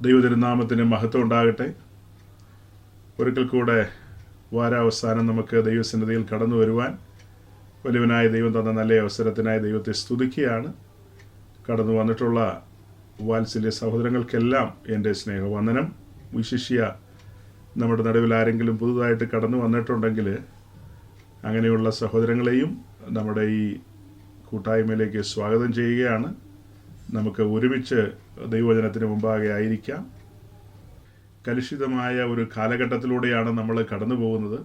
ദൈവതിരുനാമത്തിന് മഹത്വം ഉണ്ടാകട്ടെ. ഒരിക്കൽ കൂടെ വാരാവസാനം നമുക്ക് ദൈവസന്നിധിയിൽ കടന്നു വരുവാൻ വലിയവനായ ദൈവം തന്ന നല്ല അവസരത്തിനായി ദൈവത്തെ സ്തുതിക്കുകയാണ്. കടന്നു വന്നിട്ടുള്ള വാത്സല്യ സഹോദരങ്ങൾക്കെല്ലാം എൻ്റെ സ്നേഹവന്ദനം. വിശിഷ്യ നമ്മുടെ നടുവിൽ ആരെങ്കിലും പുതുതായിട്ട് കടന്നു വന്നിട്ടുണ്ടെങ്കിൽ അങ്ങനെയുള്ള സഹോദരങ്ങളെയും നമ്മുടെ ഈ കൂട്ടായ്മയിലേക്ക് സ്വാഗതം ചെയ്യുകയാണ്. നമുക്ക് ഒരുമിച്ച് ദൈവവചനത്തിന് മുമ്പാകെ ആയിരിക്കാം. കലുഷിതമായ ഒരു കാലഘട്ടത്തിലൂടെയാണ് നമ്മൾ കടന്നു പോകുന്നത്.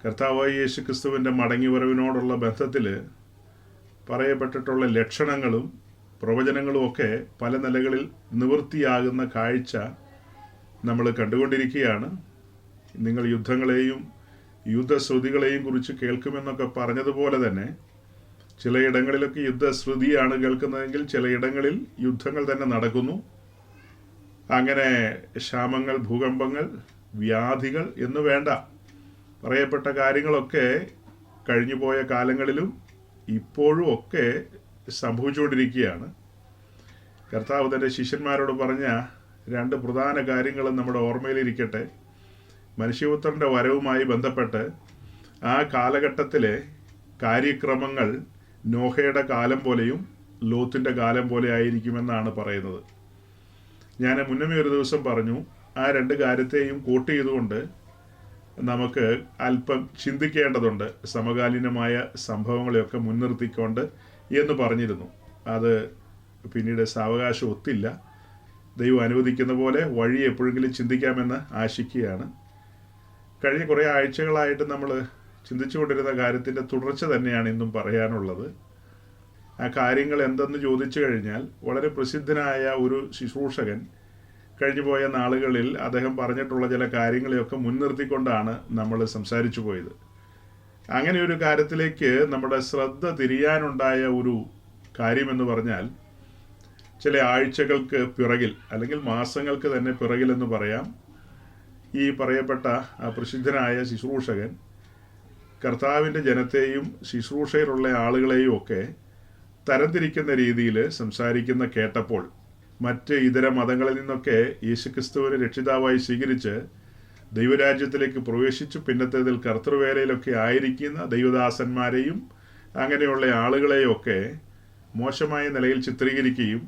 കർത്താവായ യേശു ക്രിസ്തുവിൻ്റെ മടങ്ങിവരവിനോടുള്ള ബന്ധത്തിൽ പറയപ്പെട്ടിട്ടുള്ള ലക്ഷണങ്ങളും പ്രവചനങ്ങളും ഒക്കെ പല നിലകളിൽ നിവൃത്തിയാകുന്ന കാഴ്ച നമ്മൾ കണ്ടുകൊണ്ടിരിക്കുകയാണ്. നിങ്ങൾ യുദ്ധങ്ങളെയും യുദ്ധശ്രുതികളെയും കുറിച്ച് കേൾക്കുമെന്നൊക്കെ പറഞ്ഞതുപോലെ തന്നെ ചിലയിടങ്ങളിലൊക്കെ യുദ്ധശ്രുതിയാണ് കേൾക്കുന്നതെങ്കിൽ ചിലയിടങ്ങളിൽ യുദ്ധങ്ങൾ തന്നെ നടക്കുന്നു. അങ്ങനെ ക്ഷാമങ്ങൾ, ഭൂകമ്പങ്ങൾ, വ്യാധികൾ എന്നു വേണ്ട പറയപ്പെട്ട കാര്യങ്ങളൊക്കെ കഴിഞ്ഞുപോയ കാലങ്ങളിലും ഇപ്പോഴും ഒക്കെ സംഭവിച്ചുകൊണ്ടിരിക്കുകയാണ്. കർത്താവ് തൻ്റെ ശിഷ്യന്മാരോട് പറഞ്ഞ രണ്ട് പ്രധാന കാര്യങ്ങൾ നമ്മുടെ ഓർമ്മയിലിരിക്കട്ടെ. മനുഷ്യപുത്രൻ്റെ വരവുമായി ബന്ധപ്പെട്ട് ആ കാലഘട്ടത്തിലെ കാര്യക്രമങ്ങൾ നോഹയുടെ കാലം പോലെയും ലോത്തിൻ്റെ കാലം പോലെ ആയിരിക്കുമെന്നാണ് പറയുന്നത്. ഞാൻ മുന്നമേ ഒരു ദിവസം പറഞ്ഞു, ആ രണ്ട് കാര്യത്തെയും കൂട്ടി ചെയ്തുകൊണ്ട് നമുക്ക് അല്പം ചിന്തിക്കേണ്ടതുണ്ട്, സമകാലീനമായ സംഭവങ്ങളെയൊക്കെ മുൻനിർത്തിക്കൊണ്ട് എന്ന് പറഞ്ഞിരുന്നു. അത് പിന്നീട് സാവകാശം ഒത്തില്ല. ദൈവം അനുവദിക്കുന്ന പോലെ വഴി എപ്പോഴെങ്കിലും ചിന്തിക്കാമെന്ന് ആശിക്കുകയാണ്. കഴിഞ്ഞ കുറേ ആഴ്ചകളായിട്ട് നമ്മൾ ചിന്തിച്ചുകൊണ്ടിരുന്ന കാര്യത്തിൻ്റെ തുടർച്ച തന്നെയാണ് ഇന്നും പറയാനുള്ളത്. ആ കാര്യങ്ങൾ എന്തെന്ന് ചോദിച്ചു കഴിഞ്ഞാൽ, വളരെ പ്രസിദ്ധനായ ഒരു ശുശ്രൂഷകൻ കഴിഞ്ഞുപോയ നാളുകളിൽ അദ്ദേഹം പറഞ്ഞിട്ടുള്ള ചില കാര്യങ്ങളെയൊക്കെ മുൻനിർത്തിക്കൊണ്ടാണ് നമ്മൾ സംസാരിച്ചു പോയത്. അങ്ങനെ ഒരു കാര്യത്തിലേക്ക് നമ്മുടെ ശ്രദ്ധ തിരിയാനുണ്ടായ ഒരു കാര്യമെന്ന് പറഞ്ഞാൽ, ചില ആഴ്ചകൾക്ക് പിറകിൽ അല്ലെങ്കിൽ മാസങ്ങൾക്ക് തന്നെ പിറകിലെന്ന് പറയാം, ഈ പറയപ്പെട്ട പ്രസിദ്ധനായ ശുശ്രൂഷകൻ കർത്താവിൻ്റെ ജനത്തെയും ശുശ്രൂഷയിലുള്ള ആളുകളെയും ഒക്കെ തരംതിരിക്കുന്ന രീതിയിൽ സംസാരിക്കുന്ന കേട്ടപ്പോൾ, മറ്റ് ഇതര മതങ്ങളിൽ നിന്നൊക്കെ യേശുക്രിസ്തുവിനെ രക്ഷിതാവായി സ്വീകരിച്ച് ദൈവരാജ്യത്തിലേക്ക് പ്രവേശിച്ചു പിന്നത്തേതിൽ കർത്തൃവേലയിലൊക്കെ ആയിരിക്കുന്ന ദൈവദാസന്മാരെയും അങ്ങനെയുള്ള ആളുകളെയും ഒക്കെ മോശമായ നിലയിൽ ചിത്രീകരിക്കുകയും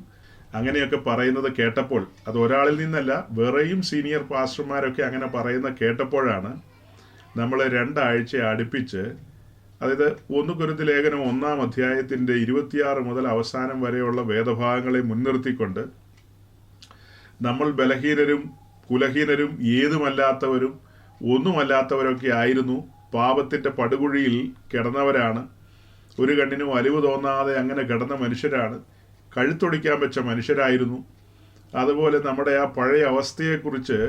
അങ്ങനെയൊക്കെ പറയുന്നത് കേട്ടപ്പോൾ, അത് ഒരാളിൽ നിന്നല്ല, വേറെയും സീനിയർ പാസ്റ്റർമാരൊക്കെ അങ്ങനെ പറയുന്ന കേട്ടപ്പോഴാണ് നമ്മൾ രണ്ടാഴ്ച അടുപ്പിച്ച്, അതായത് 1 കൊരിന്ത്യർ ലേഖനം 1-ാം അധ്യായത്തിൻ്റെ 26 മുതൽ അവസാനം വരെയുള്ള വേദഭാഗങ്ങളെ മുൻനിർത്തിക്കൊണ്ട് നമ്മൾ ബലഹീനരും കുലഹീനരും ഏതുമല്ലാത്തവരും ഒന്നുമല്ലാത്തവരൊക്കെ ആയിരുന്നു, പാപത്തിൻ്റെ പടുകുഴിയിൽ കിടന്നവരാണ്, ഒരു കണ്ണിനും അലിവ് തോന്നാതെ അങ്ങനെ കിടന്ന മനുഷ്യരാണ്, കഴുത്തൊടിക്കാൻ വെച്ച മനുഷ്യരായിരുന്നു. അതുപോലെ നമ്മുടെ ആ പഴയ അവസ്ഥയെക്കുറിച്ച്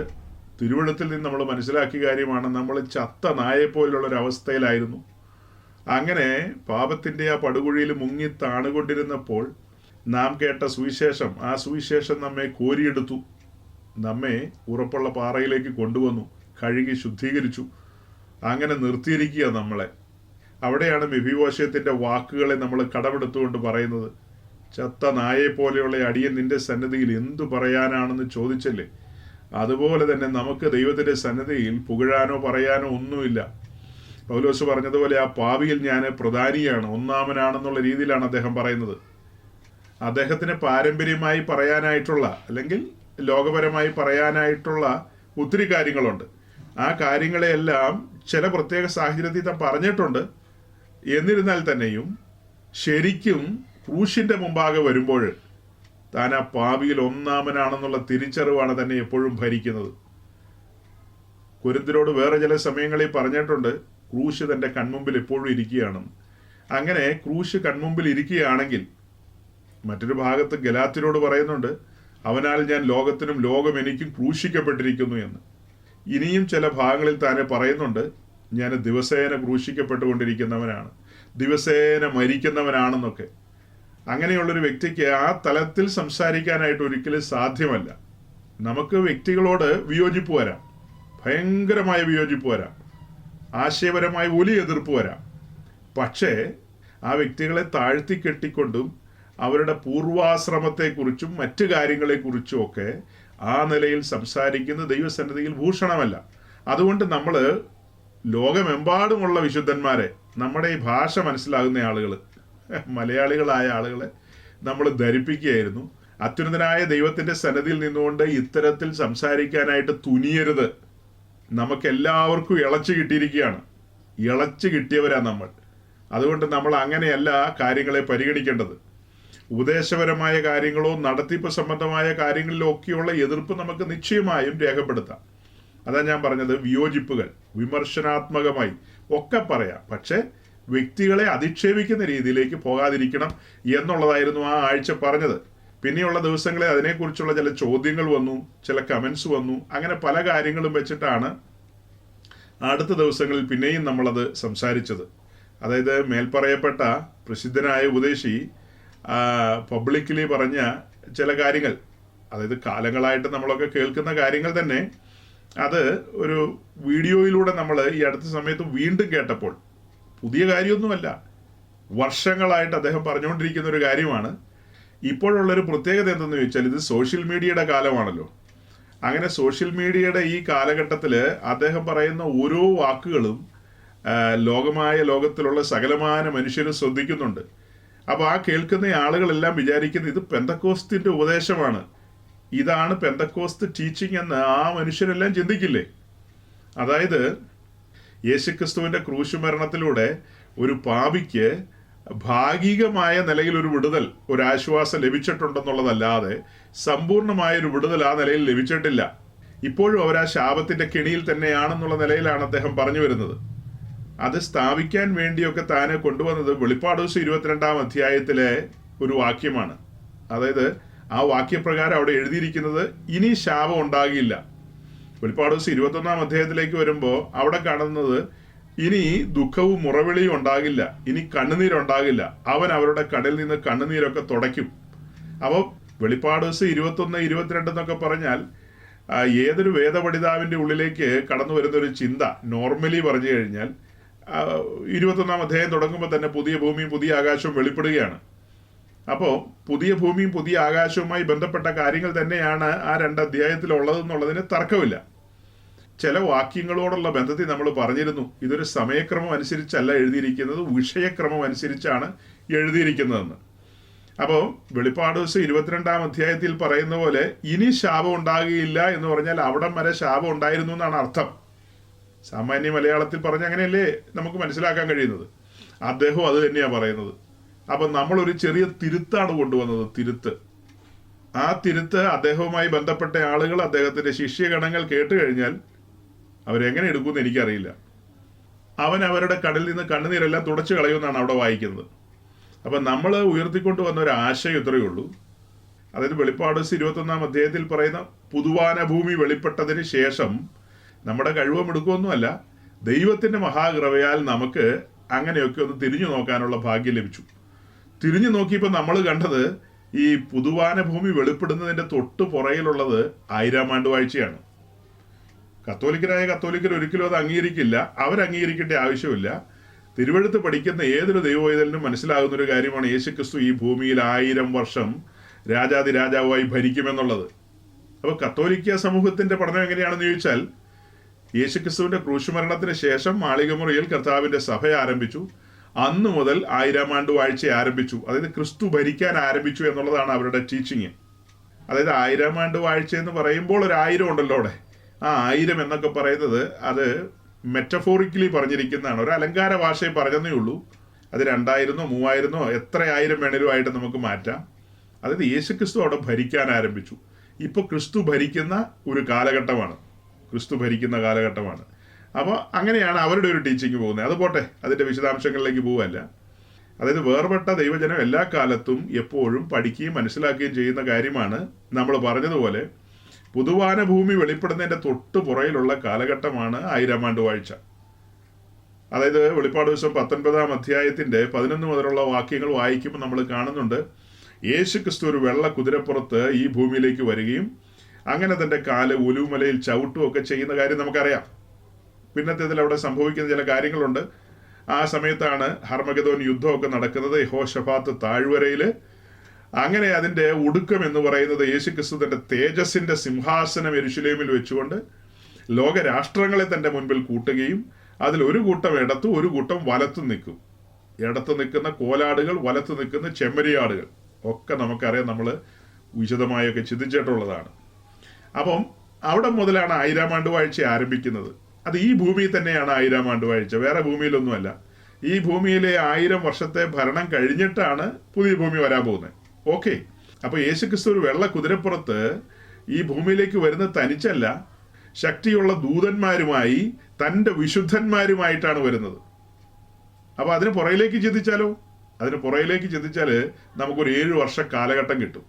തിരുവെഴുത്തിൽ നിന്ന് നമ്മൾ മനസ്സിലാക്കിയ കാര്യമാണ്, നമ്മൾ ചത്ത നായെപ്പോലുള്ളൊരവസ്ഥയിലായിരുന്നു. അങ്ങനെ പാപത്തിൻ്റെ ആ പടുകുഴിയിൽ മുങ്ങി താണുകൊണ്ടിരുന്നപ്പോൾ നാം കേട്ട സുവിശേഷം, ആ സുവിശേഷം നമ്മെ കോരിയെടുത്തു, നമ്മെ ഉറപ്പുള്ള പാറയിലേക്ക് കൊണ്ടുവന്നു, കഴുകി ശുദ്ധീകരിച്ചു, അങ്ങനെ നിർത്തിയിരിക്കുക നമ്മളെ. അവിടെയാണ് മെഫീബോശേത്തിൻ്റെ വാക്കുകളെ നമ്മൾ കടമെടുത്തുകൊണ്ട് പറയുന്നത്, ചത്ത നായെപ്പോലെയുള്ള അടിയൻ നിന്റെ സന്നിധിയിൽ എന്തു പറയാനാണെന്ന് ചോദിച്ചല്ലേ. അതുപോലെ തന്നെ നമുക്ക് ദൈവത്തിൻ്റെ സന്നിധിയിൽ പുകഴാനോ പറയാനോ ഒന്നുമില്ല. പൗലോസ് പറഞ്ഞതുപോലെ, ആ പാപിയിൽ ഞാൻ പ്രധാനിയാണ്, ഒന്നാമനാണെന്നുള്ള രീതിയിലാണ് അദ്ദേഹം പറയുന്നത്. അദ്ദേഹത്തിന് പാരമ്പര്യമായി പറയാനായിട്ടുള്ള അല്ലെങ്കിൽ ലോകപരമായി പറയാനായിട്ടുള്ള ഒത്തിരി കാര്യങ്ങളുണ്ട്. ആ കാര്യങ്ങളെയെല്ലാം ചില പ്രത്യേക സാഹചര്യത്തിൽ താൻ പറഞ്ഞിട്ടുണ്ട്. എന്നിരുന്നാൽ തന്നെയും ശരിക്കും ക്രൂശിൻ്റെ മുമ്പാകെ വരുമ്പോൾ താൻ ആ പാപിയിൽ ഒന്നാമനാണെന്നുള്ള തിരിച്ചറിവാണ് തന്നെ എപ്പോഴും ഭരിക്കുന്നത്. കൊരിന്ത്യരോട് വേറെ ചില സമയങ്ങളിൽ പറഞ്ഞിട്ടുണ്ട്, ക്രൂശ് തൻ്റെ കൺമുമ്പിൽ എപ്പോഴും ഇരിക്കുകയാണെന്ന്. അങ്ങനെ ക്രൂശ് കൺമുമ്പിൽ ഇരിക്കുകയാണെങ്കിൽ, മറ്റൊരു ഭാഗത്ത് ഗലാത്യരോട് പറയുന്നുണ്ട്, അവനാൽ ഞാൻ ലോകത്തിനും ലോകം എനിക്കും ക്രൂശിക്കപ്പെട്ടിരിക്കുന്നു എന്ന്. ഇനിയും ചില ഭാഗങ്ങളിൽ താനെ പറയുന്നുണ്ട്, ഞാൻ ദിവസേന ക്രൂശിക്കപ്പെട്ടുകൊണ്ടിരിക്കുന്നവനാണ്, ദിവസേന മരിക്കുന്നവനാണെന്നൊക്കെ. അങ്ങനെയുള്ളൊരു വ്യക്തിക്ക് ആ തലത്തിൽ സംസാരിക്കാനായിട്ട് ഒരിക്കലും സാധ്യമല്ല. നമുക്ക് വ്യക്തികളോട് വിയോജിപ്പ് വരാം, ഭയങ്കരമായ വിയോജിപ്പ് വരാം, ആശയപരമായ വലിയ എതിർപ്പ് വരാം. പക്ഷേ ആ വ്യക്തികളെ താഴ്ത്തിക്കെട്ടിക്കൊണ്ടും അവരുടെ പൂർവാശ്രമത്തെക്കുറിച്ചും മറ്റു കാര്യങ്ങളെക്കുറിച്ചും ഒക്കെ ആ നിലയിൽ സംസാരിക്കുന്നത് ദൈവസന്നിധിയിൽ ഭൂഷണമല്ല. അതുകൊണ്ട് നമ്മൾ ലോകമെമ്പാടുമുള്ള വിശുദ്ധന്മാരെ, നമ്മുടെ ഈ ഭാഷ മനസ്സിലാകുന്ന ആളുകൾ, മലയാളികളായ ആളുകളെ നമ്മൾ ധരിപ്പിക്കുകയായിരുന്നു, അത്യുന്നതനായ ദൈവത്തിൻ്റെ സന്നിധിയിൽ നിന്നുകൊണ്ട് ഇത്തരത്തിൽ സംസാരിക്കാനായിട്ട് തുനിയരുത്. നമുക്കെല്ലാവർക്കും ഇളച്ചു കിട്ടിയിരിക്കുകയാണ്, ഇളച്ചു കിട്ടിയവരാണ് നമ്മൾ. അതുകൊണ്ട് നമ്മൾ അങ്ങനെയല്ല കാര്യങ്ങളെ പരിഗണിക്കേണ്ടത്. ഉപദേശപരമായ കാര്യങ്ങളോ നടത്തിപ്പ് സംബന്ധമായ കാര്യങ്ങളിലോ ഒക്കെയുള്ള എതിർപ്പ് നമുക്ക് നിശ്ചയമായും രേഖപ്പെടുത്താം. അതാ ഞാൻ പറഞ്ഞത്, വിയോജിപ്പുകൾ വിമർശനാത്മകമായി ഒക്കെ പറയാം, പക്ഷേ വ്യക്തികളെ അധിക്ഷേപിക്കുന്ന രീതിയിലേക്ക് പോകാതിരിക്കണം എന്നുള്ളതായിരുന്നു ആ ആഴ്ച പറഞ്ഞത്. പിന്നെയുള്ള ദിവസങ്ങളിൽ അതിനെക്കുറിച്ചുള്ള ചില ചോദ്യങ്ങൾ വന്നു, ചില കമൻസ് വന്നു. അങ്ങനെ പല കാര്യങ്ങളും വെച്ചിട്ടാണ് അടുത്ത ദിവസങ്ങളിൽ പിന്നെയും നമ്മളത് സംസാരിച്ചത്. അതായത് മേൽപ്പറയപ്പെട്ട പ്രസിദ്ധനായ ഉപദേശി പബ്ലിക്കലി പറഞ്ഞ ചില കാര്യങ്ങൾ, അതായത് കാലങ്ങളായിട്ട് നമ്മളൊക്കെ കേൾക്കുന്ന കാര്യങ്ങൾ തന്നെ, അത് ഒരു വീഡിയോയിലൂടെ നമ്മൾ ഈ അടുത്ത സമയത്ത് വീണ്ടും കേട്ടപ്പോൾ, പുതിയ കാര്യമൊന്നുമല്ല, വർഷങ്ങളായിട്ട് അദ്ദേഹം പറഞ്ഞുകൊണ്ടിരിക്കുന്ന ഒരു കാര്യമാണ്. ഇപ്പോഴുള്ളൊരു പ്രത്യേകത എന്തെന്ന് ചോദിച്ചാൽ, ഇത് സോഷ്യൽ മീഡിയയുടെ കാലമാണല്ലോ. അങ്ങനെ സോഷ്യൽ മീഡിയയുടെ ഈ കാലഘട്ടത്തിൽ അദ്ദേഹം പറയുന്ന ഓരോ വാക്കുകളും ലോകത്തിലുള്ള സകലമാന മനുഷ്യരും ശ്രദ്ധിക്കുന്നുണ്ട്. അപ്പോൾ ആ കേൾക്കുന്ന ആളുകളെല്ലാം വിചാരിക്കുന്നത് ഇത് പെന്തക്കോസ്തിൻ്റെ ഉപദേശമാണ്, ഇതാണ് പെന്തക്കോസ്ത് ടീച്ചിങ് എന്ന് ആ മനുഷ്യരെല്ലാം ചിന്തിക്കില്ലേ? അതായത് യേശുക്രിസ്തുവിൻ്റെ ക്രൂശുമരണത്തിലൂടെ ഒരു പാപിക്ക് ഭാഗികമായ നിലയിൽ ഒരു വിടുതൽ, ഒരു ആശ്വാസം ലഭിച്ചിട്ടുണ്ടെന്നുള്ളതല്ലാതെ സമ്പൂർണമായ ഒരു വിടുതൽ ആ നിലയിൽ ലഭിച്ചിട്ടില്ല. ഇപ്പോഴും അവർ ആ ശാപത്തിന്റെ കെണിയിൽ തന്നെയാണെന്നുള്ള നിലയിലാണ് അദ്ദേഹം പറഞ്ഞു വരുന്നത്. അത് സ്ഥാപിക്കാൻ വേണ്ടിയൊക്കെ താനെ കൊണ്ടുവന്നത് വെളിപ്പാട് ദിവസം 22-ാം അധ്യായത്തിലെ ഒരു വാക്യമാണ്. അതായത് ആ വാക്യപ്രകാരം അവിടെ എഴുതിയിരിക്കുന്നത് ഇനി ശാപം ഉണ്ടാകില്ല. വെളിപ്പാട് ദിവസം 21-ാം അധ്യായത്തിലേക്ക് വരുമ്പോൾ അവിടെ കാണുന്നത് ഇനി ദുഃഖവും മുറവിളിയും ഉണ്ടാകില്ല, ഇനി കണ്ണുനീരുണ്ടാകില്ല, അവൻ അവരുടെ കണ്ണിൽ നിന്ന് കണ്ണുനീരൊക്കെ തുടയ്ക്കും. അപ്പോൾ വെളിപ്പാട് ദിവസം 21, 22 എന്നൊക്കെ പറഞ്ഞാൽ ഏതൊരു വേദപഠിതാവിൻ്റെ ഉള്ളിലേക്ക് കടന്നു വരുന്ന ഒരു ചിന്ത, നോർമലി പറഞ്ഞു കഴിഞ്ഞാൽ 21-ാം അധ്യായം തുടങ്ങുമ്പോൾ തന്നെ പുതിയ ഭൂമിയും പുതിയ ആകാശവും വെളിപ്പെടുകയാണ്. അപ്പോൾ പുതിയ ഭൂമിയും പുതിയ ആകാശവുമായി ബന്ധപ്പെട്ട കാര്യങ്ങൾ തന്നെയാണ് ആ 2 അധ്യായത്തിലുള്ളതെന്നുള്ളതിന് തർക്കമില്ല. ചില വാക്യങ്ങളോടുള്ള ബന്ധത്തിൽ നമ്മൾ പറഞ്ഞിരുന്നു, ഇതൊരു സമയക്രമം അനുസരിച്ചല്ല എഴുതിയിരിക്കുന്നത്, വിഷയക്രമം അനുസരിച്ചാണ് എഴുതിയിരിക്കുന്നതെന്ന്. അപ്പോൾ വെളിപ്പാട് ദിവസം 22-ാം അധ്യായത്തിൽ പറയുന്ന പോലെ ഇനി ശാപം ഉണ്ടാകുകയില്ല എന്ന് പറഞ്ഞാൽ അവിടം വരെ ശാപം ഉണ്ടായിരുന്നു എന്നാണ് അർത്ഥം. സാമാന്യ മലയാളത്തിൽ പറഞ്ഞ അങ്ങനെയല്ലേ നമുക്ക് മനസ്സിലാക്കാൻ കഴിയുന്നത്. അദ്ദേഹം അത് തന്നെയാണ് പറയുന്നത്. അപ്പം നമ്മളൊരു ചെറിയ തിരുത്താണ് കൊണ്ടുവന്നത്, തിരുത്ത്. ആ തിരുത്ത് അദ്ദേഹവുമായി ബന്ധപ്പെട്ട ആളുകൾ, അദ്ദേഹത്തിൻ്റെ ശിഷ്യഗണങ്ങൾ കേട്ട് കഴിഞ്ഞാൽ അവരെങ്ങനെ എടുക്കുമെന്ന് എനിക്കറിയില്ല. അവൻ അവരുടെ കണ്ണിൽ നിന്ന് കണ്ണുനീരെല്ലാം തുടച്ചു കളയുമെന്നാണ് അവിടെ വായിക്കുന്നത്. അപ്പം നമ്മൾ ഉയർത്തിക്കൊണ്ട് വന്ന ഒരു ആശയം ഇത്രയേ ഉള്ളൂ. അതായത് വെളിപ്പാട് 21-ാം അധ്യായത്തിൽ പറയുന്ന പുതുവാന ഭൂമി വെളിപ്പെട്ടതിന് ശേഷം നമ്മുടെ കഴിവും എടുക്കുമൊന്നുമല്ല, ദൈവത്തിൻ്റെ മഹാകൃപയാൽ നമുക്ക് അങ്ങനെയൊക്കെ ഒന്ന് തിരിഞ്ഞു നോക്കാനുള്ള ഭാഗ്യം ലഭിച്ചു. തിരിഞ്ഞു നോക്കിയപ്പോൾ നമ്മൾ കണ്ടത് ഈ പുതുവാന ഭൂമി വെളിപ്പെടുന്നതിൻ്റെ തൊട്ട് പുറയിലുള്ളത് 1000-ാം ആണ്ടുവാഴ്ചയാണ്. കത്തോലിക്കർ ഒരിക്കലും അത് അംഗീകരിക്കില്ല, അവരംഗീകരിക്കേണ്ട ആവശ്യമില്ല. തിരുവെഴുത്ത് പഠിക്കുന്ന ഏതൊരു ദൈവവൈതലിനും മനസ്സിലാകുന്ന ഒരു കാര്യമാണ് യേശുക്രിസ്തു ഈ ഭൂമിയിൽ 1000 വർഷം രാജാതിരാജാവായി ഭരിക്കുമെന്നുള്ളത്. അപ്പോൾ കത്തോലിക്ക സമൂഹത്തിന്റെ പഠനം എങ്ങനെയാണെന്ന് ചോദിച്ചാൽ, യേശുക്രിസ്തുവിന്റെ ക്രൂശുമരണത്തിന് ശേഷം മാളികമുറിയിൽ കർത്താവിന്റെ സഭ ആരംഭിച്ചു. അന്നു മുതൽ 1000-ാം ആണ്ടുവാഴ്ച ആരംഭിച്ചു. അതായത് ക്രിസ്തു ഭരിക്കാൻ ആരംഭിച്ചു എന്നുള്ളതാണ് അവരുടെ ടീച്ചിങ്. അതായത് 1000-ാം ആണ്ടുവാഴ്ച എന്ന് പറയുമ്പോൾ ഒരു 1000 ഉണ്ടല്ലോ അവിടെ. ആ 1000 എന്നൊക്കെ പറയുന്നത് അത് മെറ്റഫോറിക്കലി പറഞ്ഞിരിക്കുന്നതാണ്, ഒരു അലങ്കാര ഭാഷയിൽ പറഞ്ഞതേ ഉള്ളൂ. അത് 2000-നോ 3000-നോ എത്ര 1000 വേണേലുമായിട്ട് നമുക്ക് മാറ്റാം. അതായത് യേശുക്രിസ്തു അവിടെ ഭരിക്കാൻ ആരംഭിച്ചു. ഇപ്പോൾ ക്രിസ്തു ഭരിക്കുന്ന ഒരു കാലഘട്ടമാണ്, അപ്പോൾ അങ്ങനെയാണ് അവരുടെ ഒരു ടീച്ചിങ് പോകുന്നത്. അത് പോട്ടെ, അതിൻ്റെ വിശദാംശങ്ങളിലേക്ക് പോവല്ല. അതായത് വേർപെട്ട ദൈവജനം എല്ലാ കാലത്തും എപ്പോഴും പഠിക്കുകയും മനസ്സിലാക്കുകയും ചെയ്യുന്ന കാര്യമാണ്. നമ്മൾ പറഞ്ഞതുപോലെ പുതുവാന ഭൂമി വെളിപ്പെടുന്നതിൻ്റെ തൊട്ട് പുറയിലുള്ള കാലഘട്ടമാണ് 1000-ാം ആണ്ടുവാഴ്ച. അതായത് വെളിപ്പാട് ദിവസം 19-ാം അധ്യായത്തിൻ്റെ 11 മുതലുള്ള വാക്യങ്ങൾ വായിക്കുമ്പോൾ നമ്മൾ കാണുന്നുണ്ട്, യേശുക്രിസ്തു ഒരു വെള്ള കുതിരപ്പുറത്ത് ഈ ഭൂമിയിലേക്ക് വരികയും അങ്ങനെ തൻ്റെ കാല് ഒലിവുമലയിൽ ചവിട്ടുമൊക്കെ ചെയ്യുന്ന കാര്യം നമുക്കറിയാം. പിന്നത്തേതിൽ അവിടെ സംഭവിക്കുന്ന ചില കാര്യങ്ങളുണ്ട്. ആ സമയത്താണ് ഹർമഗദോൻ യുദ്ധമൊക്കെ നടക്കുന്നത്. യഹോശഫാത്ത് താഴ്വരയിൽ അങ്ങനെ അതിൻ്റെ ഒടുക്കം എന്ന് പറയുന്നത് യേശുക്രിസ്തു തൻ്റെ തേജസ്സിൻ്റെ സിംഹാസനം യെരൂശലേമിൽ വെച്ചുകൊണ്ട് ലോകരാഷ്ട്രങ്ങളെ തൻ്റെ മുൻപിൽ കൂട്ടുകയും അതിൽ ഒരു കൂട്ടം ഇടത്തും ഒരു കൂട്ടം വലത്തും നിൽക്കും. ഇടത്ത് നിൽക്കുന്ന കോലാടുകൾ, വലത്ത് നിൽക്കുന്ന ചെമ്മരിയാടുകൾ ഒക്കെ നമുക്കറിയാം, നമ്മൾ വിശദമായൊക്കെ ചിന്തിച്ചിട്ടുള്ളതാണ്. അപ്പം അവിടെ മുതലാണ് 1000 ആണ്ട് വാഴ്ച ആരംഭിക്കുന്നത്. അത് ഈ ഭൂമിയിൽ തന്നെയാണ് 1000 ആണ്ട് വാഴ്ച, വേറെ ഭൂമിയിലൊന്നുമല്ല. ഈ ഭൂമിയിലെ 1000 വർഷത്തെ ഭരണം കഴിഞ്ഞിട്ടാണ് പുതിയ ഭൂമി വരാൻ പോകുന്നത്. ഓക്കെ, അപ്പോൾ യേശുക്രിസ്തു ഒരു വെള്ള കുതിരപ്പുറത്ത് ഈ ഭൂമിയിലേക്ക് വരുന്ന തനിച്ചല്ല, ശക്തിയുള്ള ദൂതന്മാരുമായി തൻ്റെ വിശുദ്ധന്മാരുമായിട്ടാണ് വരുന്നത്. അപ്പോൾ അതിന് പുറയിലേക്ക് ചിന്തിച്ചാലോ? അതിന് പുറയിലേക്ക് ചിന്തിച്ചാൽ നമുക്കൊരു 7 വർഷ കാലഘട്ടം കിട്ടും.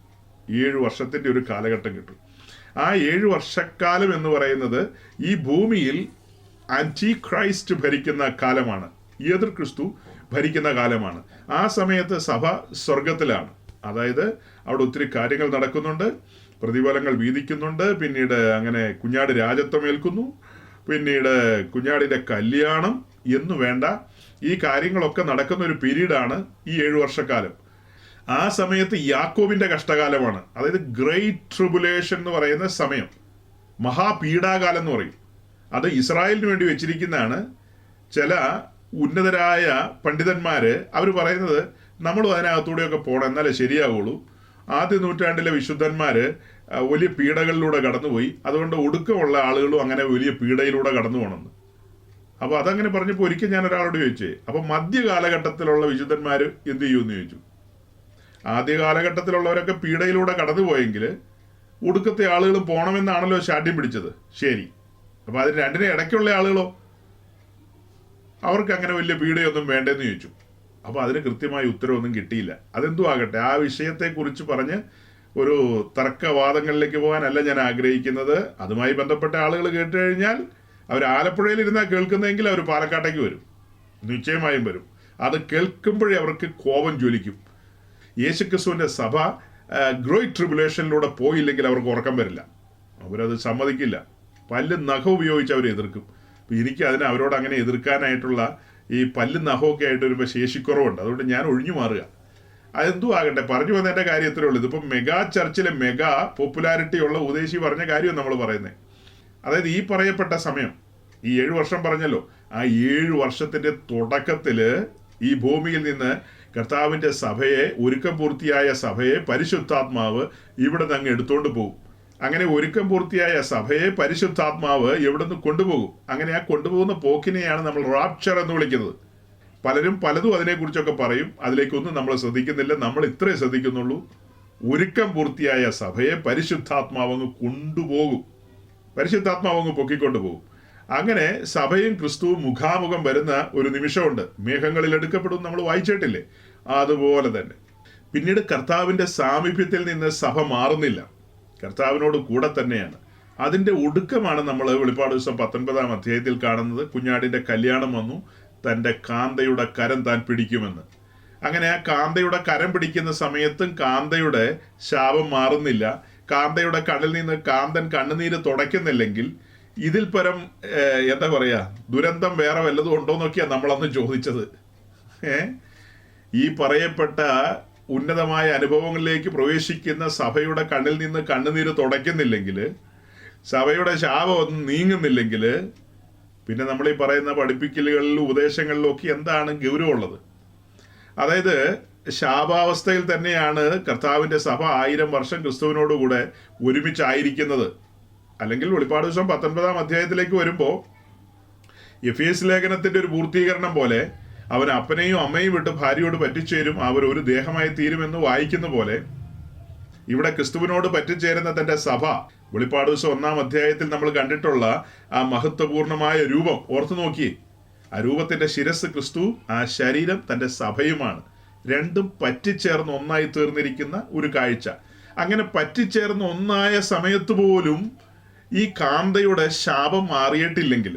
7 വർഷത്തിൻ്റെ ഒരു കാലഘട്ടം കിട്ടും. ആ 7 വർഷക്കാലം എന്ന് പറയുന്നത് ഈ ഭൂമിയിൽ ആന്റി ക്രൈസ്റ്റ് ഭരിക്കുന്ന കാലമാണ്, എതിർ ക്രിസ്തു ഭരിക്കുന്ന കാലമാണ്. ആ സമയത്ത് സഭ സ്വർഗത്തിലാണ്. അതായത് അവിടെ ഒത്തിരി കാര്യങ്ങൾ നടക്കുന്നുണ്ട്, പ്രതിഫലങ്ങൾ വീതിക്കുന്നുണ്ട്, പിന്നീട് അങ്ങനെ കുഞ്ഞാട് രാജത്വം ഏൽക്കുന്നു, പിന്നീട് കുഞ്ഞാടിൻ്റെ കല്യാണം എന്നു വേണ്ട ഈ കാര്യങ്ങളൊക്കെ നടക്കുന്ന ഒരു പീരീഡാണ് ഈ 7 വർഷക്കാലം. ആ സമയത്ത് യാക്കോബിന്റെ കഷ്ടകാലമാണ്. അതായത് ഗ്രേറ്റ് ട്രിബുലേഷൻ എന്ന് പറയുന്ന സമയം, മഹാപീഡാകാലം എന്ന് പറയും. അത് ഇസ്രായേലിന് വേണ്ടി വെച്ചിരിക്കുന്നതാണ്. ചില ഉന്നതരായ പണ്ഡിതന്മാര് അവർ പറയുന്നത് നമ്മളും അതിനകത്തൂടെയൊക്കെ പോകണം, എന്നാലേ ശരിയാവുള്ളൂ. ആദ്യ നൂറ്റാണ്ടിലെ വിശുദ്ധന്മാര് വലിയ പീഡകളിലൂടെ കടന്നുപോയി, അതുകൊണ്ട് ഒടുക്കമുള്ള ആളുകളും അങ്ങനെ വലിയ പീഡയിലൂടെ കടന്നു പോകണമെന്ന്. അപ്പോൾ അതങ്ങനെ പറഞ്ഞപ്പോൾ ഒരിക്കൽ ഞാൻ ഒരാളോട് ചോദിച്ചേ, അപ്പോൾ മധ്യകാലഘട്ടത്തിലുള്ള വിശുദ്ധന്മാർ എന്ത് ചെയ്യുമെന്ന് ചോദിച്ചു. ആദ്യ കാലഘട്ടത്തിലുള്ളവരൊക്കെ പീഡയിലൂടെ കടന്നുപോയെങ്കിൽ ഒടുക്കത്തെ ആളുകൾ പോകണമെന്നാണല്ലോ ശാഠ്യം പിടിച്ചത്. ശരി, അപ്പോൾ അതിന് രണ്ടിനെ ഇടയ്ക്കുള്ള ആളുകളോ? അവർക്ക് അങ്ങനെ വലിയ പീഡയൊന്നും വേണ്ടെന്ന് ചോദിച്ചു. അപ്പോൾ അതിന് കൃത്യമായ ഉത്തരവൊന്നും കിട്ടിയില്ല. അതെന്തും ആകട്ടെ, ആ വിഷയത്തെക്കുറിച്ച് പറഞ്ഞ് ഒരു തർക്കവാദങ്ങളിലേക്ക് പോകാനല്ല ഞാൻ ആഗ്രഹിക്കുന്നത്. അതുമായി ബന്ധപ്പെട്ട ആളുകൾ കേട്ട് കഴിഞ്ഞാൽ അവർ ആലപ്പുഴയിൽ ഇരുന്നാൽ കേൾക്കുന്നതെങ്കിൽ അവർ പാലക്കാട്ടേക്ക് വരും, നിശ്ചയമായും വരും. അത് കേൾക്കുമ്പോഴേ അവർക്ക് കോപം ജ്വലിക്കും. യേശുക്രിസ്തുവിൻ്റെ സഭ ഗ്രേറ്റ് ട്രിബുലേഷനിലൂടെ പോയില്ലെങ്കിൽ അവർക്ക് ഉറക്കം വരില്ല, അവരത് സമ്മതിക്കില്ല. പല്ലും നഖം ഉപയോഗിച്ച് അവർ എതിർക്കും. അപ്പോൾ എനിക്ക് അതിനെ അവരോട് അങ്ങനെ എതിർക്കാനായിട്ടുള്ള ഈ പല്ലും നഖമൊക്കെ ആയിട്ട് വരുമ്പോൾ ശേഷിക്കുറവുണ്ട്. അതുകൊണ്ട് ഞാൻ ഒഴിഞ്ഞു മാറുക. അതെന്തും ആകട്ടെ, പറഞ്ഞു വന്നതിൻ്റെ കാര്യത്തിലേ ഉള്ളൂ. ഇതിപ്പം മെഗാ ചർച്ചിലെ മെഗാ പോപ്പുലാരിറ്റി ഉള്ള ഉദ്ദേശി പറഞ്ഞ കാര്യം നമ്മൾ പറയുന്നത്. അതായത് ഈ പറയപ്പെട്ട സമയം, ഈ 7 വർഷം പറഞ്ഞല്ലോ, ആ 7 വർഷത്തിൻ്റെ തുടക്കത്തിൽ ഈ ഭൂമിയിൽ നിന്ന് കർത്താവിൻ്റെ സഭയെ, ഒരുക്കം പൂർത്തിയായ സഭയെ പരിശുദ്ധാത്മാവ് ഇവിടെ നിന്ന് അങ്ങ് എടുത്തുകൊണ്ട് പോകും. അങ്ങനെ ഒരുക്കം പൂർത്തിയായ സഭയെ പരിശുദ്ധാത്മാവ് എവിടെ നിന്ന് കൊണ്ടുപോകും. അങ്ങനെ ആ കൊണ്ടുപോകുന്ന പോക്കിനെയാണ് നമ്മൾ റാപ്ചർ എന്ന് വിളിക്കുന്നത്. പലരും പലതും അതിനെക്കുറിച്ചൊക്കെ പറയും, അതിലേക്കൊന്നും നമ്മൾ ശ്രദ്ധിക്കുന്നില്ല. നമ്മൾ ഇത്രേ ശ്രദ്ധിക്കുന്നുള്ളൂ, ഒരുക്കം പൂർത്തിയായ സഭയെ പരിശുദ്ധാത്മാവ് അങ്ങ് കൊണ്ടുപോകും, പരിശുദ്ധാത്മാവ് അങ്ങ് പൊക്കിക്കൊണ്ടുപോകും. അങ്ങനെ സഭയും ക്രിസ്തുവും മുഖാമുഖം വരുന്ന ഒരു നിമിഷമുണ്ട്. മേഘങ്ങളിൽ എടുക്കപ്പെടും, നമ്മൾ വായിച്ചിട്ടില്ലേ? അതുപോലെ തന്നെ പിന്നീട് കർത്താവിൻ്റെ സാമീപ്യത്തിൽ നിന്ന് സഭ മാറുന്നില്ല, കർത്താവിനോട് കൂടെ തന്നെയാണ്. അതിൻ്റെ ഒടുക്കമാണ് നമ്മൾ വെളിപ്പാട് ദിവസം 19-ാം അധ്യായത്തിൽ കാണുന്നത്. കുഞ്ഞാടിൻ്റെ കല്യാണം വന്നു, തൻ്റെ കാന്തയുടെ കരം താൻ പിടിക്കുമെന്ന്. അങ്ങനെ ആ കാന്തയുടെ കരം പിടിക്കുന്ന സമയത്തും കാന്തയുടെ ശാപം മാറുന്നില്ല. കാന്തയുടെ കണ്ണിൽ നിന്ന് കാന്തൻ കണ്ണുനീര് തുടയ്ക്കുന്നില്ലെങ്കിൽ ഇതിൽ പരം എന്താ പറയുക, ദുരന്തം വേറെ വല്ലതും ഉണ്ടോ എന്നൊക്കെയാണ് നമ്മളന്ന് ചോദിച്ചത്. ഈ പറയപ്പെട്ട ഉന്നതമായ അനുഭവങ്ങളിലേക്ക് പ്രവേശിക്കുന്ന സഭയുടെ കണ്ണിൽ നിന്ന് കണ്ണുനീര് തുടയ്ക്കുന്നില്ലെങ്കിൽ, സഭയുടെ ശാപം ഒന്നും നീങ്ങുന്നില്ലെങ്കിൽ, പിന്നെ നമ്മൾ ഈ പറയുന്ന പഠിപ്പിക്കലുകളിലും ഉപദേശങ്ങളിലും ഒക്കെ എന്താണ് ഗൗരവമുള്ളത്? അതായത് ശാപാവസ്ഥയിൽ തന്നെയാണ് കർത്താവിൻ്റെ സഭ 1000 വർഷം ക്രിസ്തുവിനോടുകൂടെ ഒരുമിച്ചായിരിക്കുന്നത്. അല്ലെങ്കിൽ വെളിപ്പാട് ദിവസം 19-ാം അധ്യായത്തിലേക്ക് വരുമ്പോൾ എഫേസ് ലേഖനത്തിൻ്റെ ഒരു പൂർത്തീകരണം പോലെ അവൻ അപ്പനെയും അമ്മയും വിട്ട് ഭാര്യയോട് പറ്റിച്ചേരും, അവർ ഒരു ദേഹമായി തീരുമെന്ന് വായിക്കുന്ന പോലെ ഇവിടെ ക്രിസ്തുവിനോട് പറ്റിച്ചേരുന്ന തൻ്റെ സഭ വെളിപ്പാട് ദിവസം 1-ാം അധ്യായത്തിൽ നമ്മൾ കണ്ടിട്ടുള്ള ആ മഹത്വപൂർണമായ രൂപം ഓർത്തു നോക്കിയേ. ആ രൂപത്തിൻ്റെ ശിരസ് ക്രിസ്തു, ആ ശരീരം തൻ്റെ സഭയുമാണ്. രണ്ടും പറ്റിച്ചേർന്ന് ഒന്നായി തീർന്നിരിക്കുന്ന ഒരു കാഴ്ച. അങ്ങനെ പറ്റിച്ചേർന്ന് ഒന്നായ സമയത്ത് പോലും ഈ കാന്തയുടെ ശാപം മാറിയിട്ടില്ലെങ്കിൽ,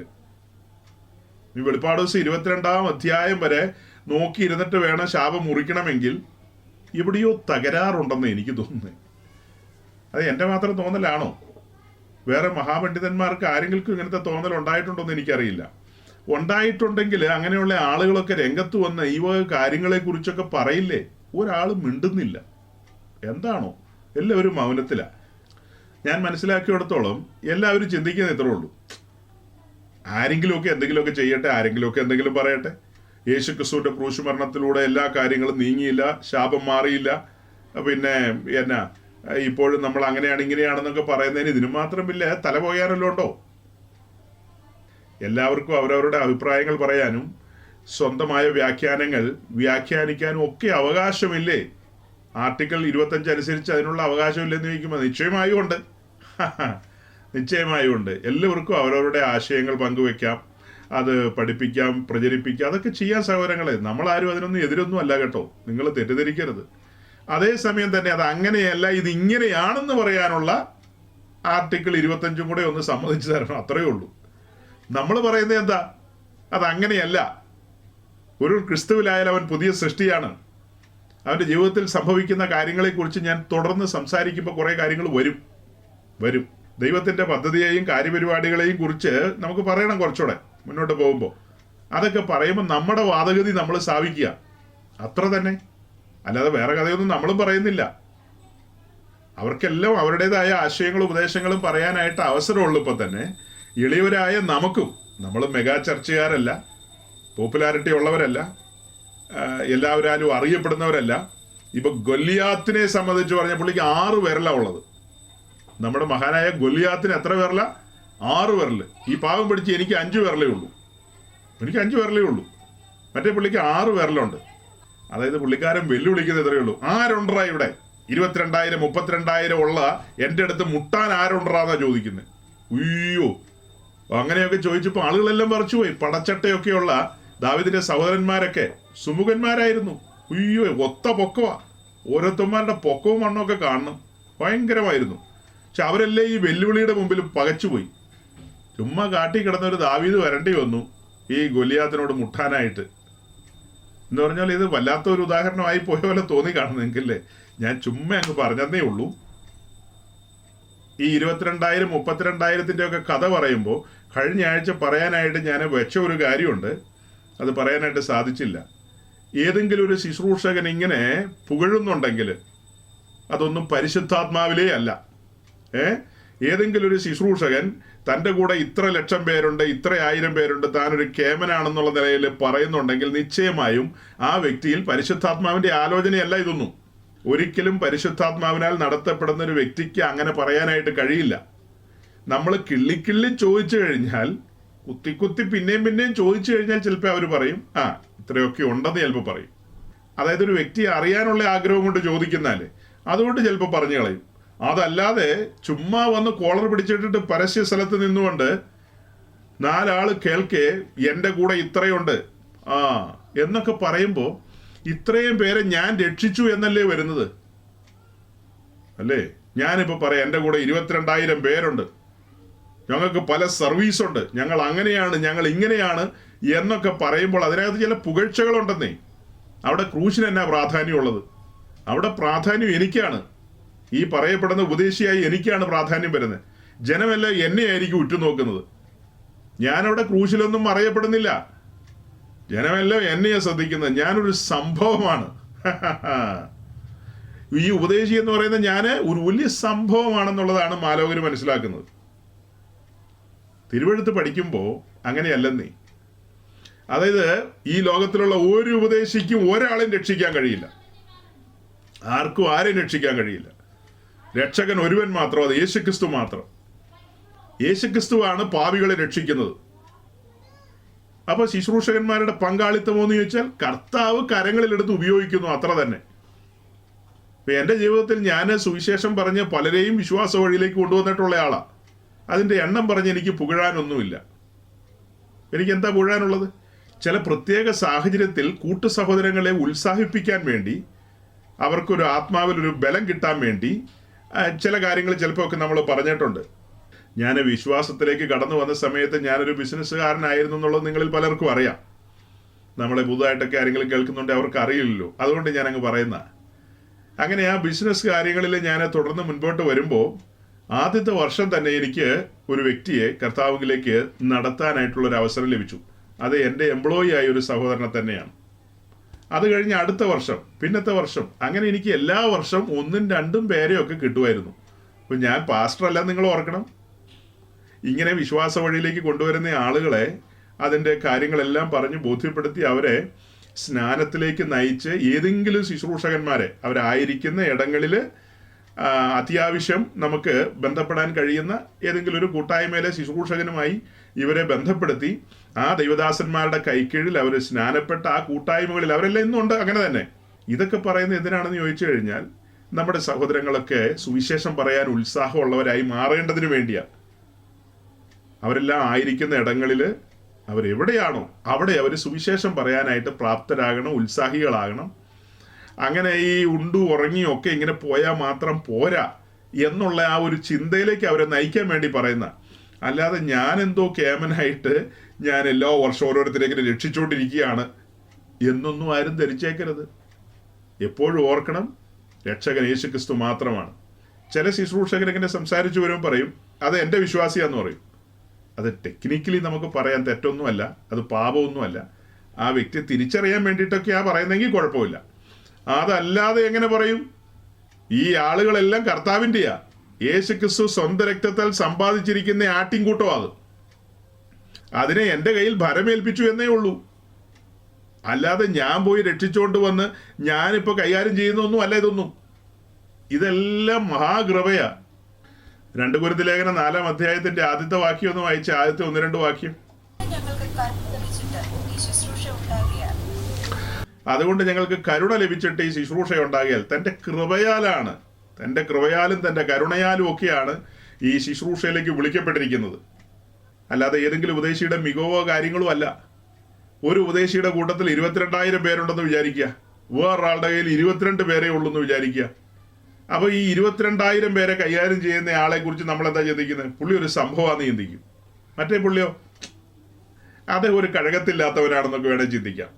ഈ വെളിപ്പാട് ദിവസം 22-ാം അധ്യായം വരെ നോക്കിയിരുന്നിട്ട് വേണം ശാപം മുറിക്കണമെങ്കിൽ എവിടെയോ തകരാറുണ്ടെന്ന് എനിക്ക് തോന്നുന്നത്. അത് എൻ്റെ മാത്രം തോന്നലാണോ? വേറെ മഹാപണ്ഡിതന്മാർക്ക് ആരെങ്കിലും ഇങ്ങനത്തെ തോന്നൽ ഉണ്ടായിട്ടുണ്ടോ എന്ന് എനിക്കറിയില്ല. ഉണ്ടായിട്ടുണ്ടെങ്കിൽ അങ്ങനെയുള്ള ആളുകളൊക്കെ രംഗത്ത് വന്ന് ഈ വക കാര്യങ്ങളെക്കുറിച്ചൊക്കെ പറയില്ലേ? ഒരാൾ മിണ്ടുന്നില്ല. എന്താണോ എല്ലാവരും മൗനത്തിലാണ്. ഞാൻ മനസ്സിലാക്കിയിടത്തോളം എല്ലാവരും ചിന്തിക്കുന്നത് ഇത്രേ ഉള്ളൂ, ആരെങ്കിലുമൊക്കെ എന്തെങ്കിലുമൊക്കെ ചെയ്യട്ടെ, ആരെങ്കിലുമൊക്കെ എന്തെങ്കിലും പറയട്ടെ. യേശുക്രിസ്തുവിന്റെ ക്രൂശ് മരണത്തിലൂടെ എല്ലാ കാര്യങ്ങളും നീങ്ങിയില്ല, ശാപം മാറിയില്ല, പിന്നെ എന്നാ ഇപ്പോഴും നമ്മൾ അങ്ങനെയാണ് ഇങ്ങനെയാണെന്നൊക്കെ പറയുന്നതിന് ഇതിനു മാത്രമില്ല തല പോയാനല്ലോ ഉണ്ടോ? എല്ലാവർക്കും അവരവരുടെ അഭിപ്രായങ്ങൾ പറയാനും സ്വന്തമായ വ്യാഖ്യാനങ്ങൾ വ്യാഖ്യാനിക്കാനും ഒക്കെ അവകാശമില്ലേ? ആർട്ടിക്കിൾ 25 അനുസരിച്ച് അതിനുള്ള അവകാശമില്ലെന്ന് ചോദിക്കുമ്പോൾ നിശ്ചയമായും ഉണ്ട്. നിശ്ചയമായും ഉണ്ട്. എല്ലാവർക്കും അവരവരുടെ ആശയങ്ങൾ പങ്കുവെക്കാം, അത് പഠിപ്പിക്കാം, പ്രചരിപ്പിക്കാം, അതൊക്കെ ചെയ്യാൻ സഹോദരങ്ങളെ. നമ്മളാരും അതിനൊന്നും എതിരൊന്നും അല്ല കേട്ടോ, നിങ്ങൾ തെറ്റിദ്ധരിക്കരുത്. അതേസമയം തന്നെ അത് അങ്ങനെയല്ല, ഇത് ഇങ്ങനെയാണെന്ന് പറയാനുള്ള ആർട്ടിക്കിൾ 25 കൂടെ ഒന്ന് സമ്മതിച്ചു തരണം, അത്രയേ ഉള്ളൂ. നമ്മൾ പറയുന്നത് എന്താ? അതങ്ങനെയല്ല. ഒരു ക്രിസ്തുവിലായാലും അവൻ പുതിയ സൃഷ്ടിയാണ്. അവൻ്റെ ജീവിതത്തിൽ സംഭവിക്കുന്ന കാര്യങ്ങളെക്കുറിച്ച് ഞാൻ തുടർന്ന് സംസാരിക്കുമ്പോൾ കുറേ കാര്യങ്ങൾ വരും. ദൈവത്തിൻ്റെ പദ്ധതിയെയും കാര്യപരിപാടികളെയും കുറിച്ച് നമുക്ക് പറയണം കുറച്ചുകൂടെ മുന്നോട്ട് പോകുമ്പോൾ. അതൊക്കെ പറയുമ്പോൾ നമ്മുടെ വാദഗതി നമ്മൾ സ്ഥാപിക്കുക, അത്ര തന്നെ. അല്ലാതെ വേറെ കഥയൊന്നും നമ്മളും പറയുന്നില്ല. അവർക്കെല്ലാം അവരുടേതായ ആശയങ്ങളും ഉപദേശങ്ങളും പറയാനായിട്ട് അവസരമുള്ളൂ. ഇപ്പോൾ തന്നെ എളിയവരായ നമുക്കും, നമ്മൾ മെഗാ ചർച്ചക്കാരല്ല, പോപ്പുലാരിറ്റി ഉള്ളവരല്ല, എല്ലാവരും അറിയപ്പെടുന്നവരല്ല. ഇപ്പൊ ഗൊല്ലിയാത്തിനെ സംബന്ധിച്ച് പറഞ്ഞ പുള്ളിക്ക് 6 വിരലാണ് ഉള്ളത്. നമ്മുടെ മഹാനായ ഗൊല്ലിയാത്തിന് എത്ര വിരല? 6 വിരൽ. ഈ പാവം പിടിച്ച് എനിക്ക് 5 വിരലേ ഉള്ളൂ. എനിക്ക് 5 വിരലേ ഉള്ളൂ. മറ്റേ പുള്ളിക്ക് 6 വിരലുണ്ട്. അതായത് പുള്ളിക്കാരൻ വെല്ലുവിളിക്കുന്നത് ഇത്രയേ ഉള്ളൂ, ആരുണ്ടാ ഇവിടെ 22,000 32,000 ഉള്ള എൻ്റെ അടുത്ത് മുട്ടാൻ ആരുണ്ടാന്നാ ചോദിക്കുന്നത്. ഉയ്യോ, അങ്ങനെയൊക്കെ ചോദിച്ചപ്പോൾ ആളുകളെല്ലാം പറിച്ചുപോയി. പടച്ചട്ടയൊക്കെയുള്ള ദാവീദിന്റെ സഹോദരന്മാരൊക്കെ സുമുഖന്മാരായിരുന്നു. ഉയ്യോ, ഒത്ത പൊക്കവാ. ഓരോരുത്തന്മാരുടെ പൊക്കവും മണ്ണൊക്കെ കാണണം, ഭയങ്കരമായിരുന്നു. പക്ഷെ അവരെല്ലാം ഈ വെല്ലുവിളിയുടെ മുമ്പിൽ പകച്ചുപോയി. ചുമ്മാ കാട്ടി കിടന്നൊരു ദാവീദ് വരേണ്ടി വന്നു ഈ ഗൊലിയാത്തിനോട് മുട്ടാനായിട്ട്. എന്ന് പറഞ്ഞാൽ ഇത് വല്ലാത്തൊരു ഉദാഹരണമായി പോയ പോലെ തോന്നി കാണുന്നെങ്കിലേ, ഞാൻ ചുമ്മാ അങ്ങ് പറഞ്ഞതേ ഉള്ളൂ. ഈ 22,000 32,000 ഒക്കെ കഥ പറയുമ്പോൾ കഴിഞ്ഞ ആഴ്ച പറയാനായിട്ട് ഞാൻ വെച്ച ഒരു കാര്യമുണ്ട്, അത് പറയാനായിട്ട് സാധിച്ചില്ല. ഏതെങ്കിലും ഒരു ശുശ്രൂഷകൻ ഇങ്ങനെ പുകഴുന്നുണ്ടെങ്കിൽ അതൊന്നും പരിശുദ്ധാത്മാവിലേ അല്ല. ഏതെങ്കിലും ഒരു ശുശ്രൂഷകൻ തൻ്റെ കൂടെ ഇത്ര ലക്ഷം പേരുണ്ട്, ഇത്ര 1000 പേരുണ്ട്, താനൊരു കേമനാണെന്നുള്ള നിലയിൽ പറയുന്നുണ്ടെങ്കിൽ നിശ്ചയമായും ആ വ്യക്തിയിൽ പരിശുദ്ധാത്മാവിൻ്റെ ആലോചനയല്ല ഇതൊന്നും. ഒരിക്കലും പരിശുദ്ധാത്മാവിനാൽ നടത്തപ്പെടുന്ന ഒരു വ്യക്തിക്ക് അങ്ങനെ പറയാനായിട്ട് കഴിയില്ല. നമ്മൾ കിള്ളിക്കിള്ളി ചോദിച്ചു കഴിഞ്ഞാൽ, കുത്തി പിന്നെയും ചോദിച്ചു കഴിഞ്ഞാൽ ചിലപ്പോൾ അവർ പറയും ഇത്രയൊക്കെ ഉണ്ടെന്ന് ചിലപ്പോൾ പറയും. അതായത് ഒരു വ്യക്തിയെ അറിയാനുള്ള ആഗ്രഹം കൊണ്ട് ചോദിക്കുന്നാലേ, അതുകൊണ്ട് ചിലപ്പോൾ പറഞ്ഞു കളയും. അതല്ലാതെ ചുമ്മാ വന്ന് കോളർ പിടിച്ചിട്ടിട്ട് പരസ്യ സ്ഥലത്ത് നിന്നുകൊണ്ട് 4 ആള് കേൾക്കെ എൻ്റെ കൂടെ ഇത്രയുണ്ട് എന്നൊക്കെ പറയുമ്പോൾ ഇത്രയും പേരെ ഞാൻ രക്ഷിച്ചു എന്നല്ലേ വരുന്നത്? അല്ലേ? ഞാനിപ്പോൾ പറയാം, എൻ്റെ കൂടെ 22,000 പേരുണ്ട്, ഞങ്ങൾക്ക് പല സർവീസുണ്ട്, ഞങ്ങൾ അങ്ങനെയാണ്, ഞങ്ങൾ ഇങ്ങനെയാണ് എന്നൊക്കെ പറയുമ്പോൾ അതിനകത്ത് ചില പുകഴ്ചകളുണ്ടെന്നേ. അവിടെ ക്രൂശിന് എന്നാ പ്രാധാന്യമുള്ളത്? അവിടെ പ്രാധാന്യം എനിക്കാണ്. ഈ പറയപ്പെടുന്ന ഉപദേശിയായി എനിക്കാണ് പ്രാധാന്യം വരുന്നത്. ജനമെല്ലാം എന്നെയായിരിക്കും ഉറ്റുനോക്കുന്നത്. ഞാനവിടെ ക്രൂശിലൊന്നും അറിയപ്പെടുന്നില്ല. ജനമെല്ലാം എന്നെയാണ് ശ്രദ്ധിക്കുന്നത്. ഞാനൊരു സംഭവമാണ്. ഈ ഉപദേശി എന്ന് പറയുന്നത് ഞാൻ ഒരു വലിയ സംഭവമാണെന്നുള്ളതാണ് മാലോകര് മനസ്സിലാക്കുന്നത്. തിരുവെഴുത്ത് പഠിക്കുമ്പോൾ അങ്ങനെയല്ലെന്നേ. അതായത് ഈ ലോകത്തിലുള്ള ഒരു ഉപദേശിക്കും ഒരാളെയും രക്ഷിക്കാൻ കഴിയില്ല. ആർക്കും ആരെയും രക്ഷിക്കാൻ കഴിയില്ല. രക്ഷകൻ ഒരുവൻ മാത്രം, അത് യേശുക്രിസ്തു മാത്രം. യേശുക്രിസ്തുവാണ് പാപികളെ രക്ഷിക്കുന്നത്. അപ്പൊ ശുശ്രൂഷകന്മാരുടെ പങ്കാളിത്തമോ എന്ന് ചോദിച്ചാൽ കർത്താവ് കരങ്ങളിലെടുത്ത് ഉപയോഗിക്കുന്നു, അത്ര തന്നെ. എൻ്റെ ജീവിതത്തിൽ ഞാൻ സുവിശേഷം പറഞ്ഞ് പലരെയും വിശ്വാസ വഴിയിലേക്ക് കൊണ്ടുവന്നിട്ടുള്ള ആളാണ്. അതിൻ്റെ എണ്ണം പറഞ്ഞ് എനിക്ക് പുകഴാനൊന്നുമില്ല. എനിക്ക് എന്താ പുകഴാനുള്ളത്? ചില പ്രത്യേക സാഹചര്യത്തിൽ കൂട്ടു സഹോദരങ്ങളെ ഉത്സാഹിപ്പിക്കാൻ വേണ്ടി, അവർക്കൊരു ആത്മാവിലൊരു ബലം കിട്ടാൻ വേണ്ടി ചില കാര്യങ്ങൾ ചിലപ്പോൾ ഒക്കെ നമ്മൾ പറഞ്ഞിട്ടുണ്ട്. ഞാൻ വിശ്വാസത്തിലേക്ക് കടന്നു വന്ന സമയത്ത് ഞാനൊരു ബിസിനസ്സുകാരനായിരുന്നു എന്നുള്ളത് നിങ്ങളിൽ പലർക്കും അറിയാം. നമ്മളെ പുതുതായിട്ടൊക്കെ ആരെങ്കിലും കേൾക്കുന്നുണ്ടെങ്കിൽ അവർക്ക് അറിയില്ലല്ലോ, അതുകൊണ്ട് ഞാനങ്ങ് പറയുന്ന. അങ്ങനെ ആ ബിസിനസ് കാര്യങ്ങളിൽ ഞാൻ തുടർന്ന് മുൻപോട്ട് വരുമ്പോൾ ആദ്യത്തെ വർഷം തന്നെ എനിക്ക് ഒരു വ്യക്തിയെ കർത്താവിലേക്ക് നടത്താനായിട്ടുള്ളൊരു അവസരം ലഭിച്ചു. അത് എൻ്റെ എംപ്ലോയി ആയ ഒരു സഹോദരനെ തന്നെയാണ്. അത് കഴിഞ്ഞ് അടുത്ത വർഷം, പിന്നത്തെ വർഷം, അങ്ങനെ എനിക്ക് എല്ലാ വർഷം 1-2 പേരെയൊക്കെ കിട്ടുമായിരുന്നു. അപ്പം ഞാൻ പാസ്റ്ററല്ല, നിങ്ങൾ ഓർക്കണം. ഇങ്ങനെ വിശ്വാസ വഴിയിലേക്ക് കൊണ്ടുവരുന്ന ആളുകളെ അതിൻ്റെ കാര്യങ്ങളെല്ലാം പറഞ്ഞ് ബോധ്യപ്പെടുത്തി അവരെ സ്നാനത്തിലേക്ക് നയിച്ച് ഏതെങ്കിലും ശുശ്രൂഷകന്മാരെ അവരായിരിക്കുന്ന ഇടങ്ങളിൽ അത്യാവശ്യം നമുക്ക് ബന്ധപ്പെടാൻ കഴിയുന്ന ഏതെങ്കിലും ഒരു കൂട്ടായ്മയിലെ ശുശ്രൂഷകനുമായി ഇവരെ ബന്ധപ്പെടുത്തി ആ ദൈവദാസന്മാരുടെ കൈക്കീഴിൽ അവർ സ്നാനപ്പെട്ട ആ കൂട്ടായ്മകളിൽ അവരെല്ലാം ഇന്നുണ്ട്. അങ്ങനെ തന്നെ. ഇതൊക്കെ പറയുന്നത് എന്തിനാണെന്ന് ചോദിച്ചു കഴിഞ്ഞാൽ നമ്മുടെ സഹോദരങ്ങളൊക്കെ സുവിശേഷം പറയാൻ ഉത്സാഹമുള്ളവരായി മാറേണ്ടതിന് വേണ്ടിയാണ്. അവരെല്ലാം ആയിരിക്കുന്ന ഇടങ്ങളിൽ അവരെവിടെയാണോ അവിടെ അവർ സുവിശേഷം പറയാനായിട്ട് പ്രാപ്തരാകണം, ഉത്സാഹികളാകണം. അങ്ങനെ ഈ ഉണ്ടു ഉറങ്ങിയും ഒക്കെ ഇങ്ങനെ പോയാൽ മാത്രം പോരാ എന്നുള്ള ആ ഒരു ചിന്തയിലേക്ക് അവരെ നയിക്കാൻ വേണ്ടി പറയുന്ന, അല്ലാതെ ഞാൻ എന്തോ കേമനായിട്ട് ഞാൻ എല്ലാ വർഷവും ഓരോരുത്തരേക്കിനെ രക്ഷിച്ചുകൊണ്ടിരിക്കുകയാണ് എന്നൊന്നും ആരും ധരിച്ചേക്കരുത്. എപ്പോഴും ഓർക്കണം, രക്ഷകൻ യേശുക്രിസ്തു മാത്രമാണ്. ചില ശുശ്രൂഷകരെങ്ങനെ സംസാരിച്ചു വരുമ്പോൾ പറയും അത് എൻ്റെ വിശ്വാസിയാന്ന് പറയും. അത് ടെക്നിക്കലി നമുക്ക് പറയാൻ തെറ്റൊന്നുമല്ല, അത് പാപമൊന്നുമല്ല. ആ വ്യക്തിയെ തിരിച്ചറിയാൻ വേണ്ടിയിട്ടൊക്കെയാ പറയുന്നെങ്കിൽ കുഴപ്പമില്ല. അതല്ലാതെ എങ്ങനെ പറയും? ഈ ആളുകളെല്ലാം കർത്താവിൻ്റെയാ. യേശുക്രിസ്തു സ്വന്തം രക്തത്താൽ സമ്പാദിച്ചിരിക്കുന്ന ആട്ടിൻകൂട്ടം അത്. അതിനെ എൻ്റെ കയ്യിൽ ഭരമേൽപ്പിച്ചു എന്നേ ഉള്ളൂ. അല്ലാതെ ഞാൻ പോയി രക്ഷിച്ചുകൊണ്ട് വന്ന് ഞാനിപ്പോൾ കൈകാര്യം ചെയ്യുന്നൊന്നും അല്ല ഇതൊന്നും. ഇതെല്ലാം മഹാകൃപയാ. 2 കൊരിന്ത്യർ ലേഖനം 4-ാം അധ്യായത്തിന്റെ ആദ്യത്തെ വാക്യം ഒന്ന് വായിച്ച, ആദ്യത്തെ 1-2 വാക്യം. അതുകൊണ്ട് ഞങ്ങൾക്ക് കരുണ ലഭിച്ചിട്ട് ഈ ശുശ്രൂഷ ഉണ്ടാകിയാൽ തൻ്റെ കൃപയാലാണ്, തൻ്റെ കൃപയാലും തൻ്റെ കരുണയാലും ഒക്കെയാണ് ഈ ശുശ്രൂഷയിലേക്ക് വിളിക്കപ്പെട്ടിരിക്കുന്നത്. അല്ലാതെ ഏതെങ്കിലും ഉപദേശിയുടെ മികവോ കാര്യങ്ങളോ അല്ല. ഒരു ഉപദേശിയുടെ കൂട്ടത്തിൽ 22,000 പേരുണ്ടെന്ന് വിചാരിക്കുക, വേറൊരാളുടെ കയ്യിൽ 22 പേരേ ഉള്ളൂ എന്ന് വിചാരിക്കുക. അപ്പോൾ ഈ 22,000 പേരെ കൈകാര്യം ചെയ്യുന്ന ആളെ കുറിച്ച് നമ്മൾ എന്താ ചിന്തിക്കുന്നത്? പുള്ളി ഒരു സംഭവമാണെന്ന് ചിന്തിക്കും. മറ്റേ പുള്ളിയോ അദ്ദേഹം ഒരു കഴകത്തില്ലാത്തവനാണെന്നൊക്കെ വേണേൽ ചിന്തിക്കാം.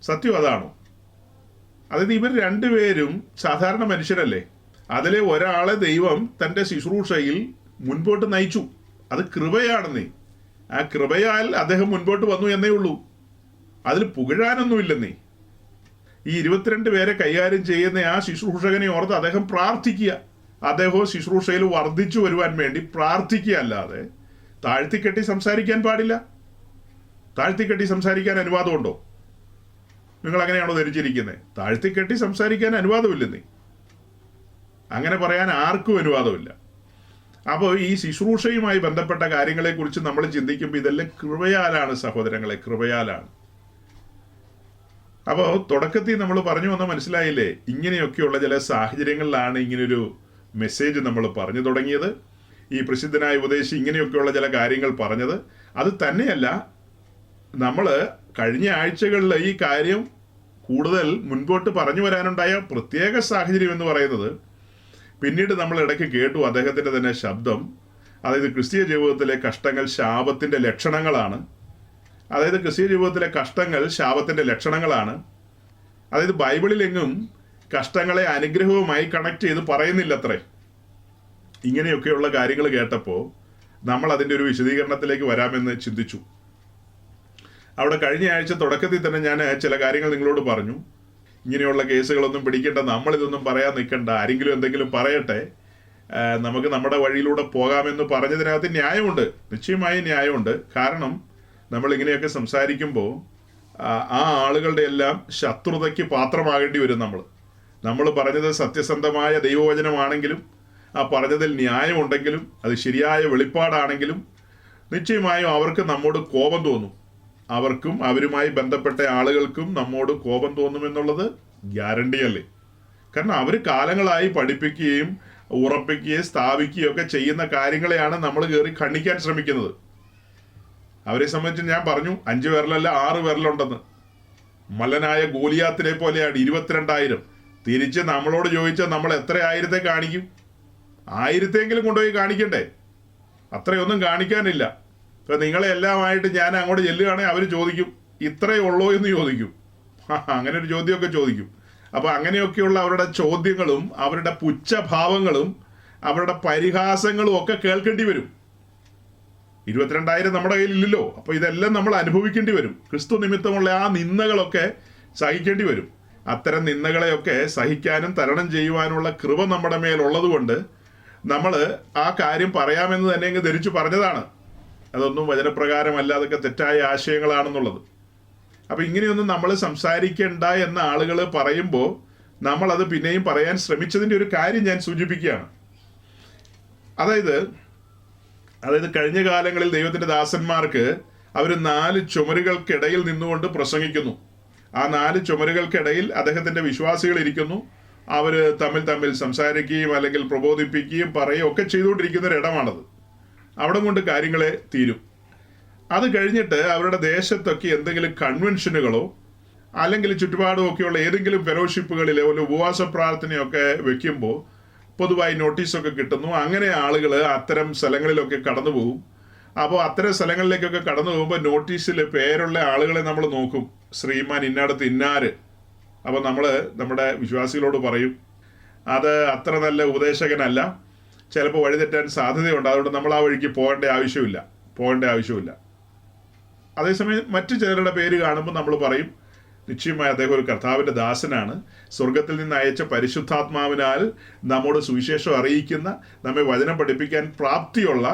സത്യം അതാണോ? അതായത് ഇവർ 2 പേരും സാധാരണ മനുഷ്യരല്ലേ. അതിലെ ഒരാളെ ദൈവം തൻ്റെ ശുശ്രൂഷയിൽ മുൻപോട്ട് നയിച്ചു. അത് കൃപയാണെന്നേ. ആ കൃപയാൽ അദ്ദേഹം മുൻപോട്ട് വന്നു എന്നേ ഉള്ളൂ. അതിൽ പുകഴാനൊന്നുമില്ലെന്നേ. ഈ 22 പേരെ കൈകാര്യം ചെയ്യുന്ന ആ ശുശ്രൂഷകനെ ഓർത്ത് അദ്ദേഹം പ്രാർത്ഥിക്കുക. അദ്ദേഹം ശുശ്രൂഷയിൽ വർദ്ധിച്ചു വരുവാൻ വേണ്ടി പ്രാർത്ഥിക്കുക. അല്ലാതെ താഴ്ത്തിക്കെട്ടി സംസാരിക്കാൻ പാടില്ല. താഴ്ത്തിക്കെട്ടി സംസാരിക്കാൻ അനുവാദമുണ്ടോ? നിങ്ങൾ അങ്ങനെയാണോ ധരിച്ചിരിക്കുന്നത്? താഴ്ത്തിക്കെട്ടി സംസാരിക്കാൻ അനുവാദമില്ലെന്നേ. അങ്ങനെ പറയാൻ ആർക്കും അനുവാദമില്ല. അപ്പോൾ ഈ ശുശ്രൂഷയുമായി ബന്ധപ്പെട്ട കാര്യങ്ങളെക്കുറിച്ച് നമ്മൾ ചിന്തിക്കുമ്പോൾ ഇതെല്ലാം കൃപയാലാണ് സഹോദരങ്ങളെ, കൃപയാലാണ്. അപ്പോൾ തുടക്കത്തിൽ നമ്മൾ പറഞ്ഞു വന്ന മനസ്സിലായില്ലേ, ഇങ്ങനെയൊക്കെയുള്ള ചില സാഹചര്യങ്ങളിലാണ് ഇങ്ങനൊരു മെസ്സേജ് നമ്മൾ പറഞ്ഞു തുടങ്ങിയത്. ഈ പ്രസിദ്ധനായ ഉപദേശി ഇങ്ങനെയൊക്കെയുള്ള ചില കാര്യങ്ങൾ പറഞ്ഞത്. അത് തന്നെയല്ല, നമ്മൾ കഴിഞ്ഞ ആഴ്ചകളിൽ ഈ കാര്യം കൂടുതൽ മുൻപോട്ട് പറഞ്ഞു വരാനുണ്ടായ പ്രത്യേക സാഹചര്യം എന്ന് പറയുന്നത്, പിന്നീട് നമ്മൾ ഇടയ്ക്ക് കേട്ടു അദ്ദേഹത്തിൻ്റെ തന്നെ ശബ്ദം. അതായത് ക്രിസ്തീയ ജീവിതത്തിലെ കഷ്ടങ്ങൾ ശാപത്തിൻ്റെ ലക്ഷണങ്ങളാണ്. അതായത് ക്രിസ്തീയ ജീവിതത്തിലെ കഷ്ടങ്ങൾ ശാപത്തിൻ്റെ ലക്ഷണങ്ങളാണ്. അതായത് ബൈബിളിലെങ്ങും കഷ്ടങ്ങളെ അനുഗ്രഹവുമായി കണക്ട് ചെയ്ത് പറയുന്നില്ലത്രേ. ഇങ്ങനെയൊക്കെയുള്ള കാര്യങ്ങൾ കേട്ടപ്പോൾ നമ്മൾ അതിൻ്റെ ഒരു വിശദീകരണത്തിലേക്ക് വരാമെന്ന് ചിന്തിച്ചു. അവിടെ കഴിഞ്ഞ ആഴ്ച തുടക്കത്തിൽ തന്നെ ഞാൻ ചില കാര്യങ്ങൾ നിങ്ങളോട് പറഞ്ഞു. ഇങ്ങനെയുള്ള കേസുകളൊന്നും പിടിക്കേണ്ട, നമ്മളിതൊന്നും പറയാൻ നിൽക്കണ്ട, ആരെങ്കിലും എന്തെങ്കിലും പറയട്ടെ, നമുക്ക് നമ്മുടെ വഴിയിലൂടെ പോകാമെന്ന് പറഞ്ഞതിനകത്ത് ന്യായമുണ്ട്, നിശ്ചയമായും ന്യായമുണ്ട്. കാരണം നമ്മൾ ഇങ്ങനെയൊക്കെ സംസാരിക്കുമ്പോൾ ആ ആളുകളുടെ എല്ലാം ശത്രുതയ്ക്ക് പാത്രമാകേണ്ടി വരും. നമ്മൾ പറഞ്ഞത് സത്യസന്ധമായ ദൈവവചനമാണെങ്കിലും, ആ പറഞ്ഞതിൽ ന്യായമുണ്ടെങ്കിലും, അത് ശരിയായ വെളിപ്പാടാണെങ്കിലും നിശ്ചയമായും അവർക്ക് നമ്മോട് കോപം തോന്നും. അവർക്കും അവരുമായി ബന്ധപ്പെട്ട ആളുകൾക്കും നമ്മോട് കോപം തോന്നുമെന്നുള്ളത് ഗ്യാരണ്ടിയല്ലേ. കാരണം അവർ കാലങ്ങളായി പഠിപ്പിക്കുകയും ഉറപ്പിക്കുകയും സ്ഥാപിക്കുകയും ഒക്കെ ചെയ്യുന്ന കാര്യങ്ങളെയാണ് നമ്മൾ കയറി ഖണ്ഡിക്കാൻ ശ്രമിക്കുന്നത്. അവരെ സംബന്ധിച്ച് ഞാൻ പറഞ്ഞു 5 വിരലല്ല 6 വിരലുണ്ടെന്ന്. മല്ലനായ ഗോലിയാത്തിനെ പോലെയാണ് 22,000. തിരിച്ച് നമ്മളോട് ചോദിച്ചാൽ നമ്മൾ എത്ര 1000 കാണിക്കും? 1000 കൊണ്ടുപോയി കാണിക്കണ്ടേ? അത്രയൊന്നും കാണിക്കാനില്ല. ഇപ്പം നിങ്ങളെ എല്ലാമായിട്ട് ഞാൻ അങ്ങോട്ട് ചെല്ലുകയാണെങ്കിൽ അവർ ചോദിക്കും ഇത്രയേ ഉള്ളൂ എന്ന് ചോദിക്കും. അങ്ങനെ ഒരു ചോദ്യമൊക്കെ ചോദിക്കും. അപ്പോൾ അങ്ങനെയൊക്കെയുള്ള അവരുടെ ചോദ്യങ്ങളും അവരുടെ പുച്ഛഭാവങ്ങളും അവരുടെ പരിഹാസങ്ങളും ഒക്കെ കേൾക്കേണ്ടി വരും. 22,000 നമ്മുടെ കയ്യിലില്ലല്ലോ. അപ്പോൾ ഇതെല്ലാം നമ്മൾ അനുഭവിക്കേണ്ടി വരും. ക്രിസ്തു നിമിത്തമുള്ള ആ നിന്ദകളൊക്കെ സഹിക്കേണ്ടി വരും. അത്തരം നിന്ദകളെയൊക്കെ സഹിക്കാനും തരണം ചെയ്യുവാനുള്ള കൃപ നമ്മുടെ മേലുള്ളത് കൊണ്ട് നമ്മൾ ആ കാര്യം പറയാമെന്ന് തന്നെ അങ്ങ് ധരിച്ചു പറഞ്ഞതാണ്. അതൊന്നും വചനപ്രകാരമല്ല, അതൊക്കെ തെറ്റായ ആശയങ്ങളാണെന്നുള്ളത്. അപ്പം ഇങ്ങനെയൊന്നും നമ്മൾ സംസാരിക്കേണ്ട എന്ന ആളുകൾ പറയുമ്പോൾ നമ്മളത് പിന്നെയും പറയാൻ ശ്രമിച്ചതിൻ്റെ ഒരു കാര്യം ഞാൻ സൂചിപ്പിക്കുകയാണ്. അതായത് കഴിഞ്ഞ കാലങ്ങളിൽ ദൈവത്തിൻ്റെ ദാസന്മാർക്ക് അവർ 4 ചുമരുകൾക്കിടയിൽ നിന്നുകൊണ്ട് പ്രസംഗിക്കുന്നു. ആ 4 ചുമരുകൾക്കിടയിൽ അദ്ദേഹത്തിൻ്റെ വിശ്വാസികൾ ഇരിക്കുന്നു. അവർ തമ്മിൽ സംസാരിക്കുകയും അല്ലെങ്കിൽ പ്രബോധിപ്പിക്കുകയും പറയുകയും ഒക്കെ ചെയ്തുകൊണ്ടിരിക്കുന്ന ഒരു ഇടമാണത്. അവിടെ കൊണ്ട് കാര്യങ്ങളെ തീരും. അത് കഴിഞ്ഞിട്ട് അവരുടെ ദേശത്തൊക്കെ എന്തെങ്കിലും കൺവെൻഷനുകളോ അല്ലെങ്കിൽ ചുറ്റുപാടുമൊക്കെയുള്ള ഏതെങ്കിലും ഫെലോഷിപ്പുകളിലെ ഒരു ഉപവാസ പ്രാർത്ഥനയൊക്കെ വെക്കുമ്പോൾ പൊതുവായി നോട്ടീസൊക്കെ കിട്ടുന്നു. അങ്ങനെ ആളുകൾ അത്തരം സ്ഥലങ്ങളിലൊക്കെ കടന്നു പോകും. അപ്പോൾ അത്തരം സ്ഥലങ്ങളിലേക്കൊക്കെ കടന്നു പോകുമ്പോൾ നോട്ടീസിൽ പേരുള്ള ആളുകളെ നമ്മൾ നോക്കും. ശ്രീമാൻ ഇന്നടത്ത് ഇന്നാര്. അപ്പോൾ നമ്മൾ നമ്മുടെ വിശ്വാസികളോട് പറയും, അത് അത്ര നല്ല ഉപദേശകനല്ല, ചിലപ്പോൾ വഴിതെറ്റാൻ സാധ്യതയുണ്ട്, അതുകൊണ്ട് നമ്മൾ ആ വഴിക്ക് പോകേണ്ട ആവശ്യമില്ല. അതേസമയം മറ്റു ചിലരുടെ പേര് കാണുമ്പോൾ നമ്മൾ പറയും, നിശ്ചയമായി അദ്ദേഹം ഒരു കർത്താവിൻ്റെ ദാസനാണ്, സ്വർഗത്തിൽ നിന്ന് അയച്ച പരിശുദ്ധാത്മാവിനാൽ നമ്മോട് സുവിശേഷം അറിയിക്കുന്ന, നമ്മെ വചനം പഠിപ്പിക്കാൻ പ്രാപ്തിയുള്ള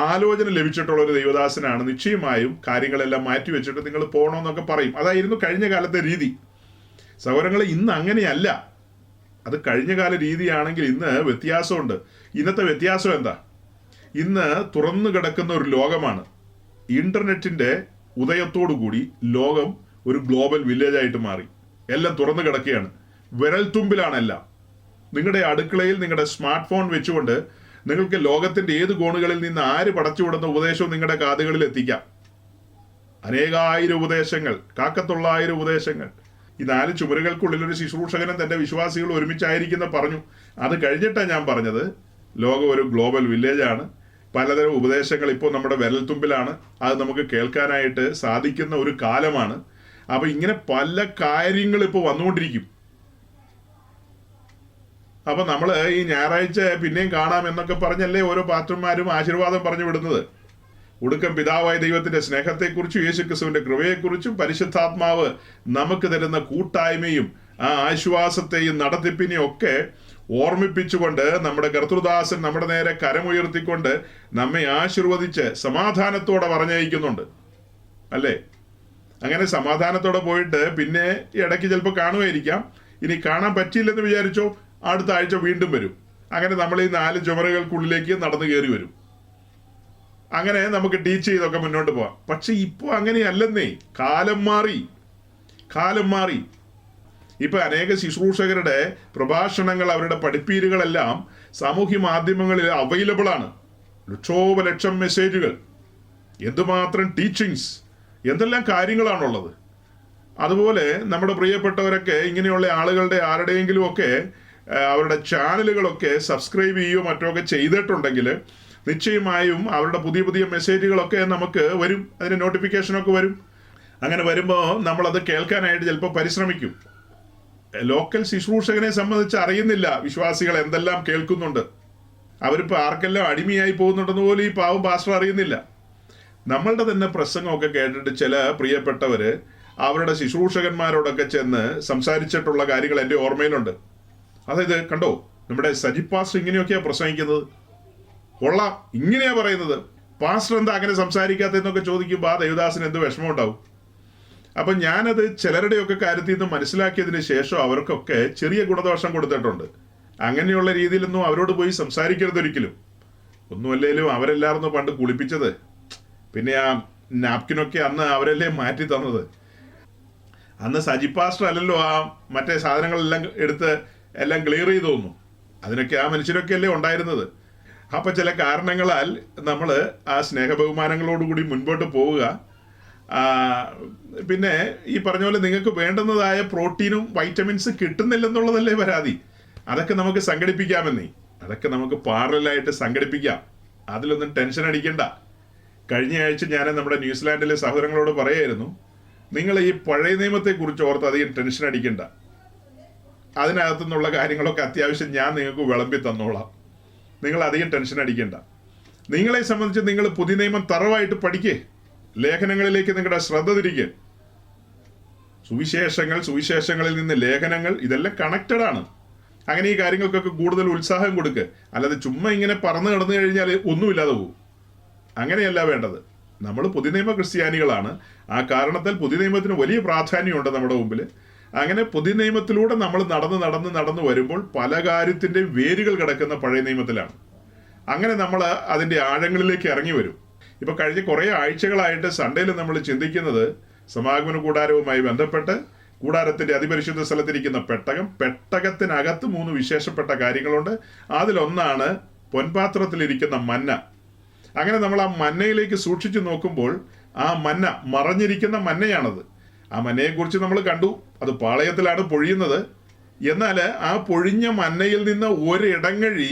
ആലോചന ലഭിച്ചിട്ടുള്ള ഒരു ദൈവദാസനാണ്, നിശ്ചയമായും കാര്യങ്ങളെല്ലാം മാറ്റി വെച്ചിട്ട് നിങ്ങൾ പോകണമെന്നൊക്കെ പറയും. അതായിരുന്നു കഴിഞ്ഞ കാലത്തെ രീതി. സഹോദരങ്ങളെ, ഇന്ന് അങ്ങനെയല്ല. അത് കഴിഞ്ഞ കാല രീതിയാണെങ്കിൽ ഇന്ന് വ്യത്യാസമുണ്ട്. ഇന്നത്തെ വ്യത്യാസം എന്താ? ഇന്ന് തുറന്നു കിടക്കുന്ന ഒരു ലോകമാണ്. ഇന്റർനെറ്റിന്റെ ഉദയത്തോടു കൂടി ലോകം ഒരു ഗ്ലോബൽ വില്ലേജായിട്ട് മാറി. എല്ലാം തുറന്നു കിടക്കുകയാണ്. വിരൽ തുമ്പിലാണെല്ലാം. നിങ്ങളുടെ അടുക്കളയിൽ നിങ്ങളുടെ സ്മാർട്ട് ഫോൺ വെച്ചുകൊണ്ട് നിങ്ങൾക്ക് ലോകത്തിന്റെ ഏത് കോണുകളിൽ നിന്ന് ആര് പടച്ചുവിടുന്ന ഉപദേശവും നിങ്ങളുടെ കാതുകളിൽ എത്തിക്കാം. അനേകായിരം ഉപദേശങ്ങൾ, കാക്കത്തൊള്ളായിരം ഉപദേശങ്ങൾ. ഈ 4 ചുമരുകൾക്കുള്ളിൽ ഒരു ശുശ്രൂഷകനും തന്റെ വിശ്വാസികൾ ഒരുമിച്ചായിരിക്കുന്ന പറഞ്ഞു. അത് കഴിഞ്ഞിട്ടാണ് ഞാൻ പറഞ്ഞത്, ലോകം ഒരു ഗ്ലോബൽ വില്ലേജാണ്. പലതരം ഉപദേശങ്ങൾ ഇപ്പോൾ നമ്മുടെ വിരൽത്തുമ്പിലാണ്. അത് നമുക്ക് കേൾക്കാനായിട്ട് സാധിക്കുന്ന ഒരു കാലമാണ്. അപ്പൊ ഇങ്ങനെ പല കാര്യങ്ങൾ ഇപ്പോൾ വന്നുകൊണ്ടിരിക്കും. അപ്പൊ നമ്മൾ ഈ ഞായറാഴ്ച പിന്നെയും കാണാം എന്നൊക്കെ പറഞ്ഞല്ലേ ഓരോ പാസ്റ്റർമാരും ആശീർവാദം പറഞ്ഞു വിടുന്നത്. ഒടുക്കം പിതാവായ ദൈവത്തിന്റെ സ്നേഹത്തെക്കുറിച്ചും യേശുക്രിസ്തുവിന്റെ കൃപയെക്കുറിച്ചും പരിശുദ്ധാത്മാവ് നമുക്ക് തരുന്ന കൂട്ടായ്മയും ആ ആശ്വാസത്തെയും നടത്തിപ്പിനെയും ഒക്കെ ഓർമ്മിപ്പിച്ചുകൊണ്ട് നമ്മുടെ കർത്തൃദാസൻ നമ്മുടെ നേരെ കരമുയർത്തിക്കൊണ്ട് നമ്മെ ആശീർവദിച്ച് സമാധാനത്തോടെ പറഞ്ഞയക്കുന്നുണ്ട് അല്ലേ? അങ്ങനെ സമാധാനത്തോടെ പോയിട്ട് പിന്നെ ഇടയ്ക്ക് ചിലപ്പോൾ കാണുമായിരിക്കാം. ഇനി കാണാൻ പറ്റിയില്ലെന്ന് വിചാരിച്ചോ, അടുത്ത ആഴ്ച വീണ്ടും വരും. അങ്ങനെ നമ്മൾ ഈ 4 ചുമരുകൾക്കുള്ളിലേക്ക് നടന്നു കയറി വരും. അങ്ങനെ നമുക്ക് ടീച്ച് ചെയ്തൊക്കെ മുന്നോട്ട് പോവാം. പക്ഷെ ഇപ്പോൾ അങ്ങനെയല്ലെന്നേ. കാലം മാറി. ഇപ്പൊ അനേക ശുശ്രൂഷകരുടെ പ്രഭാഷണങ്ങൾ, അവരുടെ പഠിപ്പീരുകളെല്ലാം സാമൂഹ്യ മാധ്യമങ്ങളിൽ അവൈലബിൾ ആണ്. ലക്ഷോപലക്ഷം മെസ്സേജുകൾ, എന്തുമാത്രം ടീച്ചിങ്സ്, എന്തെല്ലാം കാര്യങ്ങളാണുള്ളത്. അതുപോലെ നമ്മുടെ പ്രിയപ്പെട്ടവരൊക്കെ ഇങ്ങനെയുള്ള ആളുകളുടെ ആരുടെയെങ്കിലും ഒക്കെ അവരുടെ ചാനലുകളൊക്കെ സബ്സ്ക്രൈബ് ചെയ്യുകയോ മറ്റോ ഒക്കെ ചെയ്തിട്ടുണ്ടെങ്കിൽ നിശ്ചയമായും അവരുടെ പുതിയ മെസ്സേജുകളൊക്കെ നമുക്ക് വരും. അതിന് നോട്ടിഫിക്കേഷനൊക്കെ വരും. അങ്ങനെ വരുമ്പോൾ നമ്മളത് കേൾക്കാനായിട്ട് ചിലപ്പോൾ പരിശ്രമിക്കും. ലോക്കൽ ശുശ്രൂഷകനെ സംബന്ധിച്ച് അറിയുന്നില്ല വിശ്വാസികൾ എന്തെല്ലാം കേൾക്കുന്നുണ്ട്. അവരിപ്പോൾ ആർക്കെല്ലാം അടിമയായി പോകുന്നുണ്ടെന്ന് പോലും ഈ പാവം പാസ്റ്റർ അറിയുന്നില്ല. നമ്മളുടെ തന്നെ പ്രസംഗമൊക്കെ കേട്ടിട്ട് ചില പ്രിയപ്പെട്ടവര് അവരുടെ ശുശ്രൂഷകന്മാരോടൊക്കെ ചെന്ന് സംസാരിച്ചിട്ടുള്ള കാര്യങ്ങൾ എൻ്റെ ഓർമ്മയിലുണ്ട്. അതായത്, കണ്ടോ, നമ്മുടെ സജി പാസ്റ്റർ ഇങ്ങനെയൊക്കെയാ പ്രസംഗിക്കുന്നത്, കൊള്ളാം, ഇങ്ങനെയാ പറയുന്നത്, പാസ്റ്റർ എന്താ അങ്ങനെ സംസാരിക്കാത്തതെന്നൊക്കെ ചോദിക്കുമ്പോൾ ആ ദേവദാസന് എന്ത് വിഷമം ഉണ്ടാവും. അപ്പം ഞാനത് ചിലരുടെയൊക്കെ കാര്യത്തിൽ നിന്ന് മനസ്സിലാക്കിയതിന് ശേഷം അവർക്കൊക്കെ ചെറിയ ഗുണദോഷം കൊടുത്തിട്ടുണ്ട്. അങ്ങനെയുള്ള രീതിയിലൊന്നും അവരോട് പോയി സംസാരിക്കരുത് ഒരിക്കലും. ഒന്നുമല്ലേലും അവരെല്ലാവരും പണ്ട് കുളിപ്പിച്ചത്, പിന്നെ ആ നാപ്കിനൊക്കെ അന്ന് അവരല്ലേ മാറ്റി തന്നത്. അന്ന് സജി പാസ്റ്റർ അല്ലല്ലോ ആ മറ്റേ സാധനങ്ങളെല്ലാം എടുത്ത് എല്ലാം ക്ലിയർ ചെയ്തു തോന്നുന്നു. അതിനൊക്കെ ആ മനുഷ്യരൊക്കെ അല്ലേ ഉണ്ടായിരുന്നത്. അപ്പം ചില കാരണങ്ങളാൽ നമ്മൾ ആ സ്നേഹബഹുമാനങ്ങളോടുകൂടി മുൻപോട്ട് പോവുക. പിന്നെ ഈ പറഞ്ഞ പോലെ നിങ്ങൾക്ക് വേണ്ടുന്നതായ പ്രോട്ടീനും വൈറ്റമിൻസ് കിട്ടുന്നില്ലെന്നുള്ളതല്ലേ പരാതി. അതൊക്കെ നമുക്ക് സംഘടിപ്പിക്കാമെന്നേ, അതൊക്കെ നമുക്ക് പാരലായിട്ട് സംഘടിപ്പിക്കാം. അതിലൊന്നും ടെൻഷൻ അടിക്കണ്ട. കഴിഞ്ഞ ആഴ്ച ഞാൻ നമ്മുടെ ന്യൂസിലാൻഡിലെ സഹോദരങ്ങളോട് പറയായിരുന്നു, നിങ്ങൾ ഈ പഴയ നിയമത്തെക്കുറിച്ച് ഓർത്ത് അധികം ടെൻഷൻ അടിക്കണ്ട. അതിനകത്തു നിന്നുള്ള കാര്യങ്ങളൊക്കെ അത്യാവശ്യം ഞാൻ നിങ്ങൾക്ക് വിളമ്പി തന്നോളാം. നിങ്ങൾ അധികം ടെൻഷൻ അടിക്കണ്ട. നിങ്ങളെ സംബന്ധിച്ച് നിങ്ങൾ പുതിയ നിയമം തറവായിട്ട് പഠിക്കേ, ലേഖനങ്ങളിലേക്ക് നിങ്ങളുടെ ശ്രദ്ധ തിരികെ. സുവിശേഷങ്ങളിൽ നിന്ന് ലേഖനങ്ങൾ, ഇതെല്ലാം കണക്റ്റഡ് ആണ്. അങ്ങനെ ഈ കാര്യങ്ങൾക്കൊക്കെ കൂടുതൽ ഉത്സാഹം കൊടുക്കുക. അല്ലാതെ ചുമ്മാ ഇങ്ങനെ പറന്ന് കിടന്നു കഴിഞ്ഞാൽ ഒന്നുമില്ലാതെ പോകും. അങ്ങനെയല്ല വേണ്ടത്. നമ്മൾ പുതിയ നിയമ ക്രിസ്ത്യാനികളാണ്. ആ കാരണത്താൽ പുതിയ നിയമത്തിന് വലിയ പ്രാധാന്യമുണ്ട് നമ്മുടെ മുമ്പിൽ. അങ്ങനെ പുതിയ നിയമത്തിലൂടെ നമ്മൾ നടന്ന് വരുമ്പോൾ പല കാര്യത്തിൻ്റെയും വേരുകൾ കിടക്കുന്ന പഴയ നിയമത്തിലാണ്. അങ്ങനെ നമ്മൾ അതിൻ്റെ ആഴങ്ങളിലേക്ക് ഇറങ്ങി വരും. ഇപ്പൊ കഴിഞ്ഞ കുറേ ആഴ്ചകളായിട്ട് സൺഡേയിൽ നമ്മൾ ചിന്തിക്കുന്നത് സമാഗമന കൂടാരവുമായി ബന്ധപ്പെട്ട് കൂടാരത്തിന്റെ അതിപരിശുദ്ധ സ്ഥലത്തിരിക്കുന്ന പെട്ടകത്തിനകത്ത് 3 വിശേഷപ്പെട്ട കാര്യങ്ങളുണ്ട്. അതിലൊന്നാണ് പൊൻപാത്രത്തിലിരിക്കുന്ന മന്ന. അങ്ങനെ നമ്മൾ ആ മന്നയിലേക്ക് സൂക്ഷിച്ചു നോക്കുമ്പോൾ ആ മന്ന മറഞ്ഞിരിക്കുന്ന മന്നയാണത്. ആ മന്നയെക്കുറിച്ച് നമ്മൾ കണ്ടു. അത് പാളയത്തിലാണ് പൊഴിയുന്നത്. എന്നാൽ ആ പൊഴിഞ്ഞ മന്നയിൽ നിന്ന് ഒരിടങ്ങഴി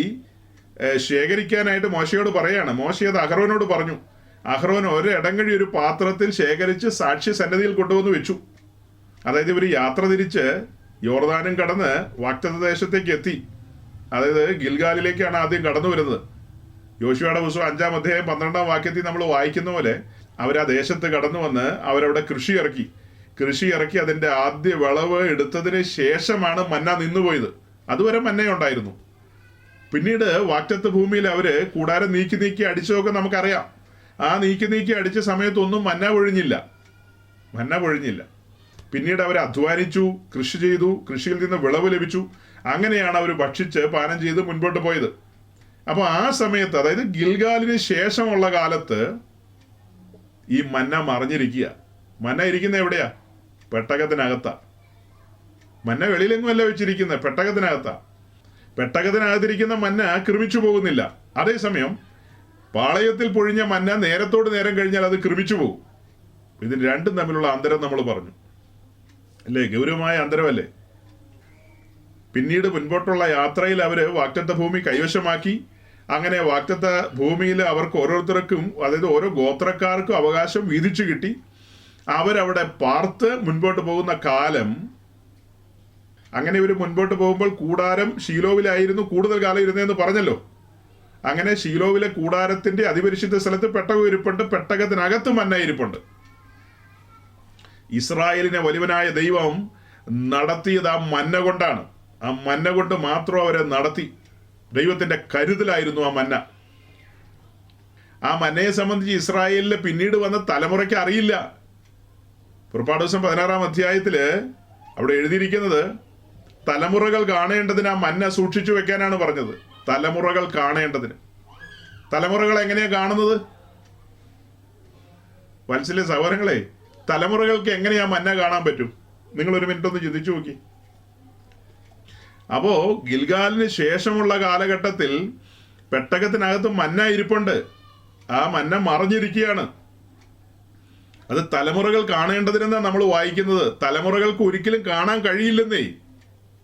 ശേഖരിക്കാനായിട്ട് മോശയോട് പറയാണ്. മോശ അത് അഹ്റോനോട് പറഞ്ഞു. അഹ്റോൻ ഒരിടങ്ങഴി ഒരു പാത്രത്തിൽ ശേഖരിച്ച് സാക്ഷി സന്നിധിയിൽ കൊണ്ടുവന്ന് വെച്ചു. അതായത് ഇവർ യാത്ര തിരിച്ച് യോർദാനും കടന്ന് വാഗ്ദത്ത ദേശത്തേക്ക് എത്തി. അതായത് ഗിൽഗാലിലേക്കാണ് ആദ്യം കടന്നു വരുന്നത്. യോശുവയുടെ പുസ്തകം 5-ാം അധ്യായം 12-ാം വാക്യത്തിൽ നമ്മൾ വായിക്കുന്ന പോലെ അവർ ആ ദേശത്ത് കടന്നു വന്ന് അവരവിടെ കൃഷി ഇറക്കി അതിന്റെ ആദ്യ വിളവ് എടുത്തതിന് ശേഷമാണ് മന്ന നിന്നുപോയത്. അതുവരെ മന്നയുണ്ടായിരുന്നു. പിന്നീട് വാഗ്ദത്ത ഭൂമിയിൽ അവര് കൂടാരം നീക്കി അടിച്ചതൊക്കെ നമുക്കറിയാം. ആ നീക്കി അടിച്ച സമയത്തൊന്നും മന്ന പൊഴിഞ്ഞില്ല. പിന്നീട് അവർ അധ്വാനിച്ചു, കൃഷി ചെയ്തു, കൃഷിയിൽ നിന്ന് വിളവ് ലഭിച്ചു. അങ്ങനെയാണ് അവർ ഭക്ഷിച്ച് പാനം ചെയ്ത് മുൻപോട്ട് പോയത്. അപ്പോൾ ആ സമയത്ത്, അതായത് ഗിൽഗാലിന് ശേഷമുള്ള കാലത്ത് ഈ മന്ന മറിഞ്ഞിരിക്കുക. മന്ന ഇരിക്കുന്ന എവിടെയാ? പെട്ടകത്തിനകത്താ. മന്ന വെളിയിലെങ്ങുമല്ല വെച്ചിരിക്കുന്നത്, പെട്ടകത്തിനകത്താ. പെട്ടകത്തിനകത്തിരിക്കുന്ന മന്ന കൃമിച്ചു പോകുന്നില്ല. അതേസമയം പാളയത്തിൽ പൊഴിഞ്ഞ മന്ന നേരത്തോട് നേരം കഴിഞ്ഞാൽ അത് കൃമിച്ചു പോകും. ഇതിന് രണ്ടും തമ്മിലുള്ള അന്തരം നമ്മൾ പറഞ്ഞു അല്ലേ? ഗൗരവമായ അന്തരമല്ലേ? പിന്നീട് മുൻപോട്ടുള്ള യാത്രയിൽ അവര് വാഗ്ദത്ത ഭൂമി കൈവശമാക്കി. അങ്ങനെ വാഗ്ദത്ത ഭൂമിയിൽ അവർക്ക് ഓരോരുത്തർക്കും, അതായത് ഓരോ ഗോത്രക്കാർക്കും അവകാശം വീതിച്ചു കിട്ടി. അവരവിടെ പാർത്ത് മുൻപോട്ട് പോകുന്ന കാലം. അങ്ങനെ ഇവർ മുൻപോട്ട് പോകുമ്പോൾ കൂടാരം ശീലോവിലായിരുന്നു കൂടുതൽ കാലം ഇരുന്നതെന്ന് പറഞ്ഞല്ലോ. അങ്ങനെ ശീലോവിലെ കൂടാരത്തിന്റെ അതിപരിശുദ്ധ സ്ഥലത്ത് പെട്ടകം ഇരിപ്പുണ്ട്. പെട്ടകത്തിനകത്ത് മന്ന ഇരിപ്പുണ്ട്. ഇസ്രായേലിനെ വലിയവനായ ദൈവം നടത്തിയത് ആ മന്ന കൊണ്ടാണ്. ആ മന്ന കൊണ്ട് മാത്രം അവരെ നടത്തി. ദൈവത്തിന്റെ കരുതലായിരുന്നു ആ മന്ന. ആ മന്നയെ സംബന്ധിച്ച് ഇസ്രായേലിലെ പിന്നീട് വന്ന തലമുറയ്ക്ക് അറിയില്ല. പുറപ്പാട് ദിവസം 16-ാം അധ്യായത്തില് അവിടെ എഴുതിയിരിക്കുന്നത് തലമുറകൾ കാണേണ്ടതിന് ആ മന്ന സൂക്ഷിച്ചു വെക്കാനാണ് പറഞ്ഞത്. തലമുറകൾ കാണേണ്ടതിന്. തലമുറകൾ എങ്ങനെയാ കാണുന്നത്? വത്സല്യ സഹോദരങ്ങളെ, തലമുറകൾക്ക് എങ്ങനെയാ മന്ന കാണാൻ പറ്റും? നിങ്ങൾ ഒരു മിനിറ്റ് ഒന്ന് ചിന്തിച്ചു നോക്കി. അപ്പോ ഗിൽഗാലിന് ശേഷമുള്ള കാലഘട്ടത്തിൽ പെട്ടകത്തിനകത്ത് മന്ന ഇരിപ്പുണ്ട്. ആ മന്ന മറഞ്ഞിരിക്കുകയാണ്. അത് തലമുറകൾ കാണേണ്ടതിനെന്നാണ് നമ്മൾ വായിക്കുന്നത്. തലമുറകൾക്ക് ഒരിക്കലും കാണാൻ കഴിയില്ലെന്നേ.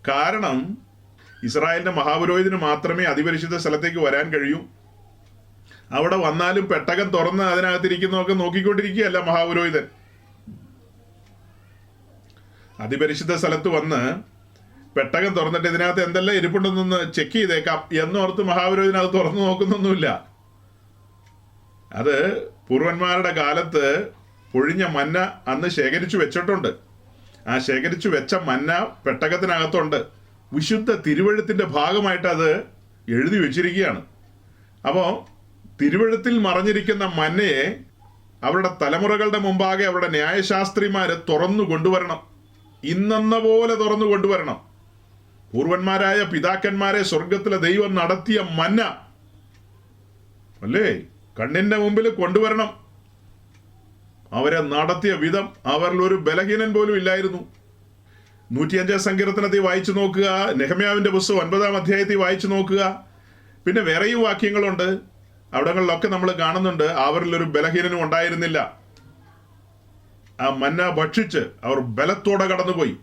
കാരണം ഇസ്രായേലിന്റെ മഹാപുരോഹിതന് മാത്രമേ അതിപരിശുദ്ധ സ്ഥലത്തേക്ക് വരാൻ കഴിയൂ. അവിടെ വന്നാലും പെട്ടകം തുറന്ന് അതിനകത്തിരിക്കുന്നതൊക്കെ നോക്കിക്കൊണ്ടിരിക്കുകയല്ല മഹാപുരോഹിതൻ. അതിപരിശുദ്ധ സ്ഥലത്ത് വന്ന് പെട്ടകം തുറന്നിട്ട് ഇതിനകത്ത് എന്തെല്ലാം ഇരിപ്പുണ്ടെന്നൊന്ന് ചെക്ക് ചെയ്തേക്കാം എന്നോർത്ത് മഹാപുരോഹിതൻ അത് തുറന്നു നോക്കുന്നൊന്നുമില്ല. അത് പൂർവന്മാരുടെ കാലത്ത് പൊഴിഞ്ഞ മന്ന അന്ന് ശേഖരിച്ചു വെച്ചിട്ടുണ്ട്. ആ ശേഖരിച്ചു വെച്ച മന്ന പെട്ടകത്തിനകത്തുണ്ട്. വിശുദ്ധ തിരുവഴുത്തിന്റെ ഭാഗമായിട്ട് അത് എഴുതി വെച്ചിരിക്കുകയാണ്. അപ്പോൾ തിരുവഴുത്തിൽ മറഞ്ഞിരിക്കുന്ന മന്നയെ അവരുടെ തലമുറകളുടെ മുമ്പാകെ അവരുടെ ന്യായശാസ്ത്രിമാര് തുറന്നു കൊണ്ടുവരണം. ഇന്നെന്ന പോലെ തുറന്നു കൊണ്ടുവരണം. പൂർവന്മാരായ പിതാക്കന്മാരെ സ്വർഗത്തിലെ ദൈവം നടത്തിയ മന്ന അല്ലേ, കണ്ണിന്റെ മുമ്പിൽ കൊണ്ടുവരണം. അവരെ നടത്തിയ വിധം അവരിൽ ഒരു ബലഹീനൻ പോലും ഇല്ലായിരുന്നു. 105 സങ്കീർത്തനത്തിൽ വായിച്ചു നോക്കുക, നെഹമ്യാവിന്റെ പുസ്തകം 9-ാം അധ്യായത്തിൽ വായിച്ചു നോക്കുക. പിന്നെ വേറെയും വാക്യങ്ങളുണ്ട്. അവിടങ്ങളിലൊക്കെ നമ്മൾ കാണുന്നുണ്ട് അവരിൽ ഒരു ബലഹീനനും ഉണ്ടായിരുന്നില്ല. ആ മന്ന ഭക്ഷിച്ച് അവർ ബലത്തോടെ കടന്നുപോയി.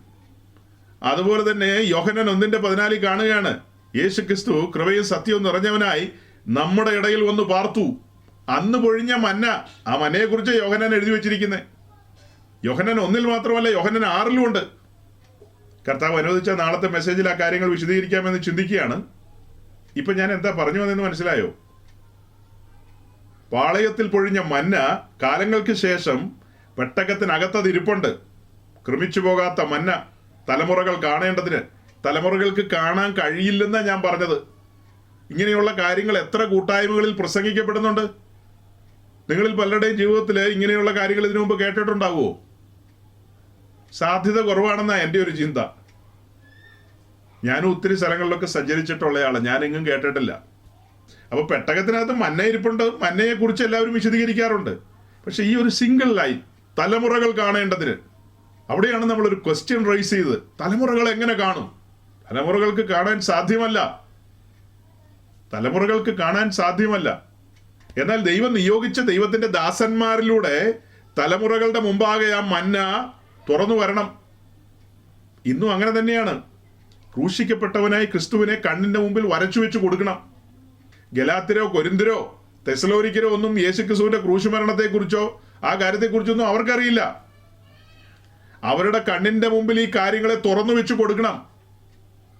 അതുപോലെ തന്നെ യോഹന്നാൻ 1:14 കാണുകയാണ്, യേശു ക്രിസ്തു കൃപയും സത്യവും നിറഞ്ഞവനായി നമ്മുടെ ഇടയിൽ വന്ന് പാർത്തു. അന്ന് പൊഴിഞ്ഞ മന്ന, ആ മന്നയെ കുറിച്ച് യോഹന്നാൻ എഴുതി വെച്ചിരിക്കുന്നത്. യോഹന്നാൻ 1 മാത്രമല്ല, യോഹന്നാൻ 6 ഉണ്ട്. കർത്താവ് അനുവദിച്ച നാളത്തെ മെസ്സേജിൽ ആ കാര്യങ്ങൾ വിശദീകരിക്കാമെന്ന് ചിന്തിക്കുകയാണ്. ഇപ്പൊ ഞാൻ എന്താ പറഞ്ഞു വന്നെന്ന് മനസ്സിലായോ? പാളയത്തിൽ പൊഴിഞ്ഞ മന്ന കാലങ്ങൾക്ക് ശേഷം പെട്ടകത്തിനകത്തത് ഇരിപ്പുണ്ട്. ക്രമിച്ചു പോകാത്ത മന്ന തലമുറകൾ കാണേണ്ടതിന്. തലമുറകൾക്ക് കാണാൻ കഴിയില്ലെന്നാണ് ഞാൻ പറഞ്ഞത്. ഇങ്ങനെയുള്ള കാര്യങ്ങൾ എത്ര കൂട്ടായ്മകളിൽ പ്രസംഗിക്കപ്പെടുന്നുണ്ട്. നിങ്ങളിൽ പലരുടെയും ജീവിതത്തിൽ ഇങ്ങനെയുള്ള കാര്യങ്ങൾ ഇതിനു മുമ്പ് കേട്ടിട്ടുണ്ടാവുമോ? സാധ്യത കുറവാണെന്നാണ് എൻ്റെ ഒരു ചിന്ത. ഞാനും ഒത്തിരി സ്ഥലങ്ങളിലൊക്കെ സഞ്ചരിച്ചിട്ടുള്ളയാളാണ്, ഞാനെങ്ങും കേട്ടിട്ടില്ല. അപ്പോൾ പെട്ടകത്തിനകത്ത് മന്ന ഇരിപ്പുണ്ട്, മന്നയെക്കുറിച്ച് എല്ലാവരും വിശദീകരിക്കാറുണ്ട്. പക്ഷെ ഈ ഒരു സിംഗിൾ ലൈൻ, തലമുറകൾ കാണേണ്ടതിന്, അവിടെയാണ് നമ്മളൊരു ക്വസ്റ്റ്യൻ റൈസ് ചെയ്തത്. തലമുറകൾ എങ്ങനെ കാണും? തലമുറകൾക്ക് കാണാൻ സാധ്യമല്ല. തലമുറകൾക്ക് കാണാൻ സാധ്യമല്ല. എന്നാൽ ദൈവം നിയോഗിച്ച ദൈവത്തിന്റെ ദാസന്മാരിലൂടെ തലമുറകളുടെ മുമ്പാകെ ആ മന്ന തുറന്നു വരണം. ഇന്നും അങ്ങനെ തന്നെയാണ്. ക്രൂശിക്കപ്പെട്ടവനായി ക്രിസ്തുവിനെ കണ്ണിന്റെ മുമ്പിൽ വരച്ചു വെച്ച് കൊടുക്കണം. ഗലാത്യരോ കൊരിന്ത്യരോ തെസലോനിക്കരോ ഒന്നും യേശുക്രിസ്തുവിന്റെ ക്രൂശുമരണത്തെക്കുറിച്ചോ ആ കാര്യത്തെക്കുറിച്ചൊന്നും അവർക്കറിയില്ല. അവരുടെ കണ്ണിന്റെ മുമ്പിൽ ഈ കാര്യങ്ങളെ തുറന്നു വെച്ച് കൊടുക്കണം,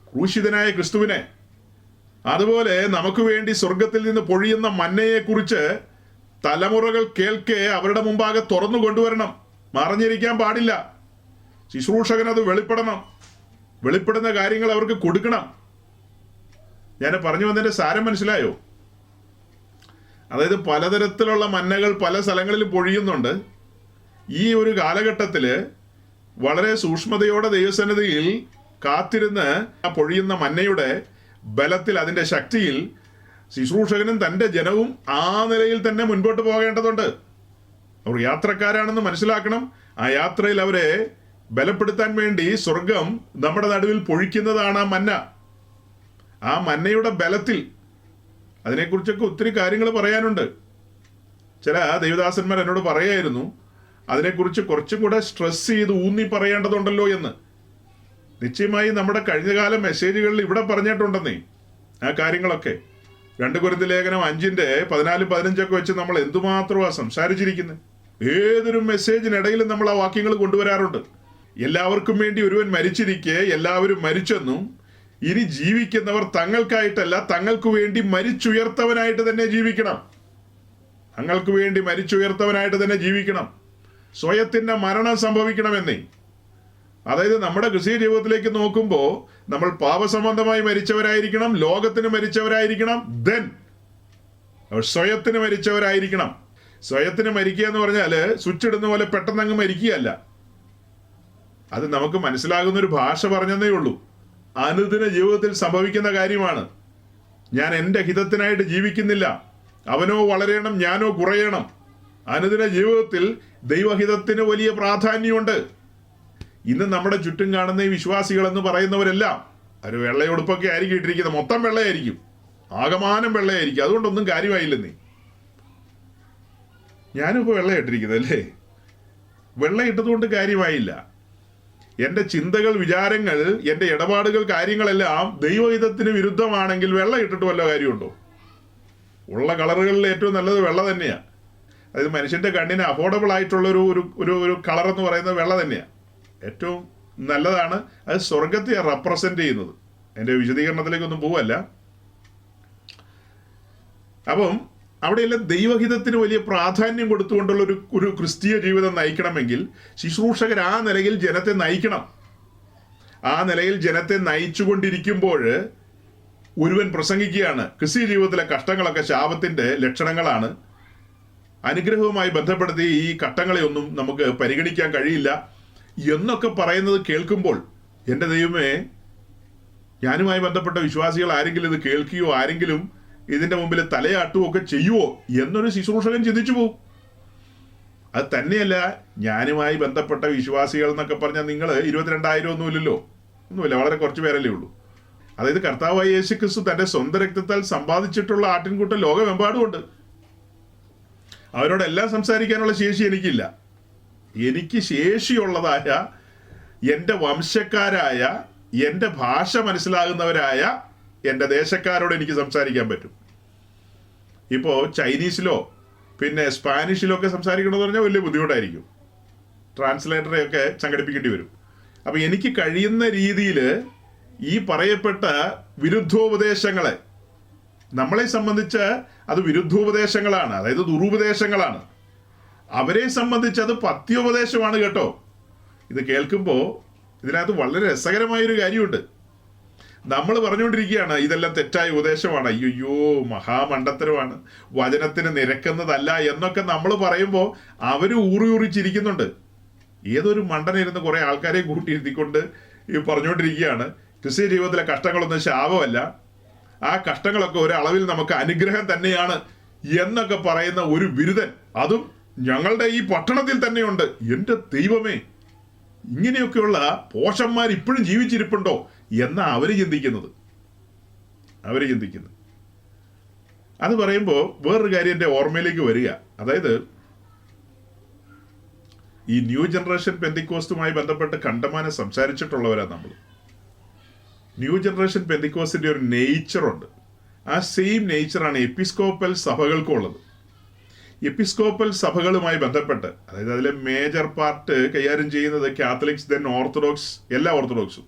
ക്രൂശിതനായ ക്രിസ്തുവിനെ. അതുപോലെ നമുക്ക് വേണ്ടി സ്വർഗത്തിൽ നിന്ന് പൊഴിയുന്ന മന്നയെക്കുറിച്ച് തലമുറകൾ കേൾക്കെ അവരുടെ മുമ്പാകെ തുറന്നു കൊണ്ടുവരണം. മറഞ്ഞിരിക്കാൻ പാടില്ല. ശുശ്രൂഷകൻ അത് വെളിപ്പെടണം. വെളിപ്പെടുന്ന കാര്യങ്ങൾ അവർക്ക് കൊടുക്കണം. ഞാൻ പറഞ്ഞു വന്നതിന്റെ സാരം മനസ്സിലായോ? അതായത് പലതരത്തിലുള്ള മന്നകൾ പല സ്ഥലങ്ങളിലും പൊഴിയുന്നുണ്ട്. ഈ ഒരു കാലഘട്ടത്തിൽ വളരെ സൂക്ഷ്മതയോടെ ദൈവസന്നിധിയിൽ കാത്തിരുന്ന് ആ പൊഴിയുന്ന മന്നയുടെ ബലത്തിൽ, അതിൻ്റെ ശക്തിയിൽ ശുശ്രൂഷകനും തൻ്റെ ജനവും ആ നിലയിൽ തന്നെ മുൻപോട്ട് പോകേണ്ടതുണ്ട്. അവർ യാത്രക്കാരാണെന്ന് മനസ്സിലാക്കണം. ആ യാത്രയിൽ അവരെ ബലപ്പെടുത്താൻ വേണ്ടി സ്വർഗം നമ്മുടെ നടുവിൽ പൊഴിക്കുന്നതാണ് ആ മന്ന. ആ മന്നയുടെ ബലത്തിൽ, അതിനെക്കുറിച്ചൊക്കെ ഒത്തിരി കാര്യങ്ങൾ പറയാനുണ്ട്. ചില ദൈവദാസന്മാർ എന്നോട് പറയായിരുന്നു, അതിനെക്കുറിച്ച് കുറച്ചും കൂടെ സ്ട്രെസ് ചെയ്ത് ഊന്നി പറയേണ്ടതുണ്ടല്ലോ എന്ന്. നിശ്ചയമായി നമ്മുടെ കഴിഞ്ഞകാല മെസ്സേജുകളിൽ ഇവിടെ പറഞ്ഞിട്ടുണ്ടെന്നേ ആ കാര്യങ്ങളൊക്കെ. 2 കൊരിന്ത്യർ ലേഖനം 5:14-15 വെച്ച് നമ്മൾ എന്തുമാത്രമാണ് സംസാരിച്ചിരിക്കുന്നത്. ഏതൊരു മെസ്സേജിനിടയിലും നമ്മൾ ആ വാക്യങ്ങൾ കൊണ്ടുവരാറുണ്ട്. എല്ലാവർക്കും വേണ്ടി ഒരുവൻ മരിച്ചിരിക്കെ എല്ലാവരും മരിച്ചെന്നും ഇനി ജീവിക്കുന്നവർ തങ്ങൾക്കായിട്ടല്ല തങ്ങൾക്ക് വേണ്ടി മരിച്ചുയർത്തവനായിട്ട് തന്നെ ജീവിക്കണം. തങ്ങൾക്ക് വേണ്ടി മരിച്ചുയർത്തവനായിട്ട് തന്നെ ജീവിക്കണം. സ്വയത്തിന്റെ മരണം സംഭവിക്കണമെന്നേ. അതായത് നമ്മുടെ ക്രിസ്തീയ ജീവിതത്തിലേക്ക് നോക്കുമ്പോൾ നമ്മൾ പാപസംബന്ധമായി മരിച്ചവരായിരിക്കണം, ലോകത്തിന് മരിച്ചവരായിരിക്കണം, ദെൻ സ്വയത്തിന് മരിച്ചവരായിരിക്കണം. സ്വയത്തിന് മരിക്കുക എന്ന് പറഞ്ഞാൽ സ്വിച്ച് ഇടുന്ന പോലെ പെട്ടെന്ന് അങ്ങ് മരിക്കുകയല്ല. അത് നമുക്ക് മനസ്സിലാകുന്ന ഒരു ഭാഷ പറഞ്ഞതേ ഉള്ളൂ. അനുദിന ജീവിതത്തിൽ സംഭവിക്കുന്ന കാര്യമാണ്. ഞാൻ എൻ്റെ ഹിതത്തിനായിട്ട് ജീവിക്കുന്നില്ല, അവനോ വളരണം ഞാനോ കുറയണം. അനുദിന ജീവിതത്തിൽ ദൈവഹിതത്തിന് വലിയ പ്രാധാന്യമുണ്ട്. ഇന്ന് നമ്മുടെ ചുറ്റും കാണുന്ന ഈ വിശ്വാസികൾ എന്ന് പറയുന്നവരെല്ലാം ഒരു വെള്ളയുടുപ്പൊക്കെ ആയിരിക്കും ഇട്ടിരിക്കുന്നത്. മൊത്തം വെള്ളയായിരിക്കും, ആകമാനം വെള്ളയായിരിക്കും. അതുകൊണ്ടൊന്നും കാര്യമായില്ലെന്നേ. ഞാനിപ്പോൾ വെള്ളയിട്ടിരിക്കുന്നത് അല്ലേ? വെള്ളയിട്ടതുകൊണ്ട് കാര്യമായില്ല. എൻ്റെ ചിന്തകൾ, വിചാരങ്ങൾ, എൻ്റെ ഇടപാടുകൾ, കാര്യങ്ങളെല്ലാം ദൈവഹിതത്തിന് വിരുദ്ധമാണെങ്കിൽ വെള്ള ഇട്ടിട്ട് വല്ല കാര്യമുണ്ടോ? ഉള്ള കളറുകളിൽ ഏറ്റവും നല്ലത് വെള്ള തന്നെയാണ്. അതായത് മനുഷ്യൻ്റെ കണ്ണിന് അഫോർഡബിൾ ആയിട്ടുള്ള ഒരു കളർ എന്ന് പറയുന്നത് വെള്ള തന്നെയാണ്. ഏറ്റവും നല്ലതാണ്. അത് സ്വർഗത്തെ റെപ്രസെന്റ് ചെയ്യുന്നത്. എൻ്റെ വിശദീകരണത്തിലേക്കൊന്നും പോവല്ല. അപ്പം അവിടെയെല്ലാം ദൈവഹിതത്തിന് വലിയ പ്രാധാന്യം കൊടുത്തുകൊണ്ടുള്ള ഒരു ക്രിസ്തീയ ജീവിതം നയിക്കണമെങ്കിൽ ശുശ്രൂഷകർ ആ നിലയിൽ ജനത്തെ നയിക്കണം. ആ നിലയിൽ ജനത്തെ നയിച്ചുകൊണ്ടിരിക്കുമ്പോൾ ഒരുവൻ പ്രസംഗിക്കുകയാണ്, ക്രിസ്തീയ ജീവിതത്തിലെ കഷ്ടങ്ങളൊക്കെ ശാപത്തിന്റെ ലക്ഷണങ്ങളാണ്, അനുഗ്രഹവുമായി ബന്ധപ്പെടുത്തി ഈ ഘട്ടങ്ങളെ ഒന്നും നമുക്ക് പരിഗണിക്കാൻ കഴിയില്ല എന്നൊക്കെ പറയുന്നത് കേൾക്കുമ്പോൾ, എൻ്റെ ദൈവമേ, ഞാനുമായി ബന്ധപ്പെട്ട വിശ്വാസികൾ ആരെങ്കിലും ഇത് കേൾക്കുകയോ ആരെങ്കിലും ഇതിൻ്റെ മുമ്പിൽ തലയാട്ടുകയോ ഒക്കെ ചെയ്യുമോ എന്നൊരു ശുശ്രൂഷകൻ ചിന്തിച്ചു പോകും. അത് തന്നെയല്ല, ഞാനുമായി ബന്ധപ്പെട്ട വിശ്വാസികൾ എന്നൊക്കെ പറഞ്ഞാൽ നിങ്ങൾ 22,000 ഒന്നുമില്ലല്ലോ, ഒന്നുമില്ല, വളരെ കുറച്ച് പേരല്ലേ ഉള്ളൂ. അതായത് കർത്താവായ യേശുക്രിസ്തു തൻ്റെ സ്വന്തം രക്തത്താൽ സമ്പാദിച്ചിട്ടുള്ള ആട്ടിൻകൂട്ടം ലോകമെമ്പാടുമുണ്ട്. അവരോടെല്ലാം സംസാരിക്കാനുള്ള ശേഷി എനിക്കില്ല. എനിക്ക് ശേഷിയുള്ളതായ എൻ്റെ വംശക്കാരായ, എൻ്റെ ഭാഷ മനസ്സിലാകുന്നവരായ എൻ്റെ ദേശക്കാരോട് എനിക്ക് സംസാരിക്കാൻ പറ്റും. ഇപ്പോൾ ചൈനീസിലോ പിന്നെ സ്പാനിഷിലോ ഒക്കെ സംസാരിക്കണമെന്ന് പറഞ്ഞാൽ വലിയ ബുദ്ധിമുട്ടായിരിക്കും. ട്രാൻസ്ലേറ്ററെയൊക്കെ സംഘടിപ്പിക്കേണ്ടി വരും. അപ്പം എനിക്ക് കഴിയുന്ന രീതിയിൽ ഈ പറയപ്പെട്ട വിരുദ്ധോപദേശങ്ങളെ, നമ്മളെ സംബന്ധിച്ച് അത് വിരുദ്ധോപദേശങ്ങളാണ്, അതായത് ദുരുപദേശങ്ങളാണ്. അവരെ സംബന്ധിച്ച് അത് പത്യോപദേശമാണ് കേട്ടോ. ഇത് കേൾക്കുമ്പോൾ ഇതിനകത്ത് വളരെ രസകരമായൊരു കാര്യമുണ്ട്. നമ്മൾ പറഞ്ഞുകൊണ്ടിരിക്കുകയാണ് ഇതെല്ലാം തെറ്റായ ഉപദേശമാണ്, അയ്യോ മഹാമണ്ഡത്തരമാണ്, വചനത്തിന് നിരക്കുന്നതല്ല എന്നൊക്കെ നമ്മൾ പറയുമ്പോൾ അവർ ഊറി ചിരിക്കുന്നുണ്ട്. ഏതൊരു മണ്ടനിരുന്ന് കുറെ ആൾക്കാരെ കൂട്ടിയിരുത്തിക്കൊണ്ട് പറഞ്ഞുകൊണ്ടിരിക്കുകയാണ് ക്രിസ്ത്യ ജീവിതത്തിലെ കഷ്ടങ്ങളൊന്നും ശാപമല്ല, ആ കഷ്ടങ്ങളൊക്കെ ഒരളവിൽ നമുക്ക് അനുഗ്രഹം തന്നെയാണ് എന്നൊക്കെ പറയുന്ന ഒരു ബിരുദൻ, അതും ഞങ്ങളുടെ ഈ പട്ടണത്തിൽ തന്നെയുണ്ട്. എൻ്റെ ദൈവമേ, ഇങ്ങനെയൊക്കെയുള്ള പോഷന്മാർ ഇപ്പോഴും ജീവിച്ചിരിപ്പുണ്ടോ എന്നാ അവര് ചിന്തിക്കുന്നത്. അത് പറയുമ്പോൾ വേറൊരു കാര്യം എൻ്റെ ഓർമ്മയിലേക്ക് വരിക. അതായത് ഈ ന്യൂ ജനറേഷൻ പെന്തിക്കോസ്റ്റുമായി ബന്ധപ്പെട്ട് കണ്ടമാനം സംസാരിച്ചിട്ടുള്ളവരാണ് നമ്മൾ. ന്യൂ ജനറേഷൻ പെന്തിക്കോസ്റ്റിന്റെ ഒരു നേച്ചറുണ്ട്. ആ സെയിം നേച്ചറാണ് എപ്പിസ്കോപ്പൽ സഭകൾക്കുള്ളത്. എപ്പിസ്കോപ്പൽ സഭകളുമായി ബന്ധപ്പെട്ട്, അതായത് അതിലെ മേജർ പാർട്ട് കൈകാര്യം ചെയ്യുന്നത് കാത്തലിക്സ്, ദെൻ ഓർത്തഡോക്സ്, എല്ലാ ഓർത്തഡോക്സും,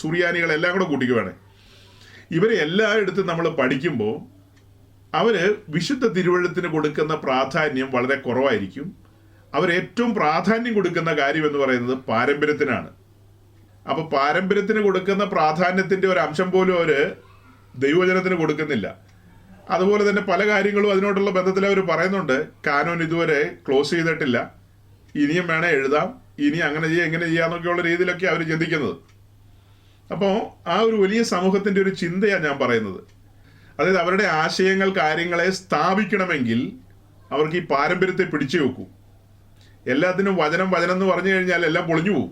സുറിയാനികൾ എല്ലാം കൂടെ കൂട്ടിക്കുവാണ്. ഇവരെ എല്ലായിടത്തും നമ്മൾ പഠിക്കുമ്പോൾ അവര് വിശുദ്ധ തിരുവഴുത്തിന് കൊടുക്കുന്ന പ്രാധാന്യം വളരെ കുറവായിരിക്കും. അവരേറ്റവും പ്രാധാന്യം കൊടുക്കുന്ന കാര്യം എന്ന് പറയുന്നത് പാരമ്പര്യത്തിനാണ്. അപ്പൊ പാരമ്പര്യത്തിന് കൊടുക്കുന്ന പ്രാധാന്യത്തിന്റെ ഒരു അംശം പോലും അവര് ദൈവവചനത്തിന് കൊടുക്കുന്നില്ല. അതുപോലെ തന്നെ പല കാര്യങ്ങളും അതിനോടുള്ള ബന്ധത്തിൽ അവർ പറയുന്നുണ്ട്, കാനോൻ ഇതുവരെ ക്ലോസ് ചെയ്തിട്ടില്ല, ഇനിയും വേണേ എഴുതാം, ഇനി അങ്ങനെ ചെയ്യാം ഇങ്ങനെ ചെയ്യാന്നൊക്കെയുള്ള രീതിയിലൊക്കെ അവർ ചിന്തിക്കുന്നത്. അപ്പോൾ ആ ഒരു വലിയ സമൂഹത്തിന്റെ ഒരു ചിന്തയാണ് ഞാൻ പറയുന്നത്. അതായത് അവരുടെ ആശയങ്ങൾ, കാര്യങ്ങളെ സ്ഥാപിക്കണമെങ്കിൽ അവർക്ക് ഈ പാരമ്പര്യത്തെ പിടിച്ചു വെക്കൂ. എല്ലാത്തിനും വചനം എന്ന് പറഞ്ഞു കഴിഞ്ഞാൽ എല്ലാം പൊളിഞ്ഞു പോകും.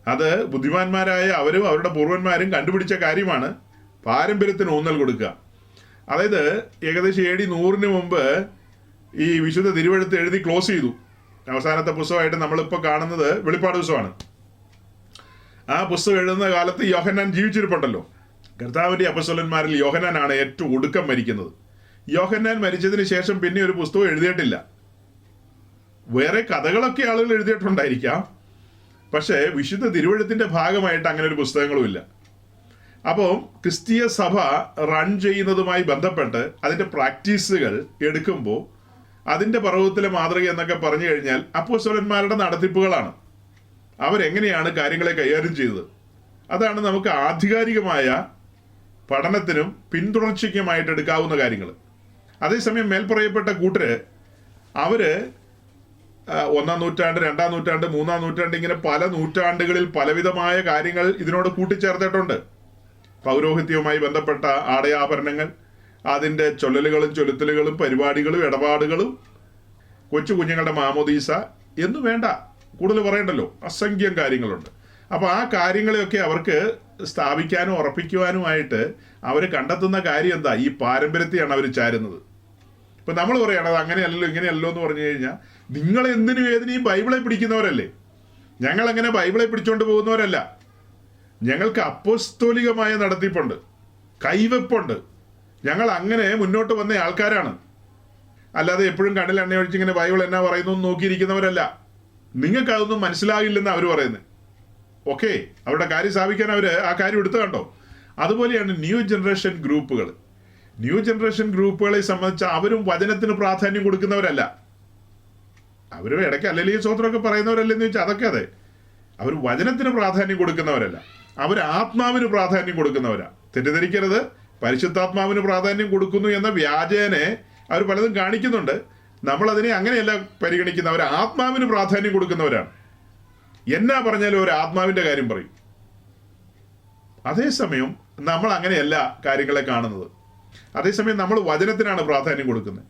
അത് ബുദ്ധിമാന്മാരായ അവരും അവരുടെ പൂർവന്മാരും കണ്ടുപിടിച്ച കാര്യമാണ് പാരമ്പര്യത്തിന് ഊന്നൽ കൊടുക്കുക. അതായത് ഏകദേശം AD 100 മുമ്പ് ഈ വിശുദ്ധ തിരുവഴുത്ത് എഴുതി ക്ലോസ് ചെയ്തു. അവസാനത്തെ പുസ്തകമായിട്ട് നമ്മളിപ്പോൾ കാണുന്നത് വെളിപ്പാട് പുസ്തകമാണ്. ആ പുസ്തകം എഴുതുന്ന കാലത്ത് യോഹന്നാൻ ജീവിച്ചിരിപ്പുണ്ടല്ലോ. കർത്താവിന്റെ അപ്പസ്തലന്മാരിൽ യോഹന്നാനാണ് ഏറ്റവും ഒടുക്കം മരിക്കുന്നത്. യോഹന്നാൻ മരിച്ചതിന് ശേഷം പിന്നെ ഒരു പുസ്തകം എഴുതിയിട്ടില്ല. വേറെ കഥകളൊക്കെ ആളുകൾ എഴുതിയിട്ടുണ്ടായിരിക്കാം, പക്ഷേ വിശുദ്ധ തിരുവഴുത്തിന്റെ ഭാഗമായിട്ട് അങ്ങനെ ഒരു പുസ്തകങ്ങളുമില്ല. അപ്പോൾ ക്രിസ്തീയ സഭ റൺ ചെയ്യുന്നതുമായി ബന്ധപ്പെട്ട് അതിന്റെ പ്രാക്ടീസുകൾ എടുക്കുമ്പോൾ അതിന്റെ പർവ്വതത്തിലെ മാതൃക എന്നൊക്കെ പറഞ്ഞു കഴിഞ്ഞാൽ അപ്പോസ്തലന്മാരുടെ നടത്തിപ്പുകളാണ്. അവരെങ്ങനെയാണ് കാര്യങ്ങളെ കൈകാര്യം ചെയ്തത്, അതാണ് നമുക്ക് ആധികാരികമായ പഠനത്തിനും പിന്തുടർച്ചയ്ക്കുമായിട്ട് എടുക്കാവുന്ന കാര്യങ്ങൾ. അതേസമയം മേൽപ്പറയപ്പെട്ട കൂട്ടര് അവര് 1-ാം നൂറ്റാണ്ട്, 2-ാം നൂറ്റാണ്ട്, 3-ാം നൂറ്റാണ്ട്, ഇങ്ങനെ പല നൂറ്റാണ്ടുകളിൽ പലവിധമായ കാര്യങ്ങൾ ഇതിനോട് കൂട്ടിച്ചേർത്തിട്ടുണ്ട്. പൗരോഹിത്യവുമായി ബന്ധപ്പെട്ട ആടയാഭരണങ്ങൾ, അതിൻ്റെ ചൊല്ലലുകളും ചൊലുത്തലുകളും പരിപാടികളും ഇടപാടുകളും, കൊച്ചു കുഞ്ഞുങ്ങളുടെ മാമോദീസ എന്നു വേണ്ട, കൂടുതൽ പറയണ്ടല്ലോ, അസംഖ്യം കാര്യങ്ങളുണ്ട്. അപ്പോൾ ആ കാര്യങ്ങളെയൊക്കെ അവർക്ക് സ്ഥാപിക്കാനും ഉറപ്പിക്കുവാനുമായിട്ട് അവർ കണ്ടെത്തുന്ന കാര്യം എന്താ? ഈ പാരമ്പര്യത്തെയാണ് അവർ ചാരുന്നത്. ഇപ്പം നമ്മൾ പറയുകയാണ് അത് അങ്ങനെയല്ലോ ഇങ്ങനെയല്ലോ എന്ന് പറഞ്ഞു കഴിഞ്ഞാൽ, നിങ്ങൾ എന്തിനും ഏതിനെയും ബൈബിളെ പിടിക്കുന്നവരല്ലേ. ഞങ്ങളങ്ങനെ ബൈബിളെ പിടിച്ചുകൊണ്ട് പോകുന്നവരല്ല. ഞങ്ങൾക്ക് അപ്പോസ്തോലികമായ നടത്തിപ്പുണ്ട്, കൈവെപ്പുണ്ട്. ഞങ്ങൾ അങ്ങനെ മുന്നോട്ട് വന്ന ആൾക്കാരാണ്. അല്ലാതെ എപ്പോഴും കണ്ണിൽ എണ്ണ ഒഴിച്ച് ഇങ്ങനെ ബൈബിൾ എന്നാ പറയുന്നു നോക്കിയിരിക്കുന്നവരല്ല. നിങ്ങൾക്ക് അതൊന്നും മനസ്സിലാകില്ലെന്ന് അവർ പറയുന്നത്. ഓക്കെ, അവരുടെ കാര്യം സ്ഥാപിക്കാൻ അവർ ആ കാര്യം എടുത്തു കണ്ടോ. അതുപോലെയാണ് ന്യൂ ജനറേഷൻ ഗ്രൂപ്പുകൾ. ന്യൂ ജനറേഷൻ ഗ്രൂപ്പുകളെ സംബന്ധിച്ച് അവരും വചനത്തിന് പ്രാധാന്യം കൊടുക്കുന്നവരല്ല. അവരും ഇടയ്ക്ക് അല്ലെങ്കിൽ സ്വത്രമൊക്കെ പറയുന്നവരല്ലെന്ന് വെച്ചാൽ അതൊക്കെ അതെ. അവർ വചനത്തിന് പ്രാധാന്യം കൊടുക്കുന്നവരല്ല, അവർ ആത്മാവിന് പ്രാധാന്യം കൊടുക്കുന്നവരാ. തെറ്റിദ്ധരിക്കരുത്, പരിശുദ്ധാത്മാവിന് പ്രാധാന്യം കൊടുക്കുന്നു എന്ന വ്യാജേനെ അവർ പലതും കാണിക്കുന്നുണ്ട്. നമ്മളതിനെ അങ്ങനെയല്ല പരിഗണിക്കുന്ന. അവർ ആത്മാവിന് പ്രാധാന്യം കൊടുക്കുന്നവരാണ്. എന്നാ പറഞ്ഞാലും ഒരു ആത്മാവിന്റെ കാര്യം പറയും. അതേസമയം നമ്മൾ അങ്ങനെയല്ല കാര്യങ്ങളെ കാണുന്നത്. അതേസമയം നമ്മൾ വചനത്തിനാണ് പ്രാധാന്യം കൊടുക്കുന്നത്.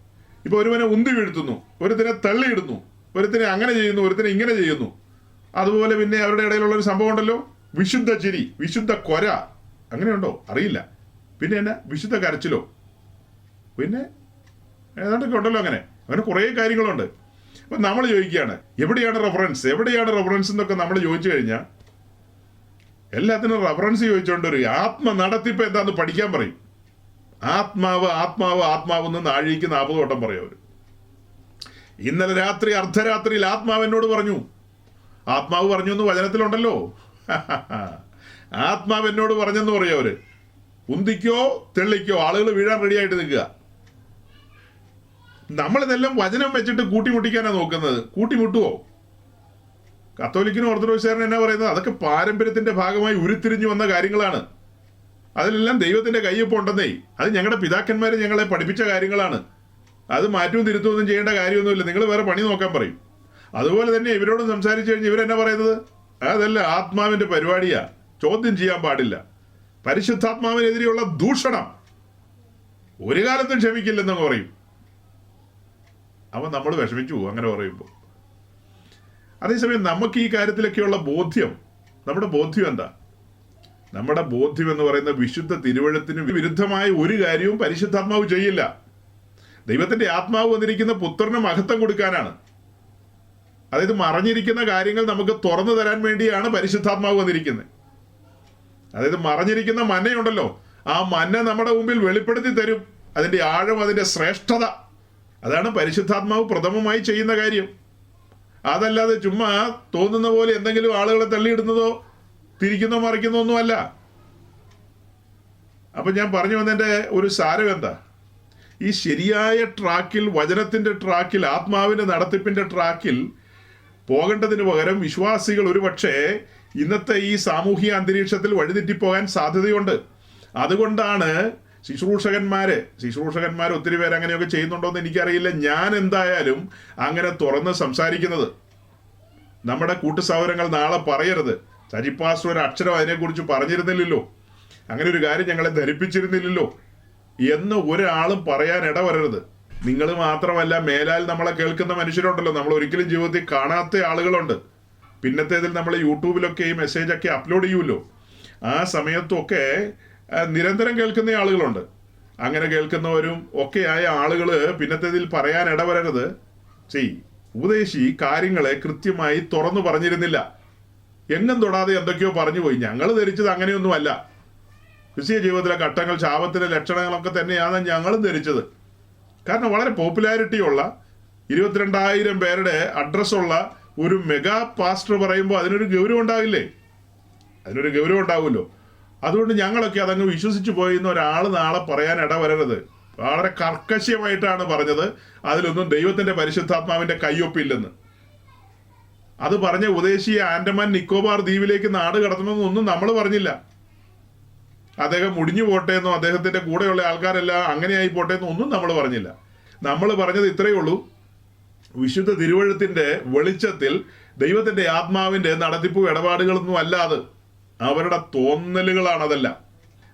ഇപ്പൊ ഒരുവനെ ഉന്തി വീഴ്ത്തുന്നു, ഒരുത്തിനെ തള്ളിയിടുന്നു, ഒരുത്തിനെ അങ്ങനെ ചെയ്യുന്നു, ഒരുത്തിനെ ഇങ്ങനെ ചെയ്യുന്നു. അതുപോലെ പിന്നെ അവരുടെ ഇടയിലുള്ള ഒരു സംഭവം ഉണ്ടല്ലോ, വിശുദ്ധ ചിരി, വിശുദ്ധ കൊര, അങ്ങനെയുണ്ടോ അറിയില്ല. പിന്നെ എന്നാ വിശുദ്ധ കരച്ചിലോ, പിന്നെ ഏതാണ്ടൊക്കെ ഉണ്ടല്ലോ. അങ്ങനെ കുറേ കാര്യങ്ങളുണ്ട്. അപ്പം നമ്മൾ ചോദിക്കുകയാണ് എവിടെയാണ് റെഫറൻസ് എന്നൊക്കെ നമ്മൾ ചോദിച്ചു കഴിഞ്ഞാൽ എല്ലാത്തിനും റെഫറൻസ് ചോദിച്ചുകൊണ്ട് ഒരു ആത്മ നടത്തിപ്പ് എന്താന്ന് പഠിക്കാൻ പറയും. ആത്മാവ് എന്ന് നാഴിക്ക് 40 വട്ടം പറയും അവർ. ഇന്നലെ രാത്രി അർദ്ധരാത്രിയിൽ ആത്മാവ് എന്നോട് പറഞ്ഞു. ആത്മാവ് പറഞ്ഞു എന്ന് വചനത്തിലുണ്ടല്ലോ. ആത്മാവ് എന്നോട് പറഞ്ഞെന്ന് പറയും അവര്. ഉന്തിക്കോ തെള്ളിക്കോ ആളുകൾ വീഴാൻ റെഡിയായിട്ട് നിൽക്കുക. നമ്മളിതെല്ലാം വചനം വെച്ചിട്ട് കൂട്ടിമുട്ടിക്കാനാണ് നോക്കുന്നത്. കൂട്ടിമുട്ടുവോ? കത്തോലിക്കനും ഓർത്തഡോക്സുകാരനും എന്നാ പറയുന്നത്? അതൊക്കെ പാരമ്പര്യത്തിന്റെ ഭാഗമായി ഉരുത്തിരിഞ്ഞു വന്ന കാര്യങ്ങളാണ്. അതിലെല്ലാം ദൈവത്തിന്റെ കയ്യൊപ്പം ഉണ്ടെന്നേ. അത് ഞങ്ങളുടെ പിതാക്കന്മാർ ഞങ്ങളെ പഠിപ്പിച്ച കാര്യങ്ങളാണ്. അത് മാറ്റവും തിരുത്തുമൊന്നും ചെയ്യേണ്ട കാര്യമൊന്നുമില്ല. നിങ്ങൾ വേറെ പണി നോക്കാൻ പറയും. അതുപോലെ തന്നെ ഇവരോട് സംസാരിച്ചു കഴിഞ്ഞാൽ ഇവരെന്നാ പറയുന്നത്? അതല്ല, ആത്മാവിന്റെ പരിപാടിയാ, ചോദ്യം ചെയ്യാൻ പാടില്ല. പരിശുദ്ധാത്മാവിനെതിരെയുള്ള ദൂഷണം ഒരു കാലത്തും ക്ഷമിക്കില്ലെന്ന് പറയും. അവൻ നമ്മൾ വിഷമിച്ചു പോകും അങ്ങനെ പറയുമ്പോൾ. അതേസമയം നമുക്ക് ഈ കാര്യത്തിലൊക്കെയുള്ള ബോധ്യം, നമ്മുടെ ബോധ്യം എന്താ? നമ്മുടെ ബോധ്യം എന്ന് പറയുന്ന വിശുദ്ധ തിരുവഴുത്തിന് വിരുദ്ധമായ ഒരു കാര്യവും പരിശുദ്ധാത്മാവ് ചെയ്യില്ല. ദൈവത്തിന്റെ ആത്മാവ് വന്നിരിക്കുന്ന പുത്രന് മഹത്വം കൊടുക്കാനാണ്. അതായത് മറഞ്ഞിരിക്കുന്ന കാര്യങ്ങൾ നമുക്ക് തുറന്നു തരാൻ വേണ്ടിയാണ് പരിശുദ്ധാത്മാവ് വന്നിരിക്കുന്നത്. അതായത് മറഞ്ഞിരിക്കുന്ന മന്നയുണ്ടല്ലോ, ആ മന്ന നമ്മുടെ മുമ്പിൽ വെളിപ്പെടുത്തി തരും. അതിന്റെ ആഴം, അതിന്റെ ശ്രേഷ്ഠത, അതാണ് പരിശുദ്ധാത്മാവ് പ്രഥമമായി ചെയ്യുന്ന കാര്യം. അതല്ലാതെ ചുമ്മാ തോന്നുന്ന പോലെ എന്തെങ്കിലും ആളുകളെ തള്ളിയിടുന്നതോ തിരിക്കുന്നോ മറിക്കുന്നോ ഒന്നുമല്ല. അപ്പൊ ഞാൻ പറഞ്ഞു വന്നതിന്റെ ഒരു സാരം എന്താ? ഈ ശരിയായ ട്രാക്കിൽ, വചനത്തിന്റെ ട്രാക്കിൽ, ആത്മാവിന്റെ നടത്തിപ്പിന്റെ ട്രാക്കിൽ പോകേണ്ടതിന് പകരം വിശ്വാസികൾ ഒരുപക്ഷെ ഇന്നത്തെ ഈ സാമൂഹിക അന്തരീക്ഷത്തിൽ വഴിതെറ്റിപ്പോകാൻ സാധ്യതയുണ്ട്. അതുകൊണ്ടാണ് ശുശ്രൂഷകന്മാർ ഒത്തിരി പേര് അങ്ങനെയൊക്കെ ചെയ്യുന്നുണ്ടോ എന്ന് എനിക്കറിയില്ല. ഞാൻ എന്തായാലും അങ്ങനെ തുറന്ന് സംസാരിക്കുന്നത്. നമ്മുടെ കൂട്ടുസഹോദരങ്ങൾ നാളെ പറയരുത്, സജി പാസ്റ്റർ ഒരു അക്ഷരം അതിനെക്കുറിച്ച് പറഞ്ഞിരുന്നില്ലല്ലോ, അങ്ങനെ ഒരു കാര്യം ഞങ്ങളെ ധരിപ്പിച്ചിരുന്നില്ലല്ലോ എന്ന് ഒരാളും പറയാൻ ഇടവരരുത്. നിങ്ങൾ മാത്രമല്ല, മേലാൽ നമ്മളെ കേൾക്കുന്ന മനുഷ്യരുണ്ടല്ലോ, നമ്മൾ ഒരിക്കലും ജീവിതത്തിൽ കാണാത്ത ആളുകളുണ്ട്. പിന്നത്തേതിൽ നമ്മൾ യൂട്യൂബിലൊക്കെ ഈ മെസ്സേജൊക്കെ അപ്ലോഡ് ചെയ്യുമല്ലോ, ആ സമയത്തൊക്കെ നിരന്തരം കേൾക്കുന്ന ആളുകളുണ്ട്. അങ്ങനെ കേൾക്കുന്നവരും ഒക്കെയായ ആളുകൾ പിന്നത്തേതിൽ പറയാൻ ഇടവരരുത്, ഉപദേശി കാര്യങ്ങളെ കൃത്യമായി തുറന്നു പറഞ്ഞിരുന്നില്ല, എങ്ങും തൊടാതെ എന്തൊക്കെയോ പറഞ്ഞു പോയി. ഞങ്ങൾ ധരിച്ചത് അങ്ങനെയൊന്നുമല്ല. ക്രിസ്തീയ ജീവിതത്തിലെ ഘട്ടങ്ങൾ, ശാപത്തിലെ ലക്ഷണങ്ങളൊക്കെ തന്നെയാണ് ഞങ്ങളും ധരിച്ചത്. കാരണം വളരെ പോപ്പുലാരിറ്റിയുള്ള 22,000 പേരുടെ അഡ്രസ്സുള്ള ഒരു മെഗാ പാസ്റ്റർ പറയുമ്പോൾ അതിനൊരു ഗൗരവം ഉണ്ടാവില്ലേ? അതിനൊരു ഗൗരവം ഉണ്ടാവുമല്ലോ. അതുകൊണ്ട് ഞങ്ങളൊക്കെ അതങ്ങ് വിശ്വസിച്ചു പോയിന്ന് ഒരാൾ നാളെ പറയാൻ ഇടവരരുത്. വളരെ കർക്കശ്യമായിട്ടാണ് പറഞ്ഞത്. അതിലൊന്നും ദൈവത്തിന്റെ പരിശുദ്ധാത്മാവിന്റെ കയ്യൊപ്പില്ലെന്ന്. അത് പറഞ്ഞ ഉദ്ദേശിയെ ആൻഡമാൻ നിക്കോബാർ ദ്വീപിലേക്ക് നാട് കടത്തണമെന്നൊന്നും നമ്മൾ പറഞ്ഞില്ല. അദ്ദേഹം മുടിഞ്ഞു പോട്ടെന്നോ അദ്ദേഹത്തിന്റെ കൂടെയുള്ള ആൾക്കാരെല്ലാം അങ്ങനെയായി പോട്ടെന്നോ ഒന്നും നമ്മൾ പറഞ്ഞില്ല. നമ്മൾ പറഞ്ഞത് ഇത്രയേ ഉള്ളൂ: വിശുദ്ധ തിരുവഴുത്തിന്റെ വെളിച്ചത്തിൽ ദൈവത്തിന്റെ ആത്മാവിന്റെ നടത്തിപ്പും ഇടപാടുകളൊന്നും അല്ലാതെ അവരുടെ തോന്നലുകളാണ് അതെല്ലാം.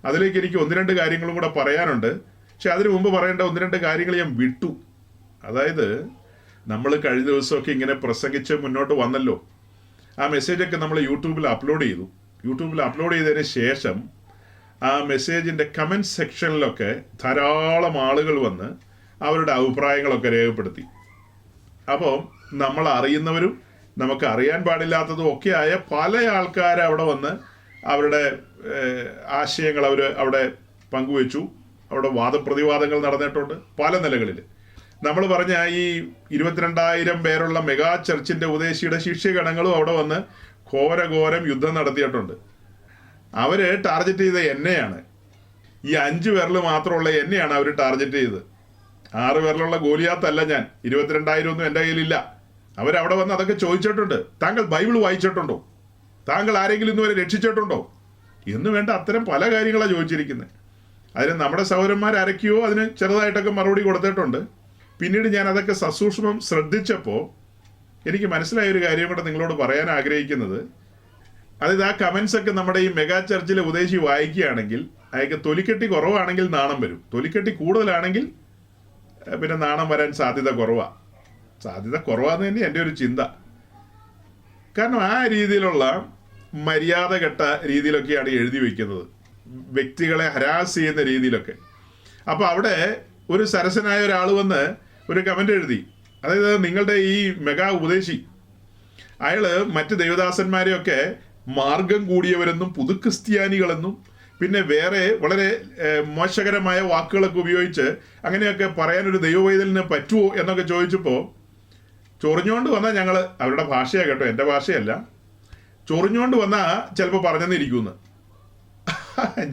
അതിലേക്ക് എനിക്ക് 1-2 കാര്യങ്ങളും കൂടെ പറയാനുണ്ട്. പക്ഷെ അതിനു മുമ്പ് പറയേണ്ട 1-2 കാര്യങ്ങൾ ഞാൻ വിട്ടു. അതായത് നമ്മൾ കഴിഞ്ഞ ദിവസമൊക്കെ ഇങ്ങനെ പ്രസംഗിച്ച് മുന്നോട്ട് വന്നല്ലോ. ആ മെസ്സേജൊക്കെ നമ്മൾ യൂട്യൂബിൽ അപ്ലോഡ് ചെയ്തു. യൂട്യൂബിൽ അപ്ലോഡ് ചെയ്തതിന് ശേഷം ആ മെസ്സേജിൻ്റെ കമൻറ്റ് സെക്ഷനിലൊക്കെ ധാരാളം ആളുകൾ വന്ന് അവരുടെ അഭിപ്രായങ്ങളൊക്കെ രേഖപ്പെടുത്തി. അപ്പോൾ നമ്മൾ അറിയുന്നവരും നമുക്ക് അറിയാൻ പാടില്ലാത്തതും ഒക്കെയായ പല ആൾക്കാർ അവിടെ വന്ന് അവരുടെ ആശയങ്ങൾ അവിടെ പങ്കുവെച്ചു. അവിടെ വാദപ്രതിവാദങ്ങൾ നടന്നിട്ടുണ്ട് പല നിലകളിൽ. നമ്മൾ പറഞ്ഞ ഈ 22,000 പേരുള്ള മെഗാ ചർച്ചിന്റെ ഉദ്ദേശിയുടെ ശിഷ്യഗണങ്ങളും അവിടെ വന്ന് ഘോരഘോരം യുദ്ധം നടത്തിയിട്ടുണ്ട്. അവര് ടാർഗറ്റ് ചെയ്ത എന്നെയാണ്. ഈ 5 പേരിൽ മാത്രമുള്ള എന്നെയാണ് അവർ ടാർഗറ്റ് ചെയ്തത്. 6 പേരിലുള്ള ഗോലിയാത്തല്ല ഞാൻ. 22,000 ഒന്നും എൻ്റെ കയ്യിലില്ല. അവരവിടെ വന്ന് അതൊക്കെ ചോദിച്ചിട്ടുണ്ട്. താങ്കൾ ബൈബിൾ വായിച്ചിട്ടുണ്ടോ? താങ്കൾ ആരെങ്കിലും ഇന്നുവരെ രക്ഷിച്ചിട്ടുണ്ടോ എന്ന് വേണ്ട അത്തരം പല കാര്യങ്ങളാണ് ചോദിച്ചിരിക്കുന്നത്. അതിന് നമ്മുടെ സഹോദരന്മാർ ആരൊക്കെയോ അതിന് ചെറുതായിട്ടൊക്കെ മറുപടി കൊടുത്തിട്ടുണ്ട്. പിന്നീട് ഞാൻ അതൊക്കെ സസൂക്ഷ്മം ശ്രദ്ധിച്ചപ്പോൾ എനിക്ക് മനസ്സിലായ ഒരു കാര്യം കൂടെ നിങ്ങളോട് പറയാൻ ആഗ്രഹിക്കുന്നത്, അതായത് ആ കമൻസ് ഒക്കെ നമ്മുടെ ഈ മെഗാ ചർച്ചിലെ ഉദ്ദേശി വായിക്കുകയാണെങ്കിൽ അയാൾക്ക് തൊലിക്കെട്ടി കുറവാണെങ്കിൽ നാണം വരും, തൊലിക്കെട്ടി കൂടുതലാണെങ്കിൽ പിന്നെ നാണം വരാൻ സാധ്യത കുറവാന്ന് തന്നെ എൻ്റെ ഒരു ചിന്ത. കാരണം ആ രീതിയിലുള്ള മര്യാദ കെട്ട രീതിയിലൊക്കെയാണ് എഴുതി വയ്ക്കുന്നത്, വ്യക്തികളെ ഹരാസ് ചെയ്യുന്ന രീതിയിലൊക്കെ. അപ്പോൾ അവിടെ ഒരു സരസനായ ഒരാൾ വന്ന് ഒരു കമൻ്റ് എഴുതി. അതായത് നിങ്ങളുടെ ഈ മെഗാ ഉപദേശി അയാള് മറ്റ് ദൈവദാസന്മാരെയൊക്കെ മാർഗം കൂടിയവരെന്നും പുതുക്രിസ്ത്യാനികളെന്നും പിന്നെ വേറെ വളരെ മോശകരമായ വാക്കുകളൊക്കെ ഉപയോഗിച്ച് അങ്ങനെയൊക്കെ പറയാനൊരു ദൈവവൈതലിന് പറ്റുമോ എന്നൊക്കെ ചോദിച്ചപ്പോൾ ചൊറിഞ്ഞുകൊണ്ട് വന്നാൽ ഞങ്ങൾ, അവരുടെ ഭാഷയാണ് കേട്ടോ, എൻ്റെ ഭാഷയല്ല, ചൊറിഞ്ഞുകൊണ്ട് വന്നാൽ ചിലപ്പോൾ പറഞ്ഞെന്നിരിക്കുമെന്ന്.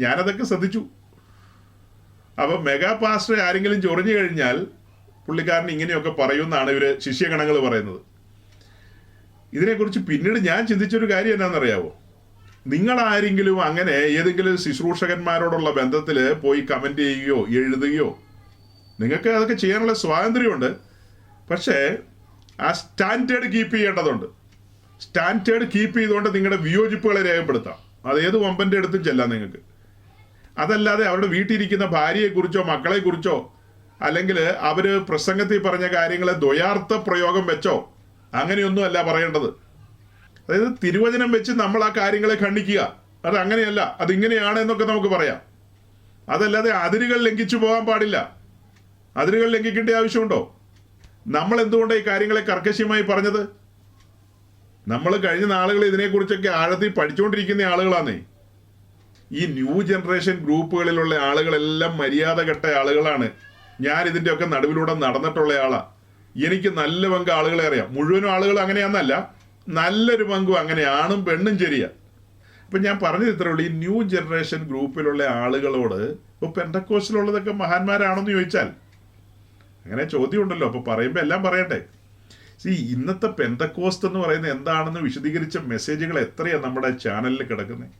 ഞാനതൊക്കെ ശ്രദ്ധിച്ചു. അപ്പം മെഗാ പാസ്റ്റർ ആരെങ്കിലും ചൊറിഞ്ഞു കഴിഞ്ഞാൽ പുള്ളിക്കാരൻ ഇങ്ങനെയൊക്കെ പറയുമെന്നാണ് ഇവർ ശിഷ്യഗണങ്ങൾ പറയുന്നത്. ഇതിനെക്കുറിച്ച് പിന്നീട് ഞാൻ ചിന്തിച്ചൊരു കാര്യം എന്നാണെന്നറിയാവോ? നിങ്ങളാരെങ്കിലും അങ്ങനെ ഏതെങ്കിലും ശുശ്രൂഷകന്മാരോടുള്ള ബന്ധത്തിൽ പോയി കമൻറ്റ് ചെയ്യുകയോ എഴുതുകയോ, നിങ്ങൾക്ക് അതൊക്കെ ചെയ്യാനുള്ള സ്വാതന്ത്ര്യമുണ്ട്. പക്ഷേ ആ സ്റ്റാൻഡേർഡ് കീപ്പ് ചെയ്യേണ്ടതുണ്ട്. സ്റ്റാൻഡേർഡ് കീപ്പ് ചെയ്തുകൊണ്ട് നിങ്ങളുടെ വിയോജിപ്പുകളെ രേഖപ്പെടുത്താം. അത് ഏത് വമ്പൻ്റെ അടുത്തും ചെല്ലാം നിങ്ങൾക്ക്. അതല്ലാതെ അവരുടെ വീട്ടിലിരിക്കുന്ന ഭാര്യയെക്കുറിച്ചോ മക്കളെക്കുറിച്ചോ അല്ലെങ്കിൽ അവർ പ്രസംഗത്തിൽ പറഞ്ഞ കാര്യങ്ങളെ ദ്വയാർത്ഥ പ്രയോഗം വെച്ചോ അങ്ങനെയൊന്നും അല്ല പറയേണ്ടത്. അതായത് തിരുവചനം വെച്ച് നമ്മൾ ആ കാര്യങ്ങളെ ഖണ്ഡിക്കുക, അത് അങ്ങനെയല്ല, അതിങ്ങനെയാണ് എന്നൊക്കെ നമുക്ക് പറയാം. അതല്ലാതെ അതിരുകൾ ലംഘിച്ചു പോകാൻ പാടില്ല. അതിരുകൾ ലംഘിക്കേണ്ട ആവശ്യമുണ്ടോ? നമ്മൾ എന്തുകൊണ്ടാണ് ഈ കാര്യങ്ങളെ കർക്കശമായി പറഞ്ഞത്? നമ്മൾ കഴിഞ്ഞ നാളുകൾ ഇതിനെക്കുറിച്ചൊക്കെ ആഴത്തിൽ പഠിച്ചുകൊണ്ടിരിക്കുന്ന ആളുകളാന്നേ. ഈ ന്യൂ ജനറേഷൻ ഗ്രൂപ്പുകളിലുള്ള ആളുകളെല്ലാം മര്യാദ കെട്ട ആളുകളാണ്. ഞാൻ ഇതിൻ്റെയൊക്കെ നടുവിലൂടെ നടന്നിട്ടുള്ള ആളാ. എനിക്ക് നല്ല പങ്ക് ആളുകളെ അറിയാം. മുഴുവനും ആളുകൾ അങ്ങനെയാണെന്നല്ല, നല്ലൊരു പങ്കും അങ്ങനെ, ആണും പെണ്ണും ശരിയാ. അപ്പം ഞാൻ പറഞ്ഞത് ഇത്രേ ഉള്ളൂ. ഈ ന്യൂ ജനറേഷൻ ഗ്രൂപ്പിലുള്ള ആളുകളോട് ഇപ്പോൾ പെന്തക്കോസ്റ്റിലുള്ളതൊക്കെ മഹാന്മാരാണെന്ന് ചോദിച്ചാൽ അങ്ങനെ ചോദ്യം ഉണ്ടല്ലോ. അപ്പോൾ പറയുമ്പോൾ എല്ലാം പറയട്ടെ. ഇന്നത്തെ പെന്തക്കോസ്റ്റ് എന്ന് പറയുന്നത് എന്താണെന്ന് വിശദീകരിച്ച മെസ്സേജുകൾ എത്രയാണ് നമ്മുടെ ചാനലിൽ കിടക്കുന്നത്.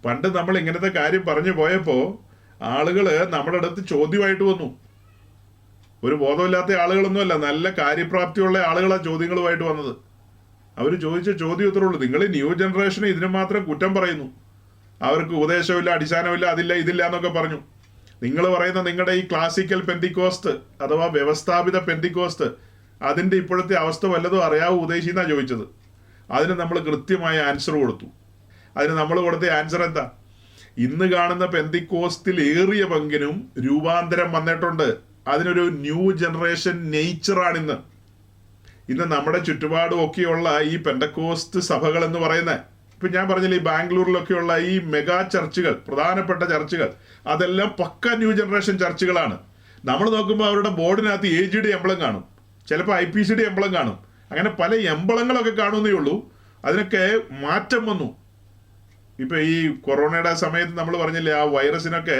പണ്ട് നമ്മൾ ഇങ്ങനത്തെ കാര്യം പറഞ്ഞു പോയപ്പോൾ ആളുകൾ നമ്മുടെ അടുത്ത് ചോദ്യമായിട്ട് വന്നു. ഒരു ബോധമില്ലാത്ത ആളുകളൊന്നുമല്ല, നല്ല കാര്യപ്രാപ്തിയുള്ള ആളുകളാണ് ചോദ്യങ്ങളുമായിട്ട് വന്നത്. അവർ ചോദിച്ച ചോദ്യം ഇത്രേ ഉള്ളൂ: നിങ്ങൾ ന്യൂ ജനറേഷനെ ഇതിന് മാത്രം കുറ്റം പറയുന്നു, അവർക്ക് ഉപദേശമില്ല, അടിസ്ഥാനമില്ല, അതില്ല, ഇതില്ല എന്നൊക്കെ പറഞ്ഞു. നിങ്ങൾ പറയുന്ന നിങ്ങളുടെ ഈ ക്ലാസിക്കൽ പെന്തിക്കോസ്റ്റ് അഥവാ വ്യവസ്ഥാപിത പെന്തിക്കോസ്റ്റ്, അതിൻ്റെ ഇപ്പോഴത്തെ അവസ്ഥ വല്ലതും അറിയാവോ ഉദ്ദേശിച്ച് എന്നാണ് ചോദിച്ചത്. അതിന് നമ്മൾ കൃത്യമായ ആൻസർ കൊടുത്തു. അതിന് നമ്മൾ കൊടുത്ത ആൻസർ എന്താ? ഇന്ന് കാണുന്ന പെന്തിക്കോസ്റ്റിൽ ഏറിയ പങ്കിനും രൂപാന്തരം വന്നിട്ടുണ്ട്. അതിനൊരു ന്യൂ ജനറേഷൻ നേച്ചറാണിന്ന്. ഇന്ന് നമ്മുടെ ചുറ്റുപാടും ഒക്കെയുള്ള ഈ പെന്തക്കോസ്റ്റ് സഭകൾ എന്ന് പറയുന്നത്, ഇപ്പം ഞാൻ പറഞ്ഞില്ല, ഈ ബാംഗ്ലൂരിലൊക്കെയുള്ള ഈ മെഗാ ചർച്ചുകൾ, പ്രധാനപ്പെട്ട ചർച്ചുകൾ, അതെല്ലാം പക്ക ന്യൂ ജനറേഷൻ ചർച്ചുകളാണ്. നമ്മൾ നോക്കുമ്പോൾ അവരുടെ ബോർഡിനകത്ത് AGD എംബ്ലം കാണും, ചിലപ്പോൾ IPCD എംബ്ലം കാണും, അങ്ങനെ പല എംബ്ലങ്ങളൊക്കെ കാണുന്നേ ഉള്ളൂ. അതിനൊക്കെ മാറ്റം വന്നു. ഇപ്പം ഈ കൊറോണയുടെ സമയത്ത് നമ്മൾ പറഞ്ഞില്ലേ, ആ വൈറസിനൊക്കെ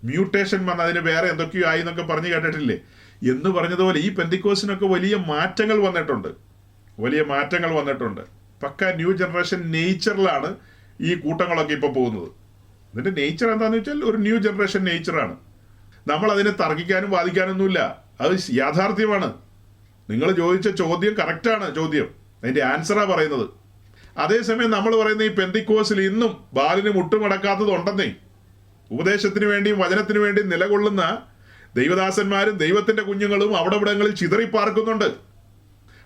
മ്യൂട്ടേഷൻ വന്ന് അതിന് വേറെ എന്തൊക്കെയോ ആയി എന്നൊക്കെ പറഞ്ഞ് കേട്ടിട്ടില്ലേ? എന്ന് പറഞ്ഞതുപോലെ ഈ പെന്തിക്കോസിനൊക്കെ വലിയ മാറ്റങ്ങൾ വന്നിട്ടുണ്ട്. വലിയ മാറ്റങ്ങൾ വന്നിട്ടുണ്ട്. പക്ക ന്യൂ ജനറേഷൻ നേച്ചറിലാണ് ഈ കൂട്ടങ്ങളൊക്കെ ഇപ്പോൾ പോകുന്നത്. ഇതിൻ്റെ നേച്ചർ എന്താണെന്ന് വെച്ചാൽ ഒരു ന്യൂ ജനറേഷൻ നേച്ചറാണ്. നമ്മൾ അതിനെ തർക്കിക്കാനും വാദിക്കാനൊന്നുമില്ല, അത് യാഥാർത്ഥ്യമാണ്. നിങ്ങൾ ചോദിച്ച ചോദ്യം കറക്റ്റാണ്. ചോദ്യം അതിൻ്റെ ആൻസറാണ് പറയുന്നത്. അതേസമയം നമ്മൾ പറയുന്ന ഈ പെന്തിക്കോസിൽ ഇന്നും ബാലിന് മുട്ടുമടക്കാത്തതുണ്ടെന്നേ. ഉപദേശത്തിന് വേണ്ടിയും വചനത്തിന് വേണ്ടിയും നിലകൊള്ളുന്ന ദൈവദാസന്മാരും ദൈവത്തിന്റെ കുഞ്ഞുങ്ങളും അവിടെ ഇവിടങ്ങളിൽ ചിതറിപ്പാർക്കുന്നുണ്ട്.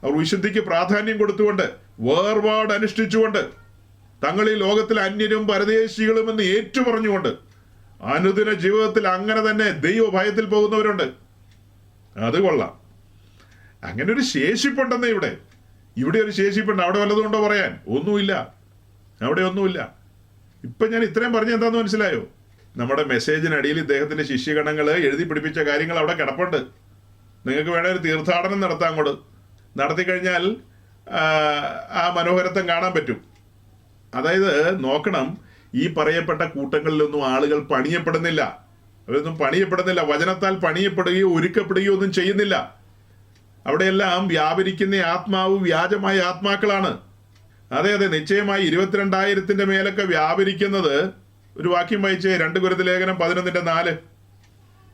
അവർ വിശുദ്ധിക്ക് പ്രാധാന്യം കൊടുത്തുകൊണ്ട്, വേർപാട് അനുഷ്ഠിച്ചുകൊണ്ട്, തങ്ങൾ ഈ ലോകത്തിൽ അന്യരും പരദേശികളും എന്ന് ഏറ്റുപറഞ്ഞുകൊണ്ട് അനുദിന ജീവിതത്തിൽ അങ്ങനെ തന്നെ ദൈവഭയത്തിൽ പോകുന്നവരുണ്ട്. അത് കൊള്ളാം. അങ്ങനെ ഒരു ശേഷിപ്പുണ്ടെന്നേ ഇവിടെ ഒരു ശേഷിപ്പുണ്ട്. അവിടെ വല്ലതുകൊണ്ടോ പറയാൻ? ഒന്നുമില്ല, അവിടെ ഒന്നുമില്ല. ഇപ്പം ഞാൻ ഇത്രയും പറഞ്ഞ എന്താണെന്ന് മനസ്സിലായോ? നമ്മുടെ മെസ്സേജിനടിയിൽ ഇദ്ദേഹത്തിന്റെ ശിഷ്യഗണങ്ങൾ എഴുതി പിടിപ്പിച്ച കാര്യങ്ങൾ അവിടെ കിടപ്പുണ്ട്. നിങ്ങൾക്ക് വേണേൽ ഒരു തീർത്ഥാടനം നടത്താൻ കൂടെ നടത്തി കഴിഞ്ഞാൽ ആ മനോഹരത്വം കാണാൻ പറ്റും. അതായത് നോക്കണം, ഈ പറയപ്പെട്ട കൂട്ടങ്ങളിലൊന്നും ആളുകൾ പണിയപ്പെടുന്നില്ല. അവരൊന്നും പണിയപ്പെടുന്നില്ല. വചനത്താൽ പണിയപ്പെടുകയോ ഒരുക്കപ്പെടുകയോ ഒന്നും ചെയ്യുന്നില്ല. അവിടെയെല്ലാം വ്യാപരിക്കുന്ന ആത്മാവ് വ്യാജമായ ആത്മാക്കളാണ്. അതെ, നിശ്ചയമായി 22,000 മേലൊക്കെ വ്യാപരിക്കുന്നത്. ഒരു വാക്യം വായിച്ച് 2 കൊരിന്ത്യർ ലേഖനം 11:4.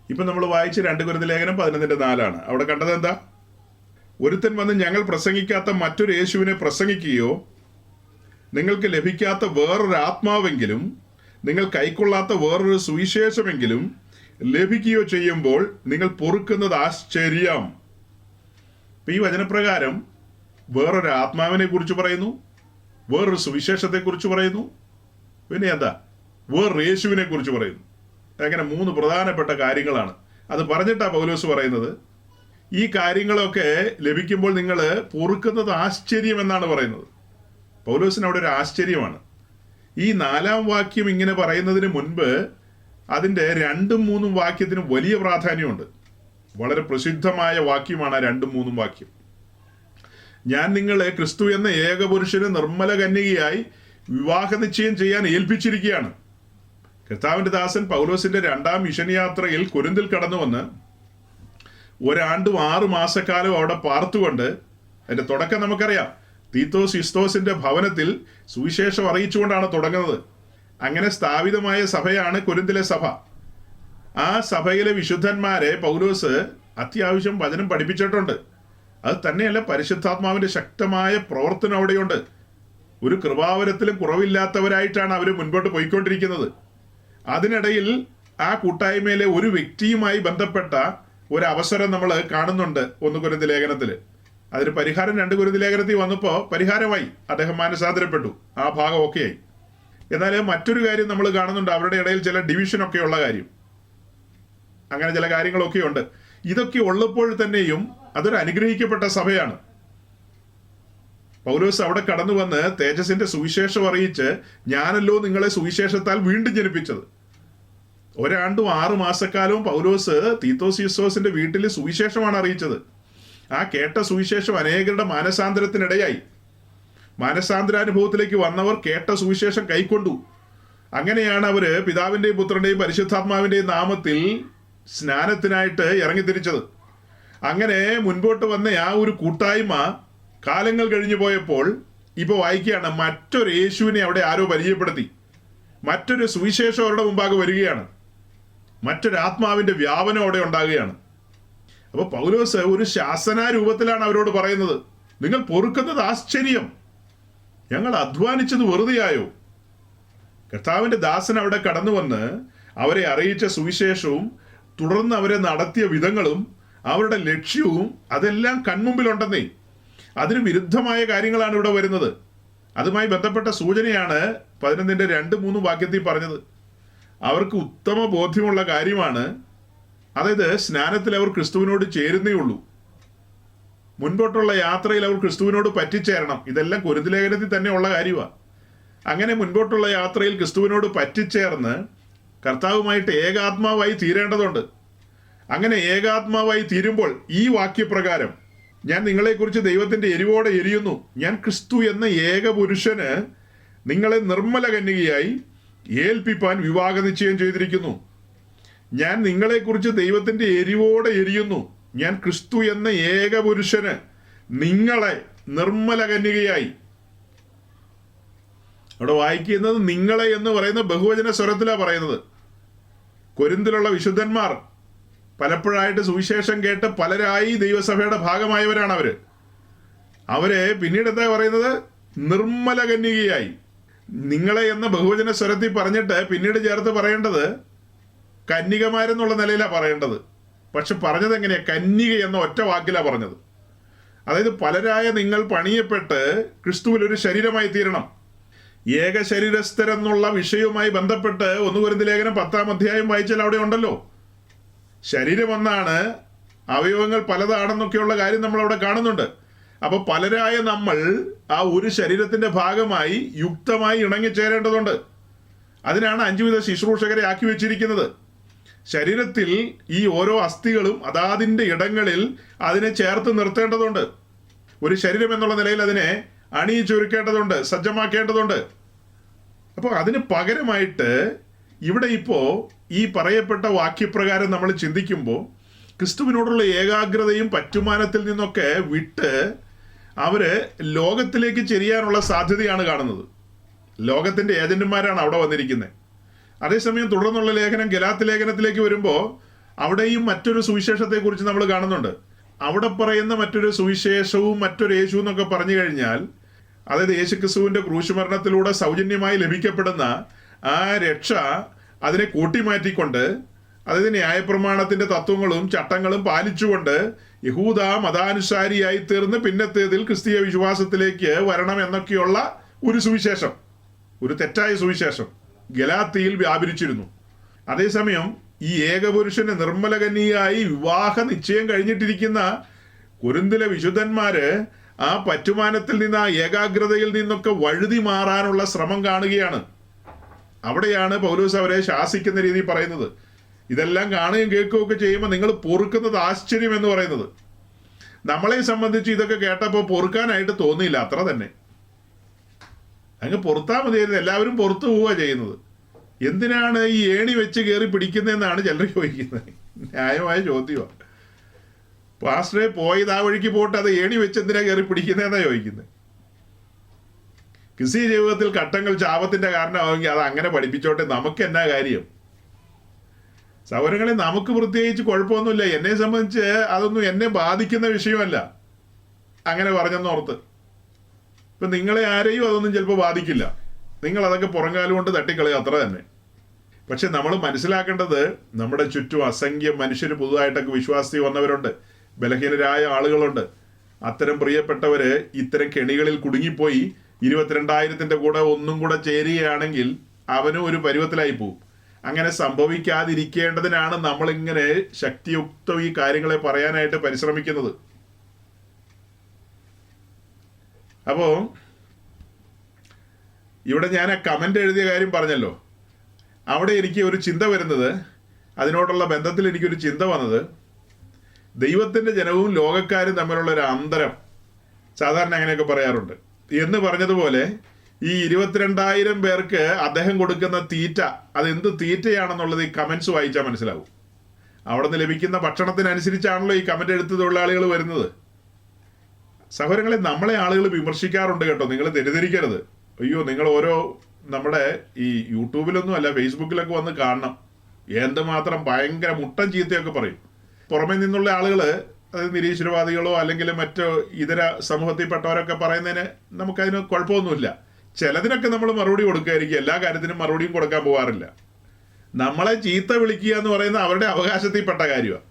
ഇപ്പം നമ്മൾ വായിച്ച് 2 കൊരിന്ത്യർ ലേഖനം 11:4 അവിടെ കണ്ടത് എന്താ? ഒരുത്തൻ വന്ന് ഞങ്ങൾ പ്രസംഗിക്കാത്ത മറ്റൊരു യേശുവിനെ പ്രസംഗിക്കുകയോ, നിങ്ങൾക്ക് ലഭിക്കാത്ത വേറൊരു ആത്മാവെങ്കിലും, നിങ്ങൾ കൈക്കൊള്ളാത്ത വേറൊരു സുവിശേഷമെങ്കിലും ലഭിക്കുകയോ ചെയ്യുമ്പോൾ നിങ്ങൾ പൊറുക്കുന്നത് ആശ്ചര്യം. ഈ വചനപ്രകാരം വേറൊരു ആത്മാവിനെ കുറിച്ച് പറയുന്നു, വേറൊരു സുവിശേഷത്തെക്കുറിച്ച് പറയുന്നു, പിന്നെ എന്താ, വേറൊരു യേശുവിനെ കുറിച്ച് പറയുന്നു. അങ്ങനെ 3 പ്രധാനപ്പെട്ട കാര്യങ്ങളാണ്. അത് പറഞ്ഞിട്ടാ പൗലോസ് പറയുന്നത്, ഈ കാര്യങ്ങളൊക്കെ ലഭിക്കുമ്പോൾ നിങ്ങൾ പൊറുക്കുന്നത് ആശ്ചര്യം എന്നാണ് പറയുന്നത്. പൗലോസിന് അവിടെ ഒരു ആശ്ചര്യമാണ്. ഈ 4-ാം വാക്യം ഇങ്ങനെ പറയുന്നതിന് മുൻപ് അതിൻ്റെ 2ഉം 3ഉം വാക്യത്തിന് വലിയ പ്രാധാന്യമുണ്ട്. വളരെ പ്രസിദ്ധമായ വാക്യമാണ് 2ഉം 3ഉം വാക്യം. ഞാൻ നിങ്ങളെ ക്രിസ്തു എന്ന ഏകപുരുഷന് നിർമ്മല കന്യകയായി വിവാഹ നിശ്ചയം ചെയ്യാൻ ഏൽപ്പിച്ചിരിക്കുകയാണ്. കർത്താവിന്റെ ദാസൻ പൗലോസിന്റെ 2ാം മിഷൻ യാത്രയിൽ കൊരിന്തിൽ കടന്നു വന്ന് 1 ആണ്ടും 6 മാസക്കാലം അവിടെ പാർത്തുകൊണ്ട്, അതിന്റെ തുടക്കം നമുക്കറിയാം, തീത്തോസ് യുസ്തോസിന്റെ ഭവനത്തിൽ സുവിശേഷം അറിയിച്ചുകൊണ്ടാണ് തുടങ്ങുന്നത്. അങ്ങനെ സ്ഥാപിതമായ സഭയാണ് കൊരിന്തിലെ സഭ. ആ സഭയിലെ വിശുദ്ധന്മാരെ പൗലോസ് അത്യാവശ്യം വചനം പഠിപ്പിച്ചിട്ടുണ്ട്. അത് തന്നെയല്ല, പരിശുദ്ധാത്മാവിന്റെ ശക്തമായ പ്രവർത്തനം അവിടെയുണ്ട്. ഒരു കൃപാവരത്തിലും കുറവില്ലാത്തവരായിട്ടാണ് അവർ മുൻപോട്ട് പോയിക്കൊണ്ടിരിക്കുന്നത്. അതിനിടയിൽ ആ കൂട്ടായ്മയിലെ ഒരു വ്യക്തിയുമായി ബന്ധപ്പെട്ട ഒരു അവസരം നമ്മൾ കാണുന്നുണ്ട് 1 കൊരിന്ത്യർ ലേഖനത്തിൽ. അതിന് പരിഹാരം 2 കൊരിന്ത്യർ ലേഖനത്തിൽ വന്നപ്പോൾ പരിഹാരമായി, അദ്ദേഹം മാനസാന്തരപ്പെട്ടു, ആ ഭാഗം ഒക്കെയായി. എന്നാൽ മറ്റൊരു കാര്യം നമ്മൾ കാണുന്നുണ്ട്, അവരുടെ ഇടയിൽ ചില ഡിവിഷനൊക്കെ ഉള്ള കാര്യം, അങ്ങനെ ചില കാര്യങ്ങളൊക്കെ ഉണ്ട്. ഇതൊക്കെ ഉള്ളപ്പോൾ തന്നെയും അതൊരു അനുഗ്രഹിക്കപ്പെട്ട സഭയാണ്. പൗലോസ് അവിടെ കടന്നു വന്ന് തേജസ്സിന്റെ സുവിശേഷം അറിയിച്ച്, ഞാനല്ലോ നിങ്ങളെ സുവിശേഷത്താൽ വീണ്ടും ജനിപ്പിച്ചത്. 1 ആണ്ടും 6 മാസക്കാലവും പൗലോസ് തീത്തോസ് യുസ്തോസിന്റെ വീട്ടിൽ സുവിശേഷമാണ് അറിയിച്ചത്. ആ കേട്ട സുവിശേഷം അനേകരുടെ മാനസാന്തരത്തിനിടയായി. മാനസാന്തരാനുഭവത്തിലേക്ക് വന്നവർ കേട്ട സുവിശേഷം കൈക്കൊണ്ടു. അങ്ങനെയാണ് അവര് പിതാവിന്റെയും പുത്രന്റെയും പരിശുദ്ധാത്മാവിന്റെയും നാമത്തിൽ സ്നാനത്തിനായിട്ട് ഇറങ്ങിത്തിരിച്ചത്. അങ്ങനെ മുൻപോട്ട് വന്ന ആ ഒരു കൂട്ടായ്മ കാലങ്ങൾ കഴിഞ്ഞു പോയപ്പോൾ ഇപ്പോൾ വായിക്കുകയാണ്, മറ്റൊരു യേശുവിനെ അവിടെ ആരോ പരിചയപ്പെടുത്തി. മറ്റൊരു സുവിശേഷം അവരുടെ മുമ്പാകെ വരികയാണ്. മറ്റൊരു ആത്മാവിന്റെ വ്യാപനം അവിടെ ഉണ്ടാകുകയാണ്. അപ്പോൾ പൗലോസ് ഒരു ശാസനാരൂപത്തിലാണ് അവരോട് പറയുന്നത്, നിങ്ങൾ പൊറുക്കുന്നത് ആശ്ചര്യം, ഞങ്ങൾ അധ്വാനിച്ചത് വെറുതെയായോ? കർത്താവിന്റെ ദാസൻ അവിടെ കടന്നു വന്ന് അവരെ അറിയിച്ച സുവിശേഷവും തുടർന്ന് അവരെ നടത്തിയ വിധങ്ങളും അവരുടെ ലക്ഷ്യവും അതെല്ലാം കൺമുമ്പിലുണ്ടെന്നേ. അതിന് വിരുദ്ധമായ കാര്യങ്ങളാണ് ഇവിടെ വരുന്നത്. അതുമായി ബന്ധപ്പെട്ട സൂചനയാണ് 11:2-3 വാക്യത്തിൽ പറഞ്ഞത്. അവർക്ക് ഉത്തമ ബോധ്യമുള്ള കാര്യമാണ്, അതായത് സ്നാനത്തിൽ അവർ ക്രിസ്തുവിനോട് ചേരുന്നേ ഉള്ളൂ. മുൻപോട്ടുള്ള യാത്രയിൽ അവർ ക്രിസ്തുവിനോട് പറ്റിച്ചേരണം. ഇതെല്ലാം കൊരിന്ത്യർ ലേഖനത്തിൽ തന്നെ ഉള്ള കാര്യമാണ്. അങ്ങനെ മുൻപോട്ടുള്ള യാത്രയിൽ ക്രിസ്തുവിനോട് പറ്റിച്ചേർന്ന് കർത്താവുമായിട്ട് ഏകാത്മാവായി തീരേണ്ടതുണ്ട്. അങ്ങനെ ഏകാത്മാവായി തീരുമ്പോൾ ഈ വാക്യപ്രകാരം, ഞാൻ നിങ്ങളെക്കുറിച്ച് ദൈവത്തിന്റെ എരിവോടെ എരിയുന്നു, ഞാൻ ക്രിസ്തു എന്ന ഏക പുരുഷന് നിങ്ങളെ നിർമ്മല കന്യകയായി ഏൽപ്പിപ്പാൻ വിവാഹ നിശ്ചയം ചെയ്തിരിക്കുന്നു. ഞാൻ നിങ്ങളെക്കുറിച്ച് ദൈവത്തിന്റെ എരിവോടെ എരിയുന്നു, ഞാൻ ക്രിസ്തു എന്ന ഏക പുരുഷന് നിങ്ങളെ നിർമ്മല കന്യകയായി. അവിടെ വായിക്കുന്നത് നിങ്ങളെ എന്ന് പറയുന്ന ബഹുവചന സ്വരത്തിലാണ് പറയുന്നത്. കൊരിന്തിലുള്ള വിശുദ്ധന്മാർ പലപ്പോഴായിട്ട് സുവിശേഷം കേട്ട് പലരായി ദൈവസഭയുടെ ഭാഗമായവരാണ് അവരെ പിന്നീട് എന്താ പറയുന്നത്, നിർമ്മല കന്യകയായി. നിങ്ങളെ എന്ന ബഹുവചന സ്വരത്തിൽ പറഞ്ഞിട്ട് പിന്നീട് ചേർത്ത് പറയേണ്ടത് കന്യകമാരെന്നുള്ള നിലയിലാണ് പറയേണ്ടത്. പക്ഷെ പറഞ്ഞത് എങ്ങനെയാ? കന്യക എന്ന ഒറ്റ വാക്കിലാണ് പറഞ്ഞത്. അതായത് പലരായ നിങ്ങൾ പണിയപ്പെട്ട് ക്രിസ്തുവിൽ ഒരു ശരീരമായി തീരണം. ഏക ശരീരസ്ഥരെന്നുള്ള വിഷയവുമായി ബന്ധപ്പെട്ട് 1 കൊരിന്ത്യർ ലേഖനം 10-ാം അധ്യായം വായിച്ചാൽ അവിടെ ഉണ്ടല്ലോ, ശരീരം ഒന്നാണ്, അവയവങ്ങൾ പലതാണെന്നൊക്കെയുള്ള കാര്യം നമ്മൾ അവിടെ കാണുന്നുണ്ട്. അപ്പൊ പലരായ നമ്മൾ ആ ഒരു ശരീരത്തിന്റെ ഭാഗമായി യുക്തമായി ഇണങ്ങിച്ചേരേണ്ടതുണ്ട്. അതിനാണ് 5 വിധ ശുശ്രൂഷകരെ ആക്കി വെച്ചിരിക്കുന്നത്. ശരീരത്തിൽ ഈ ഓരോ അസ്ഥികളും അതാതിൻ്റെ ഇടങ്ങളിൽ അതിനെ ചേർത്ത് നിർത്തേണ്ടതുണ്ട്. ഒരു ശരീരം എന്നുള്ള നിലയിൽ അതിനെ അണിയിച്ചൊരുക്കേണ്ടതുണ്ട്, സജ്ജമാക്കേണ്ടതുണ്ട്. അപ്പോൾ അതിന് പകരമായിട്ട് ഇവിടെ ഇപ്പോൾ ഈ പറയപ്പെട്ട വാക്യപ്രകാരം നമ്മൾ ചിന്തിക്കുമ്പോൾ ക്രിസ്തുവിനോടുള്ള ഏകാഗ്രതയും പറ്റുമാനത്തിൽ നിന്നൊക്കെ വിട്ട് അവര് ലോകത്തിലേക്ക് ചെരിയാനുള്ള സാധ്യതയാണ് കാണുന്നത്. ലോകത്തിന്റെ ഏജന്റുമാരാണ് അവിടെ വന്നിരിക്കുന്നത്. അതേസമയം തുടർന്നുള്ള ലേഖനം ഗലാത്യ ലേഖനത്തിലേക്ക് വരുമ്പോൾ അവിടെയും മറ്റൊരു സുവിശേഷത്തെക്കുറിച്ച് നമ്മൾ കാണുന്നുണ്ട്. അവിടെ പറയുന്ന മറ്റൊരു സുവിശേഷവും മറ്റൊരു യേശു എന്നൊക്കെ പറഞ്ഞു കഴിഞ്ഞാൽ, അതായത് യേശുക്രിസ്തുവിന്റെ ക്രൂശുമരണത്തിലൂടെ സൗജന്യമായി ലഭിക്കപ്പെടുന്ന ആ രക്ഷ അതിനെ കൂട്ടിമാറ്റിക്കൊണ്ട്, അതായത് ന്യായപ്രമാണത്തിന്റെ തത്വങ്ങളും ചട്ടങ്ങളും പാലിച്ചുകൊണ്ട് യഹൂദ മതാനുസാരിയായി തീർന്ന് പിന്നത്തേതിൽ ക്രിസ്തീയ വിശ്വാസത്തിലേക്ക് വരണം എന്നൊക്കെയുള്ള ഒരു സുവിശേഷം, ഒരു തെറ്റായ സുവിശേഷം ഗലാത്യയിൽ വ്യാപരിച്ചിരുന്നു. അതേസമയം ഈ ഏകപുരുഷന് നിർമ്മല കന്യകയായി വിവാഹ നിശ്ചയം കഴിഞ്ഞിട്ടിരിക്കുന്ന കൊരിന്തിലെ വിശുദ്ധന്മാര് ആ പറ്റുമാനത്തിൽ നിന്ന്, ആ ഏകാഗ്രതയിൽ നിന്നൊക്കെ വഴുതി മാറാനുള്ള ശ്രമം കാണുകയാണ്. അവിടെയാണ് പൗലോസ് അവരെ ശാസിക്കുന്ന രീതി പറയുന്നത്. ഇതെല്ലാം കാണുകയും കേൾക്കുകയും ഒക്കെ ചെയ്യുമ്പോൾ നിങ്ങൾ പൊറുക്കുന്നത് ആശ്ചര്യം എന്ന് പറയുന്നത്. നമ്മളെ സംബന്ധിച്ച് ഇതൊക്കെ കേട്ടപ്പോൾ പൊറുക്കാനായിട്ട് തോന്നിയില്ല, അത്ര തന്നെ. അങ്ങ് പൊറുത്താൽ മതിയായിരുന്നു. എല്ലാവരും പുറത്തു പോവുക ചെയ്യുന്നത്. എന്തിനാണ് ഈ ഏണി വെച്ച് കയറി പിടിക്കുന്നതെന്നാണ് ചിലർ ചോദിക്കുന്നത്. ന്യായമായ ചോദ്യമാണ്. പാസ്റ്ററെ പോയത് ആ വഴിക്ക് പോയിട്ട് അത് ഏണി വെച്ച് എന്തിനാ കയറി പിടിക്കുന്നതെന്നാണ് ചോദിക്കുന്നത്. ക്രിസ്തീയ ജീവിതത്തിൽ ഘട്ടങ്ങൾ ശാപത്തിന്റെ കാരണമാണെങ്കിൽ അത് അങ്ങനെ പഠിപ്പിച്ചോട്ടെ, നമുക്ക് എന്നാ കാര്യം? സഹോദരങ്ങളെ, നമുക്ക് പ്രത്യേകിച്ച് കുഴപ്പമൊന്നുമില്ല. എന്നെ സംബന്ധിച്ച് അതൊന്നും എന്നെ ബാധിക്കുന്ന വിഷയമല്ല, അങ്ങനെ പറഞ്ഞെന്നോർത്ത്. ഇപ്പം നിങ്ങളെ ആരെയും അതൊന്നും ചിലപ്പോൾ ബാധിക്കില്ല. നിങ്ങൾ അതൊക്കെ പുറംകാലം കൊണ്ട് തട്ടിക്കളയും, അത്ര തന്നെ. പക്ഷെ നമ്മൾ മനസ്സിലാക്കേണ്ടത്, നമ്മുടെ ചുറ്റും അസംഖ്യം മനുഷ്യർ പുതുതായിട്ടൊക്കെ വിശ്വാസത്തിൽ വന്നവരുണ്ട്, ബലഹീനരായ ആളുകളുണ്ട്. അത്തരം പ്രിയപ്പെട്ടവര് ഇത്തരം കെണികളിൽ കുടുങ്ങിപ്പോയി 22,000 കൂടെ ഒന്നും കൂടെ ചേരുകയാണെങ്കിൽ അവനും ഒരു പരുവത്തിലായി പോവും. അങ്ങനെ സംഭവിക്കാതിരിക്കേണ്ടതിനാണ് നമ്മളിങ്ങനെ ശക്തിയുക്തം ഈ കാര്യങ്ങളെ പറയാനായിട്ട് പരിശ്രമിക്കുന്നത്. അപ്പോൾ ഇവിടെ ഞാൻ ആ കമൻ്റ് എഴുതിയ കാര്യം പറഞ്ഞല്ലോ, അവിടെ എനിക്ക് ഒരു ചിന്ത വരുന്നത്, അതിനോടുള്ള ബന്ധത്തിൽ എനിക്കൊരു ചിന്ത വന്നത്, ദൈവത്തിൻ്റെ ജനവും ലോകക്കാരും തമ്മിലുള്ള ഒരു അന്തരം, സാധാരണ അങ്ങനെയൊക്കെ പറയാറുണ്ട് എന്ന് പറഞ്ഞതുപോലെ, ഈ 22,000 പേർക്ക് അദ്ദേഹം കൊടുക്കുന്ന തീറ്റ, അതെന്ത് തീറ്റയാണെന്നുള്ളത് ഈ കമൻസ് വായിച്ചാൽ മനസ്സിലാവും. അവിടെ നിന്ന് ലഭിക്കുന്ന ഭക്ഷണത്തിനനുസരിച്ചാണല്ലോ ഈ കമൻ്റ് എഴുത്ത് തൊഴിലാളികൾ വരുന്നത്. സഹോദരങ്ങളെ, നമ്മളെ ആളുകൾ വിമർശിക്കാറുണ്ട് കേട്ടോ, നിങ്ങൾ തെറ്റിദ്ധരിക്കരുത്. അയ്യോ, നിങ്ങൾ ഓരോ നമ്മുടെ ഈ യൂട്യൂബിലൊന്നും അല്ല, ഫേസ്ബുക്കിലൊക്കെ വന്ന് കാണണം, എന്തുമാത്രം ഭയങ്കര മുട്ടൻ ചീത്തയൊക്കെ പറയും. പുറമേ നിന്നുള്ള ആളുകൾ, അതായത് നിരീശ്വരവാദികളോ അല്ലെങ്കിൽ മറ്റോ ഇതര സമൂഹത്തിൽപ്പെട്ടവരൊക്കെ പറയുന്നതിന് നമുക്കതിന് കുഴപ്പമൊന്നുമില്ല. ചിലതിനൊക്കെ നമ്മൾ മറുപടി കൊടുക്കുകയായിരിക്കും, എല്ലാ കാര്യത്തിനും മറുപടിയും കൊടുക്കാൻ പോകാറില്ല. നമ്മളെ ചീത്ത വിളിക്കുക എന്ന് പറയുന്ന അവരുടെ അവകാശത്തിൽപ്പെട്ട കാര്യമാണ്.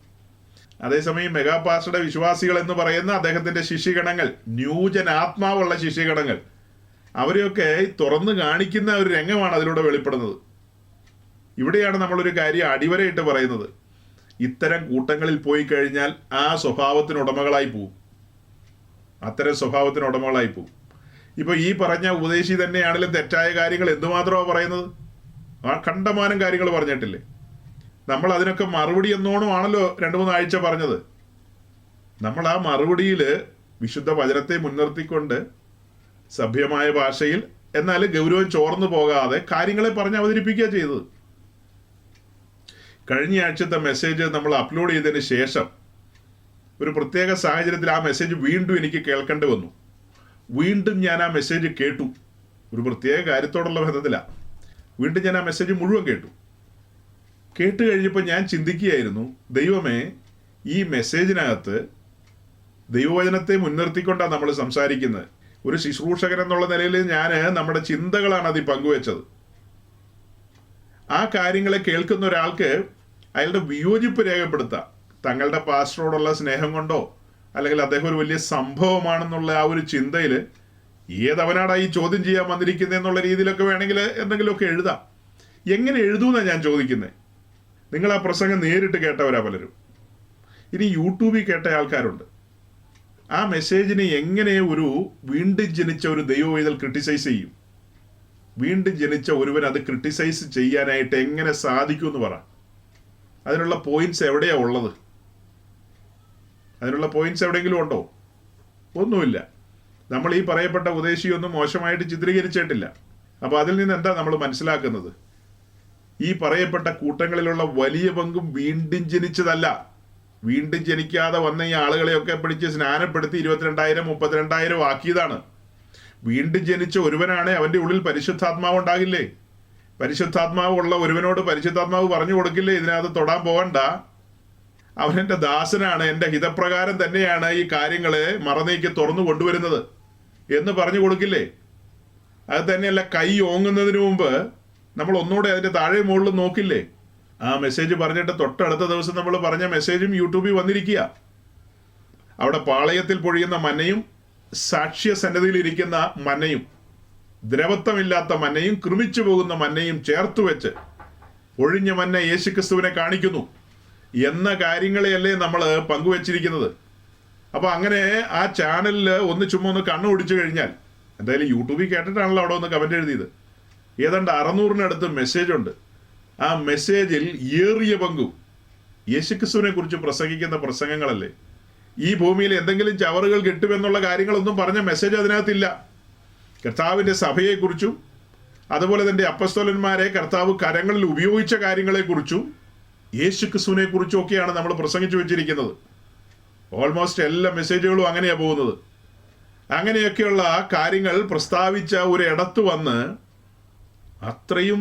അതേസമയം മെഗാപാസ്റ്ററുടെ വിശ്വാസികൾ എന്ന് പറയുന്ന അദ്ദേഹത്തിന്റെ ശിഷ്യഗണങ്ങൾ, ന്യൂജനാത്മാവുള്ള ശിഷ്യഗണങ്ങൾ, അവരെയൊക്കെ തുറന്നു കാണിക്കുന്ന ഒരു രംഗമാണ് അതിലൂടെ വെളിപ്പെടുന്നത്. ഇവിടെയാണ് നമ്മളൊരു കാര്യം അടിവരയിട്ട് പറയുന്നത്. ഇത്തരം കൂട്ടങ്ങളിൽ പോയി കഴിഞ്ഞാൽ ആ സ്വഭാവത്തിന് ഉടമകളായി പോവും, അത്തരം സ്വഭാവത്തിന് ഉടമകളായി പോവും. ഇപ്പൊ ഈ പറഞ്ഞ ഉപദേശി തന്നെയാണെങ്കിലും തെറ്റായ കാര്യങ്ങൾ എന്തുമാത്രമാണ് പറയുന്നത്? ആ കണ്ടമാനം കാര്യങ്ങൾ പറഞ്ഞിട്ടില്ലേ? നമ്മൾ അതിനൊക്കെ മറുപടി എന്നോണമാണല്ലോ 2-3 ആഴ്ച പറഞ്ഞത്. നമ്മൾ ആ മറുപടിയിൽ വിശുദ്ധ വചനത്തെ മുൻനിർത്തിക്കൊണ്ട് സഭ്യമായ ഭാഷയിൽ, എന്നാൽ ഗൗരവം ചോർന്നു പോകാതെ കാര്യങ്ങളെ പറഞ്ഞ് അവതരിപ്പിക്കുക ചെയ്തത്. കഴിഞ്ഞ ആഴ്ചത്തെ മെസ്സേജ് നമ്മൾ അപ്ലോഡ് ചെയ്തതിന് ശേഷം ഒരു പ്രത്യേക സാഹചര്യത്തിൽ ആ മെസ്സേജ് വീണ്ടും എനിക്ക് കേൾക്കേണ്ടി വന്നു. വീണ്ടും ഞാൻ ആ മെസ്സേജ് കേട്ടു, ഒരു പ്രത്യേക കാര്യത്തോടുള്ള ബന്ധത്തിലാണ്. വീണ്ടും ഞാൻ ആ മെസ്സേജ് മുഴുവൻ കേട്ട് കഴിഞ്ഞപ്പോൾ ഞാൻ ചിന്തിക്കുകയായിരുന്നു, ദൈവമേ, ഈ മെസ്സേജിനകത്ത് ദൈവവചനത്തെ മുൻനിർത്തിക്കൊണ്ടാണ് നമ്മൾ സംസാരിക്കുന്നത്. ഒരു ശുശ്രൂഷകൻ എന്നുള്ള നിലയിൽ ഞാൻ നമ്മുടെ ചിന്തകളാണ് അതിൽ പങ്കുവെച്ചത്. ആ കാര്യങ്ങളെ കേൾക്കുന്ന ഒരാൾക്ക് അയാളുടെ വിയോജിപ്പ് രേഖപ്പെടുത്താം, തങ്ങളുടെ പാസ്റ്ററോടുള്ള സ്നേഹം കൊണ്ടോ അല്ലെങ്കിൽ അദ്ദേഹം ഒരു വലിയ സംഭവമാണെന്നുള്ള ആ ഒരു ചിന്തയിൽ ഏതവനാടായി ചോദ്യം ചെയ്യാൻ വന്നിരിക്കുന്നത് എന്നുള്ള രീതിയിലൊക്കെ വേണമെങ്കിൽ എന്തെങ്കിലുമൊക്കെ എഴുതാം. എങ്ങനെ എഴുതുമെന്നാണ് ഞാൻ ചോദിക്കുന്നത്. നിങ്ങൾ ആ പ്രസംഗം നേരിട്ട് കേട്ടവരാ പലരും, ഇനി യൂട്യൂബിൽ കേട്ട ആൾക്കാരുണ്ട്. ആ മെസ്സേജിനെ എങ്ങനെ ഒരു വീണ്ടും ജനിച്ച ഒരു ദൈവവേദൽ ക്രിട്ടിസൈസ് ചെയ്യും? വീണ്ടും ജനിച്ച ഒരുവൻ അത് ക്രിട്ടിസൈസ് ചെയ്യാനായിട്ട് എങ്ങനെ സാധിക്കും എന്ന് പറ. അതിനുള്ള പോയിന്റ്സ് എവിടെയാ ഉള്ളത്? അതിനുള്ള പോയിന്റ്സ് എവിടെയെങ്കിലും ഉണ്ടോ? ഒന്നുമില്ല. നമ്മൾ ഈ പറയപ്പെട്ട ഉപദേശിയൊന്നും മോശമായിട്ട് ചിത്രീകരിച്ചിട്ടില്ല. അപ്പോൾ അതിൽ നിന്ന് എന്താ നമ്മൾ മനസ്സിലാക്കുന്നത്? ഈ പറയപ്പെട്ട കൂട്ടങ്ങളിലുള്ള വലിയ പങ്കും വീണ്ടും ജനിച്ചതല്ല. വീണ്ടും ജനിക്കാതെ വന്ന ഈ ആളുകളെയൊക്കെ പിടിച്ച് സ്നാനപ്പെടുത്തി 22,000 32,000 ആക്കിയതാണ്. വീണ്ടും ജനിച്ച ഒരുവനാണ്, അവൻ്റെ ഉള്ളിൽ പരിശുദ്ധാത്മാവ് ഉണ്ടാകില്ലേ? പരിശുദ്ധാത്മാവ് ഉള്ള ഒരുവനോട് പരിശുദ്ധാത്മാവ് പറഞ്ഞു കൊടുക്കില്ലേ, ഇതിനകത്ത് തൊടാൻ പോകണ്ട, അവൻ എൻ്റെ ദാസനാണ്, എൻ്റെ ഹിതപ്രകാരം തന്നെയാണ് ഈ കാര്യങ്ങളെ മറന്നേക്ക് തുറന്നു കൊണ്ടുവരുന്നത് എന്ന് പറഞ്ഞു കൊടുക്കില്ലേ? അത് തന്നെയല്ല, കൈ ഓങ്ങുന്നതിന് മുമ്പ് നമ്മൾ ഒന്നുകൂടെ അതിൻ്റെ താഴെ മുകളിൽ നോക്കില്ലേ? ആ മെസ്സേജ് പറഞ്ഞിട്ട് തൊട്ടടുത്ത ദിവസം നമ്മൾ പറഞ്ഞ മെസ്സേജും യൂട്യൂബിൽ വന്നിരിക്കുക. അവിടെ പാളയത്തിൽ പൊഴിയുന്ന മന്നയും സാക്ഷ്യ സന്നദ്ധിയിലിരിക്കുന്ന മന്നയും, ദ്രവത്വമില്ലാത്ത മന്നയും കൃമിച്ചു പോകുന്ന മന്നയും ചേർത്ത് വെച്ച് ഒഴിഞ്ഞ മന്ന യേശുക്രിസ്തുവിനെ കാണിക്കുന്നു എന്ന കാര്യങ്ങളെയല്ലേ നമ്മൾ പങ്കുവച്ചിരിക്കുന്നത്. അപ്പോൾ അങ്ങനെ ആ ചാനലിൽ ചുമ്മാ ഒന്ന് കണ്ണു പിടിച്ചു കഴിഞ്ഞാൽ, എന്തായാലും യൂട്യൂബിൽ കേട്ടിട്ടാണല്ലോ അവിടെ ഒന്ന് കമൻ്റ് എഴുതിയത്, ഏതാണ്ട് 600-നടുത്ത് മെസ്സേജ് ഉണ്ട്. ആ മെസ്സേജിൽ ഏറിയ പങ്കും യേശുക്രിസ്തുവിനെ കുറിച്ച് പ്രസംഗിക്കുന്ന പ്രസംഗങ്ങളല്ലേ. ഈ ഭൂമിയിൽ എന്തെങ്കിലും ചവറുകൾ കിട്ടുമെന്നുള്ള കാര്യങ്ങളൊന്നും പറഞ്ഞ മെസ്സേജ് അതിനകത്തില്ല. കർത്താവിൻ്റെ സഭയെക്കുറിച്ചും അതുപോലെ തന്നെ അപ്പസ്തോലന്മാരെ കർത്താവ് കരങ്ങളിൽ ഉപയോഗിച്ച കാര്യങ്ങളെക്കുറിച്ചും യേശുക്രിസ്തുവിനെ കുറിച്ചും ഒക്കെയാണ് നമ്മൾ പ്രസംഗിച്ചു വെച്ചിരിക്കുന്നത്. ഓൾമോസ്റ്റ് എല്ലാ മെസ്സേജുകളും അങ്ങനെയാണ് പോകുന്നത്. അങ്ങനെയൊക്കെയുള്ള കാര്യങ്ങൾ പ്രസ്താവിച്ച ഒരു ഇടത്ത് വന്ന് അത്രയും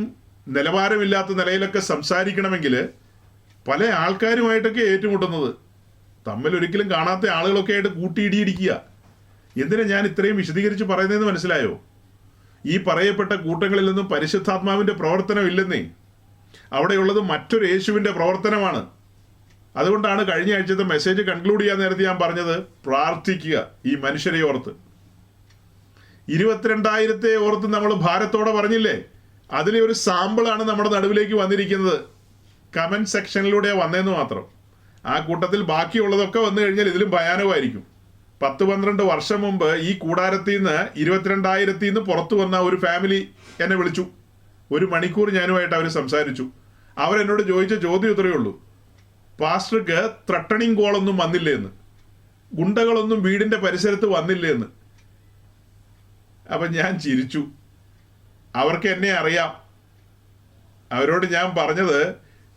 നിലവാരമില്ലാത്ത നിലയിലൊക്കെ സംസാരിക്കണമെങ്കിൽ പല ആൾക്കാരുമായിട്ടൊക്കെ ഏറ്റുമുട്ടുന്നത്, തമ്മിൽ ഒരിക്കലും കാണാത്ത ആളുകളൊക്കെ ആയിട്ട് കൂട്ടിയിടിയിരിക്കുക. എന്തിനാ ഞാൻ ഇത്രയും വിശദീകരിച്ച് പറയുന്നതെന്ന് മനസ്സിലായോ? ഈ പറയപ്പെട്ട കൂട്ടങ്ങളിൽ നിന്നും പരിശുദ്ധാത്മാവിൻ്റെ പ്രവർത്തനം ഇല്ലെന്നേ. അവിടെയുള്ളത് മറ്റൊരു യേശുവിൻ്റെ പ്രവർത്തനമാണ്. അതുകൊണ്ടാണ് കഴിഞ്ഞ ആഴ്ചത്തെ മെസ്സേജ് കൺക്ലൂഡ് ചെയ്യാൻ നേരത്തെ ഞാൻ പറഞ്ഞത്, പ്രാർത്ഥിക്കുക ഈ മനുഷ്യരെ ഓർത്ത്. 22,000 ഓർത്ത് നമ്മൾ ഭാരത്തോടെ പറഞ്ഞില്ലേ? അതിലെ ഒരു സാമ്പിളാണ് നമ്മുടെ നടുവിലേക്ക് വന്നിരിക്കുന്നത്. കമന്റ് സെക്ഷനിലൂടെ വന്നതെന്ന് മാത്രം. ആ കൂട്ടത്തിൽ ബാക്കിയുള്ളതൊക്കെ വന്നു കഴിഞ്ഞാൽ ഇതിലും ഭയാനകമായിരിക്കും. 10-12 വർഷം മുമ്പ് ഈ കൂടാരത്തിൽ നിന്ന് 22,000 നിന്ന് പുറത്തു വന്ന ഒരു ഫാമിലി എന്നെ വിളിച്ചു. 1 മണിക്കൂർ ഞാനുമായിട്ട് അവർ സംസാരിച്ചു. അവരെന്നോട് ചോദിച്ച ചോദ്യം ഇത്രയേ ഉള്ളൂ: പാസ്റ്റർക്ക് ത്രട്ടണിങ് കോളൊന്നും വന്നില്ലേ എന്ന്, ഗുണ്ടകളൊന്നും വീടിന്റെ പരിസരത്ത് വന്നില്ലേ എന്ന്. അപ്പം ഞാൻ ചിരിച്ചു. അവർക്ക് എന്നെ അറിയാം. അവരോട് ഞാൻ പറഞ്ഞത്,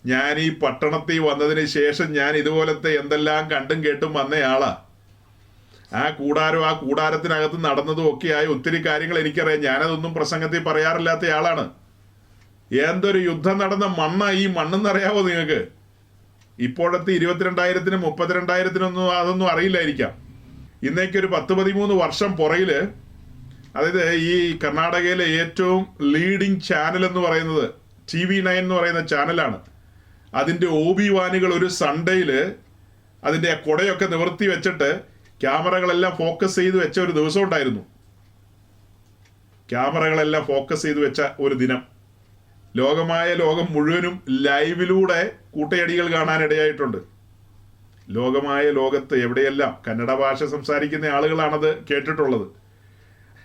ഞാൻ ഈ പട്ടണത്തിൽ വന്നതിന് ശേഷം ഞാൻ ഇതുപോലത്തെ എന്തെല്ലാം കണ്ടും കേട്ടും വന്നയാളാ. ആ കൂടാരത്തിനകത്ത് നടന്നതും ഒക്കെയായ ഒത്തിരി കാര്യങ്ങൾ എനിക്കറിയാം. ഞാനതൊന്നും പ്രസംഗത്തിൽ പറയാറില്ലാത്ത ആളാണ്. എന്തൊരു യുദ്ധം നടന്ന മണ്ണാ ഈ മണ്ണെന്നറിയാവോ നിങ്ങൾക്ക്? ഇപ്പോഴത്തെ 22,000-നും 32,000-നും അതൊന്നും അറിയില്ലായിരിക്കാം. ഇന്നേക്കൊരു 10-13 വർഷം പുറകില്, അതായത് ഈ കർണാടകയിലെ ഏറ്റവും ലീഡിങ് ചാനൽ എന്ന് പറയുന്നത് TV9 എന്ന് പറയുന്ന ചാനലാണ്. അതിൻ്റെ OB-വാനുകൾ ഒരു സൺഡേയില് അതിൻ്റെ കുടയൊക്കെ നിവർത്തി വെച്ചിട്ട് ക്യാമറകളെല്ലാം ഫോക്കസ് ചെയ്ത് വെച്ച ഒരു ദിവസം ഉണ്ടായിരുന്നു. ക്യാമറകളെല്ലാം ഫോക്കസ് ചെയ്ത് വെച്ച ഒരു ദിനം. ലോകം മുഴുവനും ലൈവിലൂടെ കൂട്ടയടികൾ കാണാനിടയായിട്ടുണ്ട്. ലോകത്ത് എവിടെയെല്ലാം കന്നഡ ഭാഷ സംസാരിക്കുന്ന ആളുകളാണത് കേട്ടിട്ടുള്ളത്.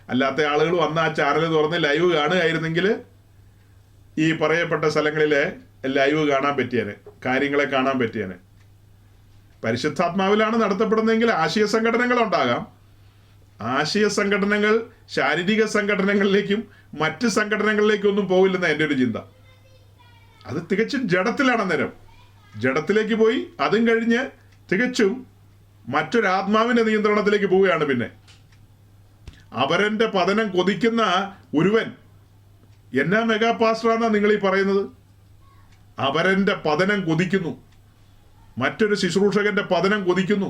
അല്ലാത്ത ആളുകൾ വന്ന് ആ ചാനൽ തുറന്ന് ലൈവ് കാണുകയായിരുന്നെങ്കിൽ ഈ പറയപ്പെട്ട സ്ഥലങ്ങളിലെ ലൈവ് കാണാൻ പറ്റിയേനെ, കാര്യങ്ങളെ കാണാൻ പറ്റിയേനെ. പരിശുദ്ധാത്മാവിലാണ് നടത്തപ്പെടുന്നതെങ്കിൽ ആശയ സംഘടനകൾ ഉണ്ടാകാം. ആശയ സംഘടനകൾ ശാരീരിക സംഘടനകളിലേക്കും മറ്റ് സംഘടനകളിലേക്കും ഒന്നും പോകില്ലെന്ന എൻ്റെ ഒരു ചിന്ത. അത് തികച്ചും ജഡത്തിലാണ്. അന്നേരം ജഡത്തിലേക്ക് പോയി അതും കഴിഞ്ഞ് തികച്ചും മറ്റൊരാത്മാവിൻ്റെ നിയന്ത്രണത്തിലേക്ക് പോവുകയാണ്. പിന്നെ അവരൻ്റെ പതനം കൊതിക്കുന്ന ഒരുവൻ എന്നാ മെഗാ പാസ്റ്ററാന്നാ നിങ്ങൾ ഈ പറയുന്നത്? അവരൻ്റെ പതനം കൊതിക്കുന്നു, മറ്റൊരു ശുശ്രൂഷകന്റെ പതനം കൊതിക്കുന്നു.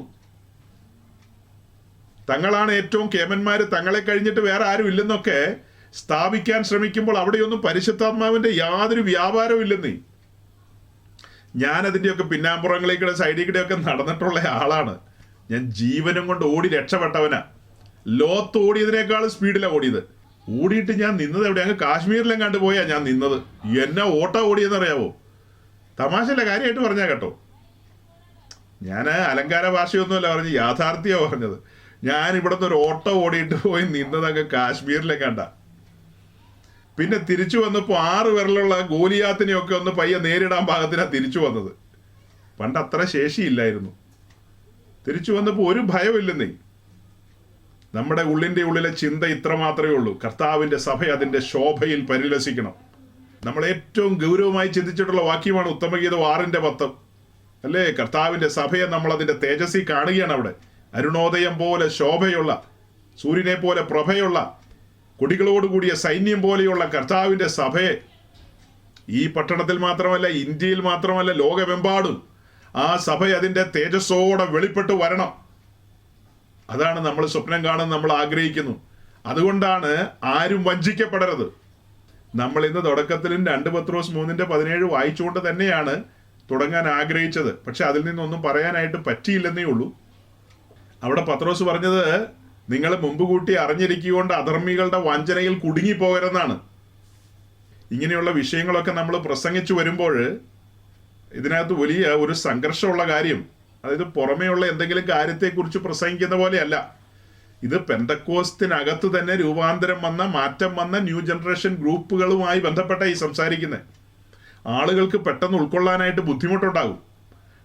തങ്ങളാണ് ഏറ്റവും കേമന്മാര്, തങ്ങളെ കഴിഞ്ഞിട്ട് വേറെ ആരും ഇല്ലെന്നൊക്കെ സ്ഥാപിക്കാൻ ശ്രമിക്കുമ്പോൾ അവിടെയൊന്നും പരിശുദ്ധാത്മാവിന്റെ യാതൊരു വ്യാപാരവും ഇല്ലെന്നേ. ഞാനതിൻ്റെയൊക്കെ പിന്നാമ്പുറങ്ങളിലേക്കൂടെ സൈഡിൽ നടന്നിട്ടുള്ള ആളാണ്. ഞാൻ ജീവനും കൊണ്ട് ഓടി രക്ഷപ്പെട്ടവനാ. ലോത്ത് ഓടിയതിനേക്കാൾ സ്പീഡിലാണ് ഓടിയത്. ഓടിയിട്ട് ഞാൻ നിന്നത് എവിടെ? അങ്ങ് കാശ്മീരിലും കണ്ടുപോയാ ഞാൻ നിന്നത്. എന്നാ ഓട്ടം ഓടിയെന്നറിയാവോ? തമാശല്ല, കാര്യമായിട്ട് പറഞ്ഞാ കേട്ടോ. ഞാൻ അലങ്കാര ഭാഷയൊന്നുമല്ല പറഞ്ഞ്, യാഥാർത്ഥ്യമാണ് പറഞ്ഞത്. ഞാൻ ഇവിടുന്ന് ഒരു ഓട്ടോ ഓടിയിട്ട് പോയി നിന്നതൊക്കെ കാശ്മീരിലെ കണ്ട. പിന്നെ തിരിച്ചു വന്നപ്പോൾ 6 വിരലുള്ള ഗോലിയാത്തിനെയൊക്കെ ഒന്ന് പയ്യെ നേരിടാൻ പാകത്തിനാണ് തിരിച്ചു വന്നത്. പണ്ട് അത്ര ശേഷിയില്ലായിരുന്നു. തിരിച്ചു വന്നപ്പോൾ ഒരു ഭയമില്ലെന്നേ. നമ്മുടെ ഉള്ളിലെ ചിന്ത ഇത്ര മാത്രമേ ഉള്ളൂ: കർത്താവിൻ്റെ സഭ അതിൻ്റെ ശോഭയിൽ പരിലസിക്കണം. നമ്മൾ ഏറ്റവും ഗൗരവമായി ചിന്തിച്ചിട്ടുള്ള വാക്യമാണ് ഉത്തമഗീത 6:10. അല്ലേ? കർത്താവിൻ്റെ സഭയെ നമ്മൾ അതിൻ്റെ തേജസ്സിൽ കാണുകയാണ്. അവിടെ അരുണോദയം പോലെ ശോഭയുള്ള, സൂര്യനെ പോലെ പ്രഭയുള്ള, കൊടികളോടുകൂടിയ സൈന്യം പോലെയുള്ള കർത്താവിൻ്റെ സഭയെ ഈ പട്ടണത്തിൽ മാത്രമല്ല, ഇന്ത്യയിൽ മാത്രമല്ല, ലോകമെമ്പാടും ആ സഭ അതിൻ്റെ തേജസ്സോടെ വെളിപ്പെട്ട് വരണം. അതാണ് നമ്മൾ സ്വപ്നം കാണുന്നത്, നമ്മൾ ആഗ്രഹിക്കുന്നു. അതുകൊണ്ടാണ് ആരും വഞ്ചിക്കപ്പെടരുത്. നമ്മൾ ഇന്ന് തുടക്കത്തിലും 2 പത്രോസ് 3:17 വായിച്ചുകൊണ്ട് തന്നെയാണ് തുടങ്ങാൻ ആഗ്രഹിച്ചത്. പക്ഷെ അതിൽ നിന്നൊന്നും പറയാനായിട്ട് പറ്റിയില്ലെന്നേ ഉള്ളൂ. അവിടെ പത്രോസ് പറഞ്ഞത്, നിങ്ങൾ മുമ്പ് കൂട്ടി അറിഞ്ഞിരിക്കുകൊണ്ട് അധർമ്മികളുടെ വഞ്ചനയിൽ കുടുങ്ങിപ്പോകരുതെന്നാണ്. ഇങ്ങനെയുള്ള വിഷയങ്ങളൊക്കെ നമ്മൾ പ്രസംഗിച്ചു വരുമ്പോൾ ഇതിനകത്ത് വലിയ ഒരു സംഘർഷമുള്ള കാര്യം, അതായത് പുറമേയുള്ള എന്തെങ്കിലും കാര്യത്തെക്കുറിച്ച് പ്രസംഗിക്കുന്ന പോലെയല്ല. ഇത് പെന്തക്കോസ്തിനകത്ത് തന്നെ രൂപാന്തരം വന്ന, മാറ്റം വന്ന ന്യൂ ജനറേഷൻ ഗ്രൂപ്പുകളുമായി ബന്ധപ്പെട്ട ഈ സംസാരിക്കുന്നത്. ആളുകൾക്ക് പെട്ടെന്ന് ഉൾക്കൊള്ളാനായിട്ട് ബുദ്ധിമുട്ടുണ്ടാകും.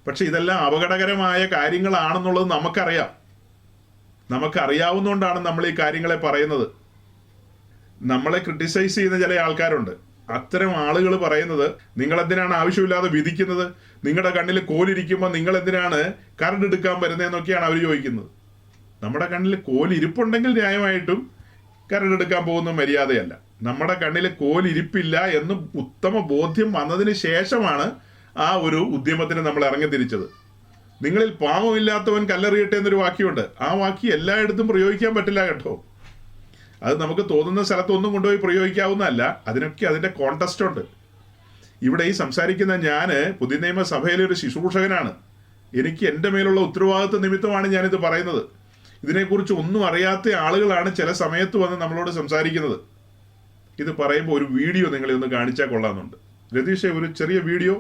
പക്ഷെ ഇതെല്ലാം അപകടകരമായ കാര്യങ്ങളാണെന്നുള്ളത് നമുക്കറിയാം. നമുക്കറിയാവുന്നതുകൊണ്ടാണ് നമ്മൾ ഈ കാര്യങ്ങളെ പറയുന്നത്. നമ്മളെ ക്രിട്ടിസൈസ് ചെയ്യുന്ന ചില ആൾക്കാരുണ്ട്. അത്തരം ആളുകൾ പറയുന്നത്, നിങ്ങൾ എന്തിനാണ് ആവശ്യമില്ലാതെ വിധിക്കുന്നത്? നിങ്ങളുടെ കണ്ണിൽ കോലിരിക്കുമ്പോൾ നിങ്ങൾ എന്തിനാണ് കരണ്ട് എടുക്കാൻ വരുന്നതെന്നൊക്കെയാണ് അവർ ചോദിക്കുന്നത്. നമ്മുടെ കണ്ണിൽ കോലിരിപ്പുണ്ടെങ്കിൽ ന്യായമായിട്ടും കരടെടുക്കാൻ പോകുന്ന മര്യാദയല്ല. നമ്മുടെ കണ്ണിൽ കോലിരിപ്പില്ല എന്ന് ഉത്തമ ബോധ്യം വന്നതിന് ശേഷമാണ് ആ ഒരു ഉദ്യമത്തിന് നമ്മൾ ഇറങ്ങി തിരിച്ചത്. നിങ്ങളിൽ പാവമില്ലാത്തവൻ കല്ലെറിയട്ടെ എന്നൊരു വാക്യമുണ്ട്. ആ വാക്യം എല്ലായിടത്തും പ്രയോഗിക്കാൻ പറ്റില്ല കേട്ടോ. അത് നമുക്ക് തോന്നുന്ന സ്ഥലത്തൊന്നും കൊണ്ടുപോയി പ്രയോഗിക്കാവുന്നതല്ല. അതിനൊക്കെ അതിൻ്റെ കോണ്ടസ്റ്റ് ഉണ്ട്. ഇവിടെ ഈ സംസാരിക്കുന്ന ഞാൻ പുതിയ നിയമ സഭയിലെ ഒരു ശുശ്രൂഷകനാണ്. എനിക്ക് എൻ്റെ മേലുള്ള ഉത്തരവാദിത്വ നിമിത്തമാണ് ഞാനിത് പറയുന്നത്. ഇതിനെക്കുറിച്ച് ഒന്നും അറിയാത്ത ആളുകളാണ് ചില സമയത്ത് വന്ന് നമ്മളോട് സംസാരിക്കുന്നത്. ഇത് പറയുമ്പോൾ ഒരു വീഡിയോ നിങ്ങളെ ഒന്ന് കാണിച്ചാൽ കൊള്ളാമെന്നുണ്ട്. രതീഷേ, ഒരു ചെറിയ വീഡിയോ.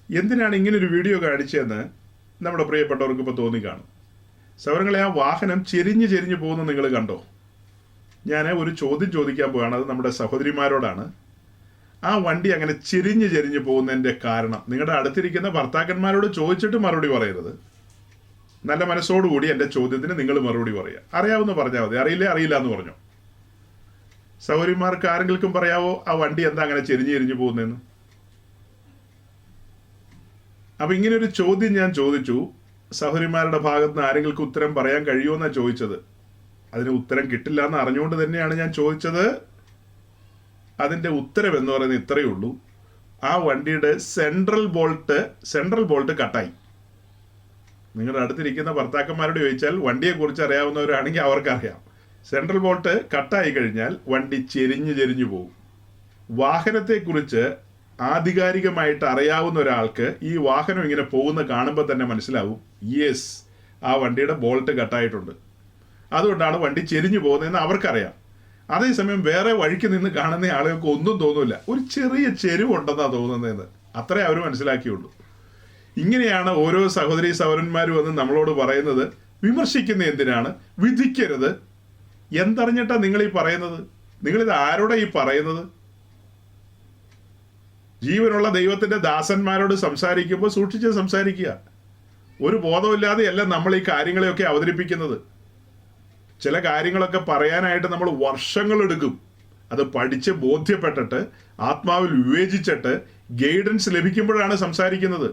എന്തിനാണ് ഇങ്ങനൊരു വീഡിയോ കാണിച്ചതെന്ന് നമ്മുടെ പ്രിയപ്പെട്ടവർക്ക് ഇപ്പോൾ തോന്നിക്കാണും. സൗരങ്ങളെ, ആ വാഹനം ചെരിഞ്ഞ് പോകുന്നത് നിങ്ങൾ കണ്ടോ? ഞാൻ ഒരു ചോദ്യം ചോദിക്കാൻ പോവുകയാണ്. അത് നമ്മുടെ സഹോദരിമാരോടാണ്. ആ വണ്ടി അങ്ങനെ ചെരിഞ്ഞ് പോകുന്നതിൻ്റെ കാരണം നിങ്ങളുടെ അടുത്തിരിക്കുന്ന ഭർത്താക്കന്മാരോട് ചോദിച്ചിട്ട് മറുപടി പറയരുത്. നല്ല മനസ്സോടുകൂടി എൻ്റെ ചോദ്യത്തിന് നിങ്ങൾ മറുപടി പറയുക. അറിയാവുന്ന പറഞ്ഞാൽ മതി, അറിയില്ല എന്ന് പറഞ്ഞോ. സഹോദരിമാർക്ക് ആരെങ്കിലും പറയാവോ ആ വണ്ടി എന്താ അങ്ങനെ ചെരിഞ്ഞ് പോകുന്നതെന്ന്? അപ്പം ഇങ്ങനൊരു ചോദ്യം ഞാൻ ചോദിച്ചു. സഹോദരിമാരുടെ ഭാഗത്ത് നിന്ന് ആരെങ്കിലും ഉത്തരം പറയാൻ കഴിയുമെന്നാണ് ചോദിച്ചത്. അതിന് ഉത്തരം കിട്ടില്ല എന്ന് അറിഞ്ഞുകൊണ്ട് തന്നെയാണ് ഞാൻ ചോദിച്ചത്. അതിൻ്റെ ഉത്തരം എന്ന് പറയുന്നത് ഇത്രയേ ഉള്ളൂ. ആ വണ്ടിയുടെ സെൻട്രൽ ബോൾട്ട് കട്ടായി. നിങ്ങളുടെ അടുത്തിരിക്കുന്ന ഭർത്താക്കന്മാരോട് ചോദിച്ചാൽ വണ്ടിയെക്കുറിച്ച് അറിയാവുന്നവരാണെങ്കിൽ അവർക്കറിയാം. സെൻട്രൽ ബോൾട്ട് കട്ടായി കഴിഞ്ഞാൽ വണ്ടി ചെരിഞ്ഞു പോകും. വാഹനത്തെക്കുറിച്ച് ആധികാരികമായിട്ട് അറിയാവുന്ന ഒരാൾക്ക് ഈ വാഹനം ഇങ്ങനെ പോകുന്ന കാണുമ്പോൾ തന്നെ മനസ്സിലാവും, യെസ്, ആ വണ്ടിയുടെ ബോൾട്ട് കട്ടായിട്ടുണ്ട്, അതുകൊണ്ടാണ് വണ്ടി ചെരിഞ്ഞു പോകുന്നതെന്ന് അവർക്കറിയാം. അതേസമയം വേറെ വഴിക്ക് നിന്ന് കാണുന്ന ആളുകൾക്ക് ഒന്നും തോന്നില്ല, ഒരു ചെറിയ ചെരുവുണ്ടെന്നാണ് തോന്നുന്നതെന്ന്. അത്രേ അവർ മനസ്സിലാക്കിയുള്ളൂ. ഇങ്ങനെയാണ് ഓരോ സഹോദരന്മാരും വന്ന് നമ്മളോട് പറയുന്നത്. വിമർശിക്കുന്ന എന്തിനാണ്? വിധിക്കരുത്. എന്തറിഞ്ഞിട്ടാണ് നിങ്ങളീ പറയുന്നത്? നിങ്ങളിത് ആരോടെ ഈ പറയുന്നത്? ജീവനുള്ള ദൈവത്തിൻ്റെ ദാസന്മാരോട് സംസാരിക്കുമ്പോൾ സൂക്ഷിച്ച് സംസാരിക്കുക. ഒരു ബോധമില്ലാതെയല്ല നമ്മൾ ഈ കാര്യങ്ങളെയൊക്കെ അവതരിപ്പിക്കുന്നത്. ചില കാര്യങ്ങളൊക്കെ പറയാനായിട്ട് നമ്മൾ വർഷങ്ങളെടുക്കും. അത് പഠിച്ച് ബോധ്യപ്പെട്ടിട്ട് ആത്മാവിൽ വിവേചിച്ചിട്ട് ഗൈഡൻസ് ലഭിക്കുമ്പോഴാണ് സംസാരിക്കുന്നത്.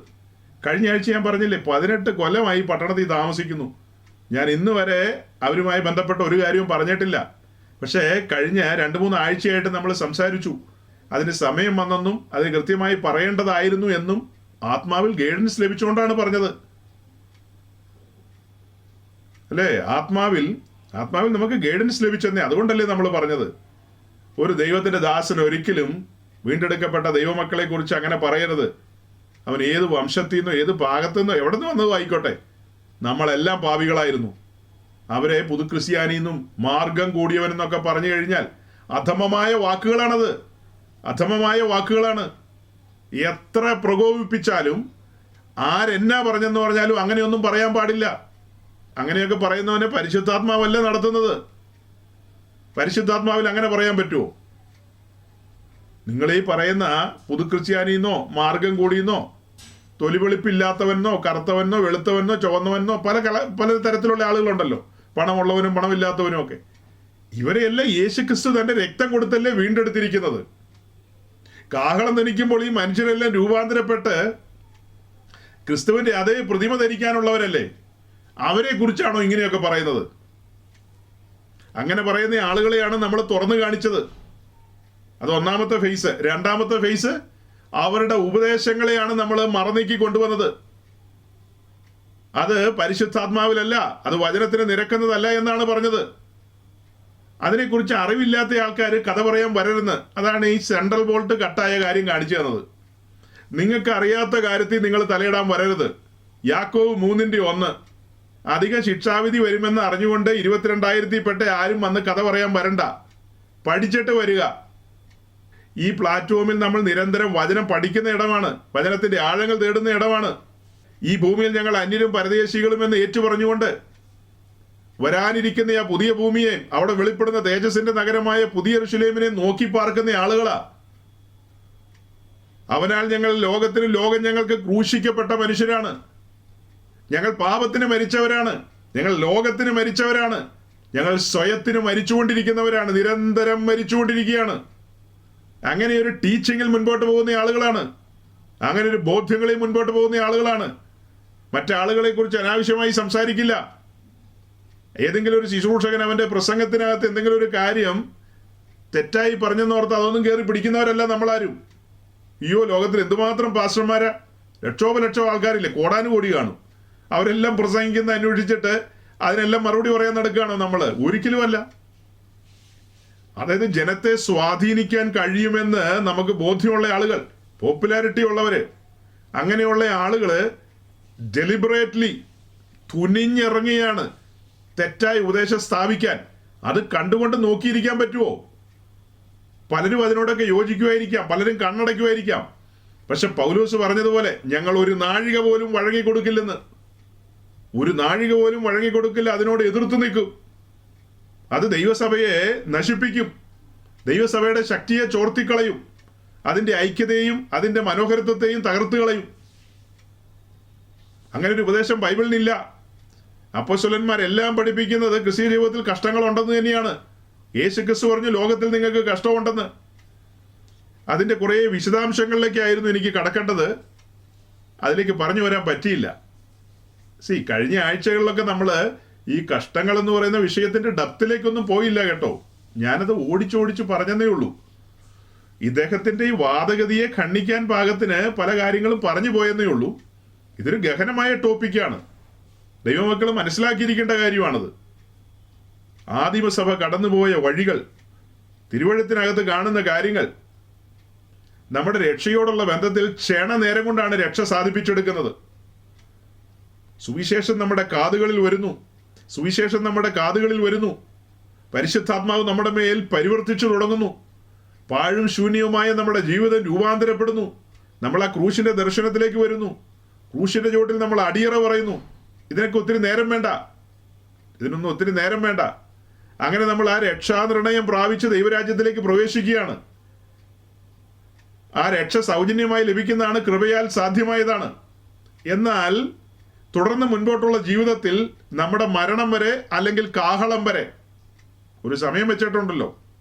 കഴിഞ്ഞ ആഴ്ച ഞാൻ പറഞ്ഞില്ലേ, 18 കൊല്ലമായി പട്ടണത്തിൽ താമസിക്കുന്നു. ഞാൻ ഇന്ന് വരെ അവരുമായി ബന്ധപ്പെട്ട ഒരു കാര്യവും പറഞ്ഞിട്ടില്ല. പക്ഷേ കഴിഞ്ഞ 2-3 ആഴ്ചയായിട്ട് നമ്മൾ സംസാരിച്ചു. അതിന് സമയം വന്നെന്നും അത് കൃത്യമായി പറയേണ്ടതായിരുന്നു എന്നും ആത്മാവിൽ ഗൈഡൻസ് ലഭിച്ചുകൊണ്ടാണ് പറഞ്ഞത്. അല്ലേ? ആത്മാവിൽ നമുക്ക് ഗൈഡൻസ് ലഭിച്ചെന്നേ. അതുകൊണ്ടല്ലേ നമ്മൾ പറഞ്ഞത്. ഒരു ദൈവത്തിന്റെ ദാസൻ ഒരിക്കലും വീണ്ടെടുക്കപ്പെട്ട ദൈവമക്കളെ കുറിച്ച് അങ്ങനെ പറയരുത്. അവൻ ഏത് വംശത്തിൽ നിന്നോ ഏത് ഭാഗത്തു നിന്നോ എവിടെ നിന്ന് വന്നതും ആയിക്കോട്ടെ, നമ്മളെല്ലാം പാപികളായിരുന്നു. അവരെ പുതുക്രിസ്ത്യാനിന്നും മാർഗം കൂടിയവനെന്നൊക്കെ പറഞ്ഞു കഴിഞ്ഞാൽ അധമമായ വാക്കുകളാണത്. അധമമായ വാക്കുകളാണ്. എത്ര പ്രകോപിപ്പിച്ചാലും ആരെന്നാ പറഞ്ഞെന്ന് പറഞ്ഞാലും അങ്ങനെയൊന്നും പറയാൻ പാടില്ല. അങ്ങനെയൊക്കെ പറയുന്നവനെ പരിശുദ്ധാത്മാവല്ല നടത്തുന്നത്. പരിശുദ്ധാത്മാവിൽ അങ്ങനെ പറയാൻ പറ്റുമോ? നിങ്ങളീ പറയുന്ന പുതുക്രിസ്ത്യാനിന്നോ മാർഗം കൂടിയെന്നോ തൊലിവെളുപ്പില്ലാത്തവനോ കറുത്തവനോ വെളുത്തവനോ ചുവന്നവനോ പല തരത്തിലുള്ള ആളുകളുണ്ടല്ലോ, പണമുള്ളവനും പണമില്ലാത്തവനും ഒക്കെ. ഇവരെയെല്ലാം യേശുക്രിസ്തു തന്റെ രക്തം കൊടുത്തല്ലേ വീണ്ടെടുത്തിരിക്കുന്നത്. കാഹളം ധനിക്കുമ്പോൾ ഈ മനുഷ്യരെല്ലാം രൂപാന്തരപ്പെട്ട് ക്രിസ്തുവിന്റെ അതേ പ്രതിമ ധരിക്കാനുള്ളവരല്ലേ. അവരെ കുറിച്ചാണോ ഇങ്ങനെയൊക്കെ പറയുന്നത്? അങ്ങനെ പറയുന്ന ആളുകളെയാണ് നമ്മൾ തുറന്നു കാണിച്ചത്. അത് ഒന്നാമത്തെ ഫേസ്. രണ്ടാമത്തെ ഫേസ്, അവരുടെ ഉപദേശങ്ങളെയാണ് നമ്മൾ മറനീക്കി കൊണ്ടുവന്നത്. അത് പരിശുദ്ധാത്മാവിലല്ല, അത് വചനത്തിന് നിരക്കുന്നതല്ല എന്നാണ് പറഞ്ഞത്. അതിനെക്കുറിച്ച് അറിവില്ലാത്ത ആൾക്കാർ കഥ പറയാൻ വരരുന്ന്. അതാണ് ഈ സെൻട്രൽ ബോൾട്ട് കട്ടായ കാര്യം കാണിച്ചു തന്നത്. നിങ്ങൾക്ക് അറിയാത്ത കാര്യത്തിൽ നിങ്ങൾ തലയിടാൻ വരരുത്. യാക്കോബ് 3:1 അധിക ശിക്ഷാവിധി വരുമെന്ന് അറിഞ്ഞുകൊണ്ട് 22,000 പെട്ട ആരും വന്ന് കഥ പറയാൻ വരണ്ട, പഠിച്ചിട്ട് വരിക. ഈ പ്ലാറ്റ്ഫോമിൽ നമ്മൾ നിരന്തരം വചനം പഠിക്കുന്ന ഇടമാണ്, വചനത്തിന്റെ ആഴങ്ങൾ തേടുന്ന ഇടമാണ്. ഈ ഭൂമിയിൽ ഞങ്ങൾ അന്യരും പരദേശികളും എന്ന് ഏറ്റുപറഞ്ഞുകൊണ്ട് വരാനിരിക്കുന്ന ആ പുതിയ ഭൂമിയെ, അവിടെ വെളിപ്പെടുന്ന തേജസ്സിന്റെ നഗരമായ പുതിയ യെരൂശലേമിനെ നോക്കി പാർക്കുന്ന ആളുകളാ. അവനാൽ ഞങ്ങൾ ലോകത്തിനും ലോകം ഞങ്ങൾക്ക് ക്രൂശിക്കപ്പെട്ട മനുഷ്യരാണ്. ഞങ്ങൾ പാപത്തിന് മരിച്ചവരാണ്, ഞങ്ങൾ ലോകത്തിന് മരിച്ചവരാണ്, ഞങ്ങൾ സ്വയത്തിന് മരിച്ചുകൊണ്ടിരിക്കുന്നവരാണ്, നിരന്തരം മരിച്ചുകൊണ്ടിരിക്കുകയാണ്. അങ്ങനെ ഒരു ടീച്ചിങ്ങിൽ മുൻപോട്ട് പോകുന്ന ആളുകളാണ്, അങ്ങനെ ഒരു ബോധ്യങ്ങളിൽ മുൻപോട്ട് പോകുന്ന ആളുകളാണ്. മറ്റാളുകളെ കുറിച്ച് അനാവശ്യമായി സംസാരിക്കില്ല. ഏതെങ്കിലും ഒരു ശുശ്രൂഷകൻ അവന്റെ പ്രസംഗത്തിനകത്ത് എന്തെങ്കിലും ഒരു കാര്യം തെറ്റായി പറഞ്ഞെന്നോർത്ത് അതൊന്നും കയറി പിടിക്കുന്നവരല്ല നമ്മളാരും. അയ്യോ, ലോകത്തിൽ എന്തുമാത്രം പാസ്റ്റർമാരാ, ലക്ഷോപലക്ഷം ആൾക്കാരില്ലേ, കോടാനുകോടി കാണും. അവരെല്ലാം പ്രസംഗിക്കുന്ന അന്വേഷിച്ചിട്ട് അതിനെല്ലാം മറുപടി പറയാൻ നടക്കുകയാണോ നമ്മൾ? ഒരിക്കലുമല്ല. അതായത് ജനത്തെ സ്വാധീനിക്കാൻ കഴിയുമെന്ന് നമുക്ക് ബോധ്യമുള്ള ആളുകൾ, പോപ്പുലാരിറ്റി ഉള്ളവര്, അങ്ങനെയുള്ള ആളുകള് ഡെലിബറേറ്റ്ലി തുനിഞ്ഞിറങ്ങിയാണ് തെറ്റായ ഉപദേശം സ്ഥാപിക്കാൻ. അത് കണ്ടുകൊണ്ട് നോക്കിയിരിക്കാൻ പറ്റുമോ? പലരും അതിനോടൊക്കെ യോജിക്കുമായിരിക്കാം, പലരും കണ്ണടയ്ക്കുമായിരിക്കാം. പക്ഷെ പൗലോസ് പറഞ്ഞതുപോലെ ഞങ്ങൾ ഒരു നാഴിക പോലും വഴങ്ങിക്കൊടുക്കില്ലെന്ന്, ഒരു നാഴിക പോലും വഴങ്ങിക്കൊടുക്കില്ല, അതിനോട് എതിർത്തു നിൽക്കും. അത് ദൈവസഭയെ നശിപ്പിക്കും, ദൈവസഭയുടെ ശക്തിയെ ചോർത്തിക്കളയും, അതിന്റെ ഐക്യതയെയും അതിന്റെ മനോഹരത്വത്തെയും തകർത്തു കളയും. അങ്ങനെ ഒരു ഉപദേശം ബൈബിളിനില്ല. അപ്പോസ്തലന്മാരെല്ലാം പഠിപ്പിക്കുന്നത് ക്രിസ്തീയ ജീവിതത്തിൽ കഷ്ടങ്ങൾ ഉണ്ടെന്ന് തന്നെയാണ്. യേശു ക്രിസ്തു പറഞ്ഞു ലോകത്തിൽ നിങ്ങൾക്ക് കഷ്ടമുണ്ടെന്ന്. അതിന്റെ കുറെ വിശദാംശങ്ങളിലേക്കായിരുന്നു എനിക്ക് കടക്കേണ്ടത്, അതിലേക്ക് പറഞ്ഞു വരാൻ പറ്റിയില്ല. കഴിഞ്ഞ ആഴ്ചകളിലൊക്കെ നമ്മൾ ഈ കഷ്ടങ്ങൾ എന്ന് പറയുന്ന വിഷയത്തിന്റെ ഡെപ്തിലേക്കൊന്നും പോയില്ല കേട്ടോ. ഞാനത് ഓടിച്ചോടിച്ച് പറഞ്ഞതേ ഉള്ളൂ. ഇദ്ദേഹത്തിന്റെ ഈ വാദഗതിയെ ഖണ്ഡിക്കാൻ പാകത്തിന് പല കാര്യങ്ങളും പറഞ്ഞു പോയെന്നേ ഉള്ളൂ. ഇതൊരു ഗഹനമായ ടോപ്പിക്കാണ്, ദൈവമക്കൾ മനസ്സിലാക്കിയിരിക്കേണ്ട കാര്യമാണത്. ആദിമസഭ കടന്നുപോയ വഴികൾ, തിരുവഴുത്തിനകത്ത് കാണുന്ന കാര്യങ്ങൾ, നമ്മുടെ രക്ഷയോടുള്ള ബന്ധത്തിൽ ക്ഷണനേരം കൊണ്ടാണ് രക്ഷ സാധിപ്പിച്ചെടുക്കുന്നത്. സുവിശേഷം നമ്മുടെ കാതുകളിൽ വരുന്നു, സുവിശേഷം നമ്മുടെ കാതുകളിൽ വരുന്നു. പരിശുദ്ധാത്മാവ് നമ്മുടെ മേൽ പരിവർത്തിച്ചു തുടങ്ങുന്നു. പാഴും ശൂന്യവുമായ നമ്മുടെ ജീവിതം രൂപാന്തരപ്പെടുന്നു. നമ്മൾ ആ ക്രൂശിന്റെ ദർശനത്തിലേക്ക് വരുന്നു. ക്രൂശിന്റെ ചുവട്ടിൽ നമ്മൾ അടിയറ പറയുന്നു. ഇതിനൊക്കെ ഒത്തിരി നേരം വേണ്ട, ഇതിനൊന്നും ഒത്തിരി നേരം വേണ്ട. അങ്ങനെ നമ്മൾ ആ രക്ഷാനിർണയം പ്രാപിച്ച് ദൈവരാജ്യത്തിലേക്ക് പ്രവേശിക്കുകയാണ്. ആ രക്ഷ സൗജന്യമായി ലഭിക്കുന്നതാണ്, കൃപയാൽ സാധ്യമായതാണ്. എന്നാൽ തുടർന്ന് മുൻപോട്ടുള്ള ജീവിതത്തിൽ നമ്മുടെ മരണം വരെ അല്ലെങ്കിൽ കാഹളം വരെ ഒരു സമയം വെച്ചിട്ടുണ്ടല്ലോ.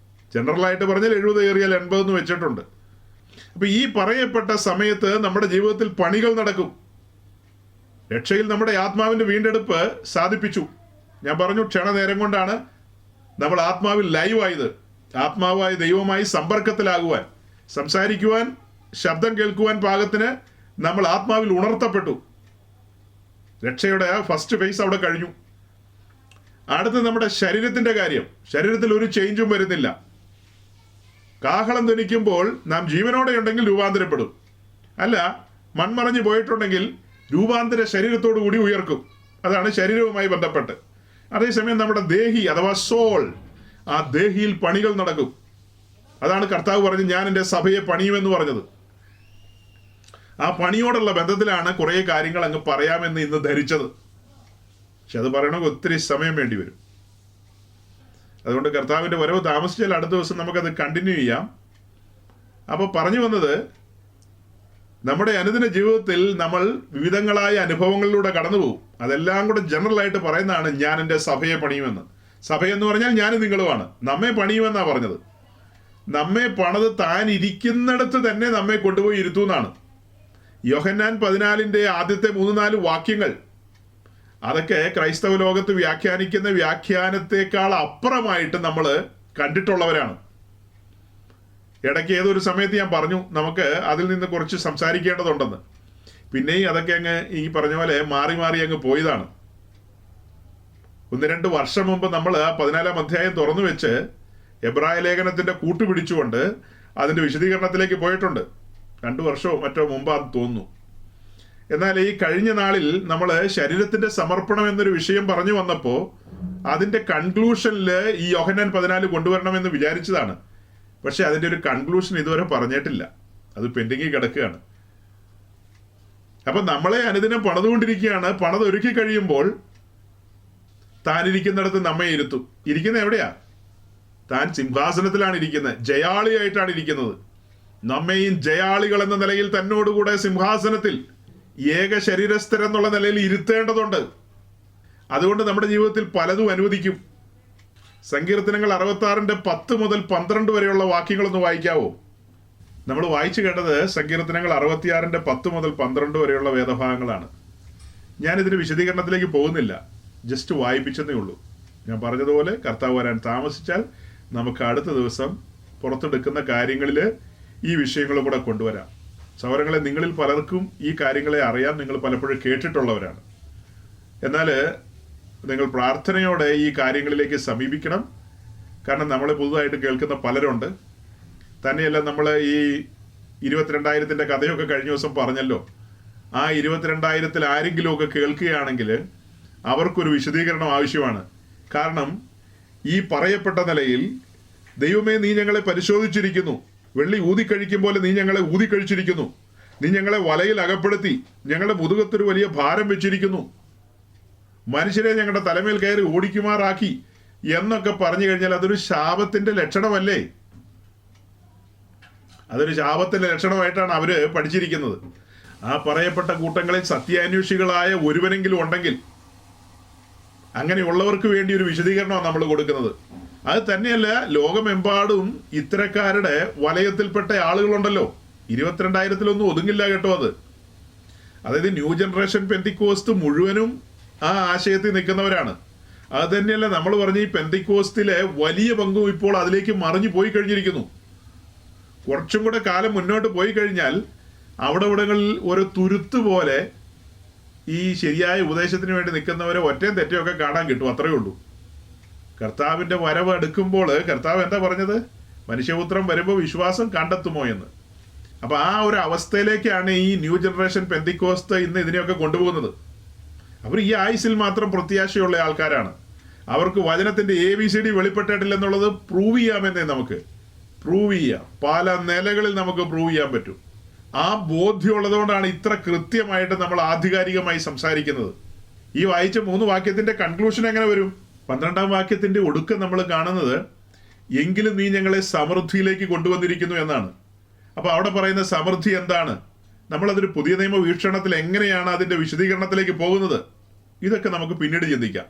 ജനറലായിട്ട് പറഞ്ഞാൽ 70 ഏറിയാൽ 80 എന്ന് വെച്ചിട്ടുണ്ട്. അപ്പൊ ഈ പറയപ്പെട്ട സമയത്ത് നമ്മുടെ ജീവിതത്തിൽ പണികൾ നടക്കും. രക്ഷയിൽ നമ്മുടെ ആത്മാവിന്റെ വീണ്ടെടുപ്പ് സാധിപ്പിച്ചു. ഞാൻ പറഞ്ഞു ക്ഷണനേരം കൊണ്ടാണ് നമ്മൾ ആത്മാവിൽ ലൈവായത്. ആത്മാവായ ദൈവവുമായി സമ്പർക്കത്തിലാകുവാൻ, സംസാരിക്കുവാൻ, ശബ്ദം കേൾക്കുവാൻ പാകത്തിന് നമ്മൾ ആത്മാവിൽ ഉണർത്തപ്പെട്ടു. രക്ഷയുടെ ആ ഫസ്റ്റ് ഫേസ് അവിടെ കഴിഞ്ഞു. അടുത്ത് നമ്മുടെ ശരീരത്തിന്റെ കാര്യം. ശരീരത്തിൽ ഒരു ചേഞ്ചും വരുന്നില്ല. കാഹളം ധ്വനിക്കുമ്പോൾ നാം ജീവനോടെ ഉണ്ടെങ്കിൽ രൂപാന്തരപ്പെടും, അല്ല മൺമറഞ്ഞു പോയിട്ടുണ്ടെങ്കിൽ രൂപാന്തര ശരീരത്തോടു കൂടി ഉയർക്കും. അതാണ് ശരീരവുമായി ബന്ധപ്പെട്ട്. അതേസമയം നമ്മുടെ ദേഹി അഥവാ സോൾ, ആ ദേഹിയിൽ പണികൾ നടക്കും. അതാണ് കർത്താവ് പറഞ്ഞ് ഞാൻ എൻ്റെ സഭയെ പണിയുമെന്ന് പറഞ്ഞത്. ആ പണിയോടുള്ള ബന്ധത്തിലാണ് കുറേ കാര്യങ്ങൾ അങ്ങ് പറയാമെന്ന് ഇന്ന് ധരിച്ചത്. പക്ഷെ അത് പറയണമെങ്കിൽ ഒത്തിരി സമയം വേണ്ടി വരും. അതുകൊണ്ട് കർത്താവിൻ്റെ വരവ് താമസിച്ചാൽ അടുത്ത ദിവസം നമുക്കത് കണ്ടിന്യൂ ചെയ്യാം. അപ്പോൾ പറഞ്ഞു വന്നത്, നമ്മുടെ അനുദിന ജീവിതത്തിൽ നമ്മൾ വിവിധങ്ങളായ അനുഭവങ്ങളിലൂടെ കടന്നു പോകും. അതെല്ലാം കൂടെ ജനറലായിട്ട് പറയുന്നതാണ് ഞാൻ എൻ്റെ സഭയെ പണിയുമെന്ന്. സഭയെന്ന് പറഞ്ഞാൽ ഞാനും നിങ്ങളുമാണ്. നമ്മെ പണിയുമെന്നാണ് പറഞ്ഞത്. നമ്മെ പണിത് താൻ ഇരിക്കുന്നിടത്ത് തന്നെ നമ്മെ കൊണ്ടുപോയി ഇരുത്തുമെന്നാണ്. യോഹന്നാൻ 14 ആദ്യത്തെ 3-4 വാക്യങ്ങൾ, അതൊക്കെ ക്രൈസ്തവ ലോകത്ത് വ്യാഖ്യാനിക്കുന്ന വ്യാഖ്യാനത്തെക്കാൾ അപ്പുറമായിട്ട് നമ്മൾ കണ്ടിട്ടുള്ളവരാണ്. ഇടയ്ക്ക് ഏതൊരു സമയത്ത് ഞാൻ പറഞ്ഞു നമുക്ക് അതിൽ നിന്ന് കുറച്ച് സംസാരിക്കേണ്ടതുണ്ടെന്ന്. പിന്നെയും അതൊക്കെ അങ്ങ് ഈ പറഞ്ഞ പോലെ മാറി മാറി അങ്ങ് പോയതാണ്. 1-2 വർഷം മുമ്പ് നമ്മൾ 14-ാം അധ്യായം തുറന്നു വെച്ച് എബ്രായ ലേഖനത്തിന്റെ കൂട്ടുപിടിച്ചുകൊണ്ട് അതിന്റെ വിശദീകരണത്തിലേക്ക് പോയിട്ടുണ്ട്. 2 വർഷമോ മറ്റോ മുമ്പാന്ന് തോന്നുന്നു. എന്നാൽ ഈ കഴിഞ്ഞ നാളിൽ നമ്മൾ ശരീരത്തിന്റെ സമർപ്പണം എന്നൊരു വിഷയം പറഞ്ഞു വന്നപ്പോൾ അതിന്റെ കൺക്ലൂഷനിൽ ഈ യോഹന്നാൻ 14 കൊണ്ടുവരണമെന്ന് വിചാരിച്ചതാണ്. പക്ഷെ അതിന്റെ ഒരു കൺക്ലൂഷൻ ഇതുവരെ പറഞ്ഞിട്ടില്ല. അത് പെൻഡിങ്ങിൽ കിടക്കുകയാണ്. അപ്പൊ നമ്മളെ അനുദിനം പണിതുകൊണ്ടിരിക്കുകയാണ്. പണിതൊരുക്കി കഴിയുമ്പോൾ താനിരിക്കുന്നിടത്ത് നമ്മെ ഇരുത്തും. ഇരിക്കുന്നത് എവിടെയാ? താൻ സിംഹാസനത്തിലാണ് ഇരിക്കുന്നത്, ജയാളിയായിട്ടാണ് ഇരിക്കുന്നത്. നമ്മയും ജയാളികൾ എന്ന നിലയിൽ തന്നോടുകൂടെ സിംഹാസനത്തിൽ ഏക ശരീരസ്ഥരെന്നുള്ള നിലയിൽ ഇരുത്തേണ്ടതുണ്ട്. അതുകൊണ്ട് നമ്മുടെ ജീവിതത്തിൽ പലതും അനുവദിക്കും. സങ്കീർത്തനങ്ങൾ 66 10 മുതൽ 12 വരെയുള്ള വാക്യങ്ങളൊന്ന് വായിക്കാവോ? നമ്മൾ വായിച്ചു കേട്ടത് സങ്കീർത്തനങ്ങൾ 66 10 മുതൽ 12 വരെയുള്ള വേദഭാഗങ്ങളാണ്. ഞാനിതിന് വിശദീകരണത്തിലേക്ക് പോകുന്നില്ല, ജസ്റ്റ് വായിപ്പിച്ചെന്നേ ഉള്ളൂ. ഞാൻ പറഞ്ഞതുപോലെ കർത്താവ് വരാൻ താമസിച്ചാൽ നമുക്ക് അടുത്ത ദിവസം പുറത്തെടുക്കുന്ന കാര്യങ്ങളിൽ ഈ വിഷയങ്ങളും കൂടെ കൊണ്ടുവരാം. സഹോദരങ്ങളെ, നിങ്ങളിൽ പലർക്കും ഈ കാര്യങ്ങളെ അറിയാം, നിങ്ങൾ പലപ്പോഴും കേട്ടിട്ടുള്ളവരാണ്. എന്നാൽ നിങ്ങൾ പ്രാർത്ഥനയോടെ ഈ കാര്യങ്ങളിലേക്ക് സമീപിക്കണം. കാരണം നമ്മളെ പുതുതായിട്ട് കേൾക്കുന്ന പലരുണ്ട്. തന്നെയല്ല, നമ്മൾ ഈ 22,000 കഥയൊക്കെ കഴിഞ്ഞ ദിവസം പറഞ്ഞല്ലോ. ആ 22,000 ആരെങ്കിലുമൊക്കെ കേൾക്കുകയാണെങ്കിൽ അവർക്കൊരു വിശദീകരണം ആവശ്യമാണ്. കാരണം ഈ പറയപ്പെട്ട നിലയിൽ ദൈവമേ, നീ ഞങ്ങളെ പരിശോധിച്ചിരിക്കുന്നു, വെള്ളി ഊതിക്കഴിക്കും പോലെ നീ ഞങ്ങളെ ഊതിക്കഴിച്ചിരിക്കുന്നു, നീ ഞങ്ങളെ വലയിൽ അകപ്പെടുത്തി ഞങ്ങളുടെ മുതുകത്തൊരു വലിയ ഭാരം വെച്ചിരിക്കുന്നു, മനുഷ്യരെ ഞങ്ങളുടെ തലമേൽ കയറി ഓടിക്കുമാറാക്കി എന്നൊക്കെ പറഞ്ഞു കഴിഞ്ഞാൽ അതൊരു ശാപത്തിന്റെ ലക്ഷണമല്ലേ? അതൊരു ശാപത്തിന്റെ ലക്ഷണമായിട്ടാണ് അവര് പഠിച്ചിരിക്കുന്നത്. ആ പറയപ്പെട്ട കൂട്ടങ്ങളിൽ സത്യാന്വേഷികളായ ഒരുവനെങ്കിലും ഉണ്ടെങ്കിൽ അങ്ങനെയുള്ളവർക്ക് വേണ്ടി ഒരു വിശദീകരണമാണ് നമ്മൾ കൊടുക്കുന്നത്. അത് തന്നെയല്ല, ലോകമെമ്പാടും ഇത്തരക്കാരുടെ വലയത്തിൽപ്പെട്ട ആളുകളുണ്ടല്ലോ. 22,000 ഒതുങ്ങില്ല കേട്ടോ. അതായത് ന്യൂ ജനറേഷൻ പെന്തിക്കോസ്റ്റ് മുഴുവനും ആ ആശയത്തിൽ നിൽക്കുന്നവരാണ്. അത് തന്നെയല്ല, നമ്മൾ പറഞ്ഞ ഈ പെന്തിക്കോസ്റ്റിലെ വലിയ പങ്കും ഇപ്പോൾ അതിലേക്ക് മറിഞ്ഞു പോയി കഴിഞ്ഞിരിക്കുന്നു. കുറച്ചും കൂടെ കാലം മുന്നോട്ട് പോയി കഴിഞ്ഞാൽ അവിടെ ഇവിടങ്ങളിൽ ഒരു തുരുത്ത് പോലെ ഈ ശരിയായ ഉപദേശത്തിന് വേണ്ടി നിൽക്കുന്നവരെ ഒറ്റയും തെറ്റയൊക്കെ കാണാൻ കിട്ടും. അത്രയേ ഉള്ളൂ. കർത്താവിന്റെ വരവ് അടുക്കുമ്പോൾ കർത്താവ് എന്താ പറഞ്ഞത്? മനുഷ്യപുത്രം വരുമ്പോൾ വിശ്വാസം കണ്ടെത്തുമോ എന്ന്. അപ്പൊ ആ ഒരു അവസ്ഥയിലേക്കാണ് ഈ ന്യൂ ജനറേഷൻ പെന്തിക്കോസ്ത് ഇന്ന് ഇതിനെയൊക്കെ കൊണ്ടുപോകുന്നത്. അവർ ഈ ആയുസിൽ മാത്രം പ്രത്യാശയുള്ള ആൾക്കാരാണ്. അവർക്ക് വചനത്തിന്റെ ABCD വെളിപ്പെട്ടിട്ടില്ലെന്നുള്ളത് പ്രൂവ് ചെയ്യാമെന്നേ നമുക്ക് പ്രൂവ് ചെയ്യാം. പല നിലകളിൽ നമുക്ക് പ്രൂവ് ചെയ്യാൻ പറ്റും. ആ ബോധ്യം ഉള്ളതുകൊണ്ടാണ് ഇത്ര കൃത്യമായിട്ട് നമ്മൾ ആധികാരികമായി സംസാരിക്കുന്നത്. ഈ വായിച്ച 3 വാക്യത്തിന്റെ കൺക്ലൂഷൻ എങ്ങനെ വരും? 12-ാം വാക്യത്തിന്റെ ഒടുക്കം നമ്മൾ കാണുന്നത് എങ്കിലും നീ ഞങ്ങളെ സമൃദ്ധിയിലേക്ക് കൊണ്ടുവന്നിരിക്കുന്നു എന്നാണ്. അപ്പൊ അവിടെ പറയുന്ന സമൃദ്ധി എന്താണ്? നമ്മളതൊരു പുതിയ നിയമ വീക്ഷണത്തിൽ എങ്ങനെയാണ് അതിന്റെ വിശദീകരണത്തിലേക്ക് പോകുന്നത്? ഇതൊക്കെ നമുക്ക് പിന്നീട് ചിന്തിക്കാം.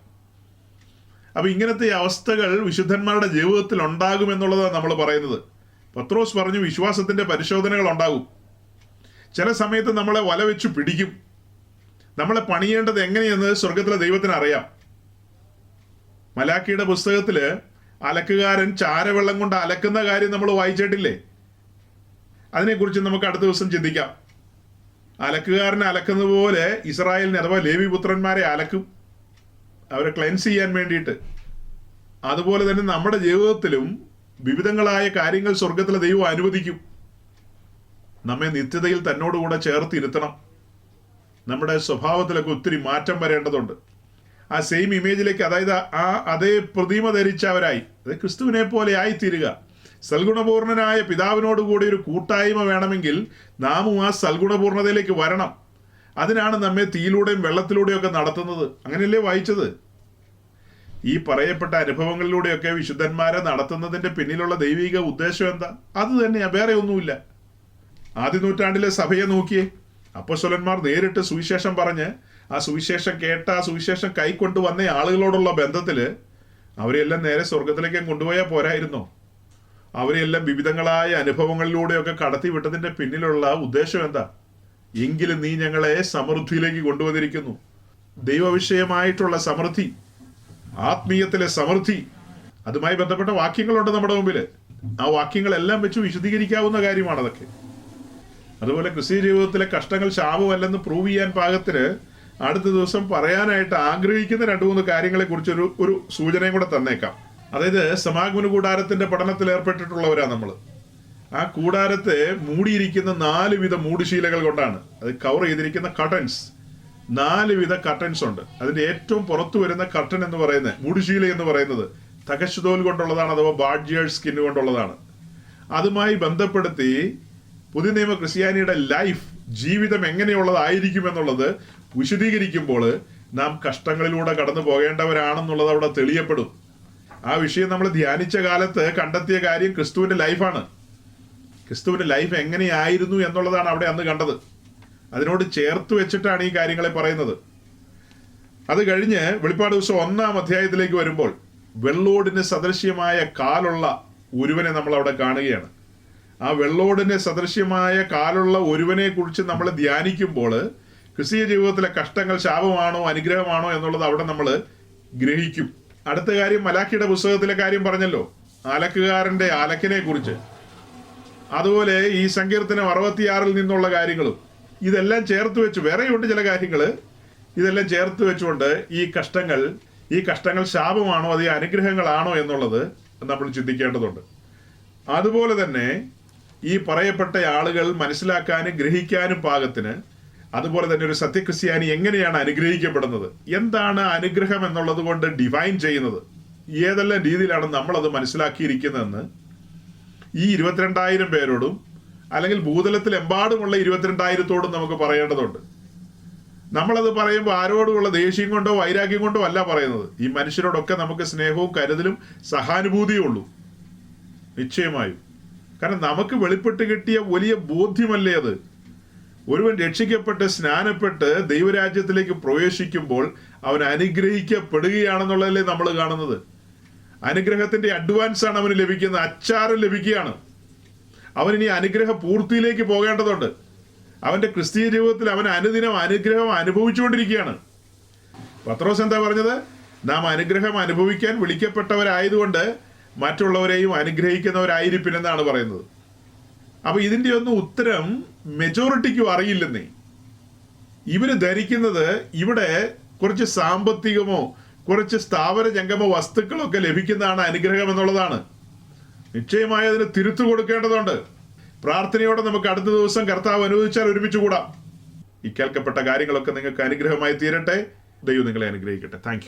അപ്പൊ ഇങ്ങനത്തെ അവസ്ഥകൾ വിശുദ്ധന്മാരുടെ ജീവിതത്തിൽ ഉണ്ടാകുമെന്നുള്ളതാണ് നമ്മൾ പറയുന്നത്. പത്രോസ് പറഞ്ഞു, വിശ്വാസത്തിന്റെ പരിശോധനകൾ ഉണ്ടാകും. ചില സമയത്ത് നമ്മളെ വല വെച്ച് പിടിക്കും. നമ്മളെ പണിയേണ്ടത് എങ്ങനെയെന്ന് സ്വർഗത്തിലെ ദൈവത്തിന് അറിയാം. മലാക്കിയുടെ പുസ്തകത്തില് അലക്കുകാരൻ ചാരവെള്ളം കൊണ്ട് അലക്കുന്ന കാര്യം നമ്മൾ വായിച്ചിട്ടില്ലേ? അതിനെക്കുറിച്ച് നമുക്ക് അടുത്ത ദിവസം ചിന്തിക്കാം. അലക്കുകാരനെ അലക്കുന്നത് പോലെ ഇസ്രായേലിനെ അഥവാ ലേവി പുത്രന്മാരെ അലക്കും, അവരെ ക്ലെൻസ് ചെയ്യാൻ വേണ്ടിയിട്ട്. അതുപോലെ തന്നെ നമ്മുടെ ജീവിതത്തിലും വിവിധങ്ങളായ കാര്യങ്ങൾ സ്വർഗത്തിലെ ദൈവം അനുവദിക്കും. നമ്മെ നിത്യതയിൽ തന്നോടുകൂടെ ചേർത്തിരുത്തണം. നമ്മുടെ സ്വഭാവത്തിലൊക്കെ ഒത്തിരി മാറ്റം വരേണ്ടതുണ്ട്. ആ സെയിം ഇമേജിലേക്ക്, അതായത് ആ അതേ പ്രതിമ ധരിച്ചവരായി, അതായത് ക്രിസ്തുവിനെ പോലെ ആയിത്തീരുക. സൽഗുണപൂർണനായ പിതാവിനോടുകൂടി ഒരു കൂട്ടായ്മ വേണമെങ്കിൽ നാമും ആ സൽഗുണപൂർണതയിലേക്ക് വരണം. അതിനാണ് നമ്മെ തീയിലൂടെയും വെള്ളത്തിലൂടെയും ഒക്കെ നടത്തുന്നത്. അങ്ങനെയല്ലേ വായിച്ചത്? ഈ പറയപ്പെട്ട അനുഭവങ്ങളിലൂടെയൊക്കെ വിശുദ്ധന്മാരെ നടത്തുന്നതിന്റെ പിന്നിലുള്ള ദൈവിക ഉദ്ദേശം എന്താ? അത് തന്നെയാ, വേറെ ഒന്നുമില്ല. ആദ്യ നൂറ്റാണ്ടിലെ സഭയെ നോക്കിയേ. അപ്പോസ്തലന്മാർ നേരിട്ട് സുവിശേഷം പറഞ്ഞ് ആ സുവിശേഷം കേട്ട ആ സുവിശേഷം കൈക്കൊണ്ടു വന്ന ആളുകളോടുള്ള ബന്ധത്തില് അവരെല്ലാം നേരെ സ്വർഗത്തിലേക്ക് കൊണ്ടുപോയാൽ പോരായിരുന്നോ? അവരെല്ലാം വിവിധങ്ങളായ അനുഭവങ്ങളിലൂടെയൊക്കെ കടത്തി വിട്ടതിന്റെ പിന്നിലുള്ള ഉദ്ദേശം എന്താ? എങ്കിലും നീ ഞങ്ങളെ സമൃദ്ധിയിലേക്ക് കൊണ്ടുവന്നിരിക്കുന്നു. ദൈവവിഷയമായിട്ടുള്ള സമൃദ്ധി, ആത്മീയത്തിലെ സമൃദ്ധി, അതുമായി ബന്ധപ്പെട്ട വാക്യങ്ങളുണ്ട് നമ്മുടെ മുമ്പിൽ. ആ വാക്യങ്ങളെല്ലാം വെച്ച് വിശദീകരിക്കാവുന്ന കാര്യമാണ് അതൊക്കെ. അതുപോലെ ക്രിസ്തീയ ജീവിതത്തിലെ കഷ്ടങ്ങൾ ശാപമല്ലെന്ന് പ്രൂവ് ചെയ്യാൻ പാകത്തിന് അടുത്ത ദിവസം പറയാനായിട്ട് ആഗ്രഹിക്കുന്ന 2-3 കാര്യങ്ങളെ കുറിച്ചൊരു സൂചനയും കൂടെ തന്നേക്കാം. അതായത് സമാഗമന കൂടാരത്തിന്റെ പഠനത്തിൽ ഏർപ്പെട്ടിട്ടുള്ളവരാ നമ്മൾ. ആ കൂടാരത്തെ മൂടിയിരിക്കുന്ന 4 വിധ മൂടുശീലകൾ കൊണ്ടാണ്. അത് കവർ ചെയ്തിരിക്കുന്ന കർട്ടൻസ്, 4 വിധ കർട്ടൻസ് ഉണ്ട്. അതിന്റെ ഏറ്റവും പുറത്തു വരുന്ന കർട്ടൻ എന്ന് പറയുന്നത്, മൂടുശീല എന്ന് പറയുന്നത് തകശുതോൽ കൊണ്ടുള്ളതാണ്, അഥവാ ബാഡ്ജിയേഴ്സ് സ്കിൻ കൊണ്ടുള്ളതാണ്. അതുമായി ബന്ധപ്പെടുത്തി പുതിയ നിയമ ക്രിസ്ത്യാനിയുടെ ലൈഫ്, ജീവിതം എങ്ങനെയുള്ളതായിരിക്കും എന്നുള്ളത് വിശദീകരിക്കുമ്പോൾ നാം കഷ്ടങ്ങളിലൂടെ കടന്നു പോകേണ്ടവരാണെന്നുള്ളത് അവിടെ തെളിയപ്പെടും. ആ വിഷയം നമ്മൾ ധ്യാനിച്ച കാലത്ത് കണ്ടെത്തിയ കാര്യം ക്രിസ്തുവിന്റെ ലൈഫാണ്. ക്രിസ്തുവിന്റെ ലൈഫ് എങ്ങനെയായിരുന്നു എന്നുള്ളതാണ് അവിടെ അന്ന് കണ്ടത്. അതിനോട് ചേർത്ത് വെച്ചിട്ടാണ് ഈ കാര്യങ്ങളെ പറയുന്നത്. അത് കഴിഞ്ഞ് വെളിപ്പാട് ദിവസം 1-ാം അധ്യായത്തിലേക്ക് വരുമ്പോൾ വെള്ളോടിന് സദൃശ്യമായ കാലുള്ള ഒരുവനെ നമ്മൾ അവിടെ കാണുകയാണ്. ആ വെള്ളോടിന് സദൃശ്യമായ കാലുള്ള ഒരുവനെ കുറിച്ച് നമ്മൾ ധ്യാനിക്കുമ്പോൾ ക്രിസ്തീയ ജീവിതത്തിലെ കഷ്ടങ്ങൾ ശാപമാണോ അനുഗ്രഹമാണോ എന്നുള്ളത് അവിടെ നമ്മൾ ഗ്രഹിക്കും. അടുത്ത കാര്യം മലാഖിയുടെ പുസ്തകത്തിലെ കാര്യം പറഞ്ഞല്ലോ, അലക്കുകാരന്റെ അലക്കിനെ കുറിച്ച്. അതുപോലെ ഈ സങ്കീർത്തനം 66 നിന്നുള്ള കാര്യങ്ങളും ഇതെല്ലാം ചേർത്ത് വെച്ച്, വേറെയുണ്ട് ചില കാര്യങ്ങൾ, ഇതെല്ലാം ചേർത്ത് വെച്ചുകൊണ്ട് ഈ കഷ്ടങ്ങൾ ശാപമാണോ അതേ അനുഗ്രഹങ്ങളാണോ എന്നുള്ളത് നമ്മൾ ചിന്തിക്കേണ്ടതുണ്ട്. അതുപോലെ തന്നെ ഈ പറയപ്പെട്ട ആളുകൾ മനസ്സിലാക്കാനും ഗ്രഹിക്കാനും പാകത്തിന്, അതുപോലെ തന്നെ ഒരു സത്യക്രിസ്ത്യാനി എങ്ങനെയാണ് അനുഗ്രഹിക്കപ്പെടുന്നത്, എന്താണ് അനുഗ്രഹം എന്നുള്ളത് കൊണ്ട് ഡിഫൈൻ ചെയ്യുന്നത്, ഏതെല്ലാം രീതിയിലാണ് നമ്മളത് മനസ്സിലാക്കിയിരിക്കുന്നതെന്ന് ഈ 22,000 പേരോടും അല്ലെങ്കിൽ ഭൂതലത്തിലെമ്പാടുമുള്ള 22,000-ത്തോടും നമുക്ക് പറയേണ്ടതുണ്ട്. നമ്മളത് പറയുമ്പോൾ ആരോടുമുള്ള ദേഷ്യം കൊണ്ടോ വൈരാഗ്യം കൊണ്ടോ അല്ല പറയുന്നത്. ഈ മനുഷ്യരോടൊക്കെ നമുക്ക് സ്നേഹവും കരുതലും സഹാനുഭൂതിയും ഉള്ളൂ, നിശ്ചയമായും. കാരണം നമുക്ക് വെളിപ്പെട്ട് കിട്ടിയ വലിയ ബോധ്യമല്ലേ അത്. ഒരുവൻ രക്ഷിക്കപ്പെട്ട് സ്നാനപ്പെട്ട് ദൈവരാജ്യത്തിലേക്ക് പ്രവേശിക്കുമ്പോൾ അവൻ അനുഗ്രഹിക്കപ്പെടുകയാണെന്നുള്ളതല്ലേ നമ്മൾ കാണുന്നത്. അനുഗ്രഹത്തിന്റെ അഡ്വാൻസ് ആണ് അവന് ലഭിക്കുന്നത്, അച്ചാരം ലഭിക്കുകയാണ്. അവനിനി അനുഗ്രഹ പൂർത്തിയിലേക്ക് പോകേണ്ടതുണ്ട്. അവന്റെ ക്രിസ്തീയ ജീവിതത്തിൽ അവൻ അനുദിനം അനുഗ്രഹം അനുഭവിച്ചുകൊണ്ടിരിക്കുകയാണ്. പത്രോസ് എന്താ പറഞ്ഞത്? നാം അനുഗ്രഹം അനുഭവിക്കാൻ വിളിക്കപ്പെട്ടവരായതുകൊണ്ട് മറ്റുള്ളവരെയും അനുഗ്രഹിക്കുന്നവരായിരിപ്പിനെന്നാണ് പറയുന്നത്. അപ്പൊ ഇതിന്റെ ഒന്നും ഉത്തരം മെജോറിറ്റിക്കും അറിയില്ലെന്നേ. ഇവര് ധരിക്കുന്നത് ഇവിടെ കുറച്ച് സാമ്പത്തികമോ കുറച്ച് സ്ഥാവര ജംഗമ വസ്തുക്കളൊക്കെ ലഭിക്കുന്നതാണ് അനുഗ്രഹം എന്നുള്ളതാണ്. നിശ്ചയമായി അതിന് തിരുത്തു കൊടുക്കേണ്ടതുണ്ട്. പ്രാർത്ഥനയോടെ നമുക്ക് അടുത്ത ദിവസം കർത്താവ് അനുവദിച്ചാൽ ഒരുമിച്ച് കൂടാം. ഈ കേൾക്കപ്പെട്ട കാര്യങ്ങളൊക്കെ നിങ്ങൾക്ക് അനുഗ്രഹമായി തീരട്ടെ. ദൈവം നിങ്ങളെ അനുഗ്രഹിക്കട്ടെ. Thank you.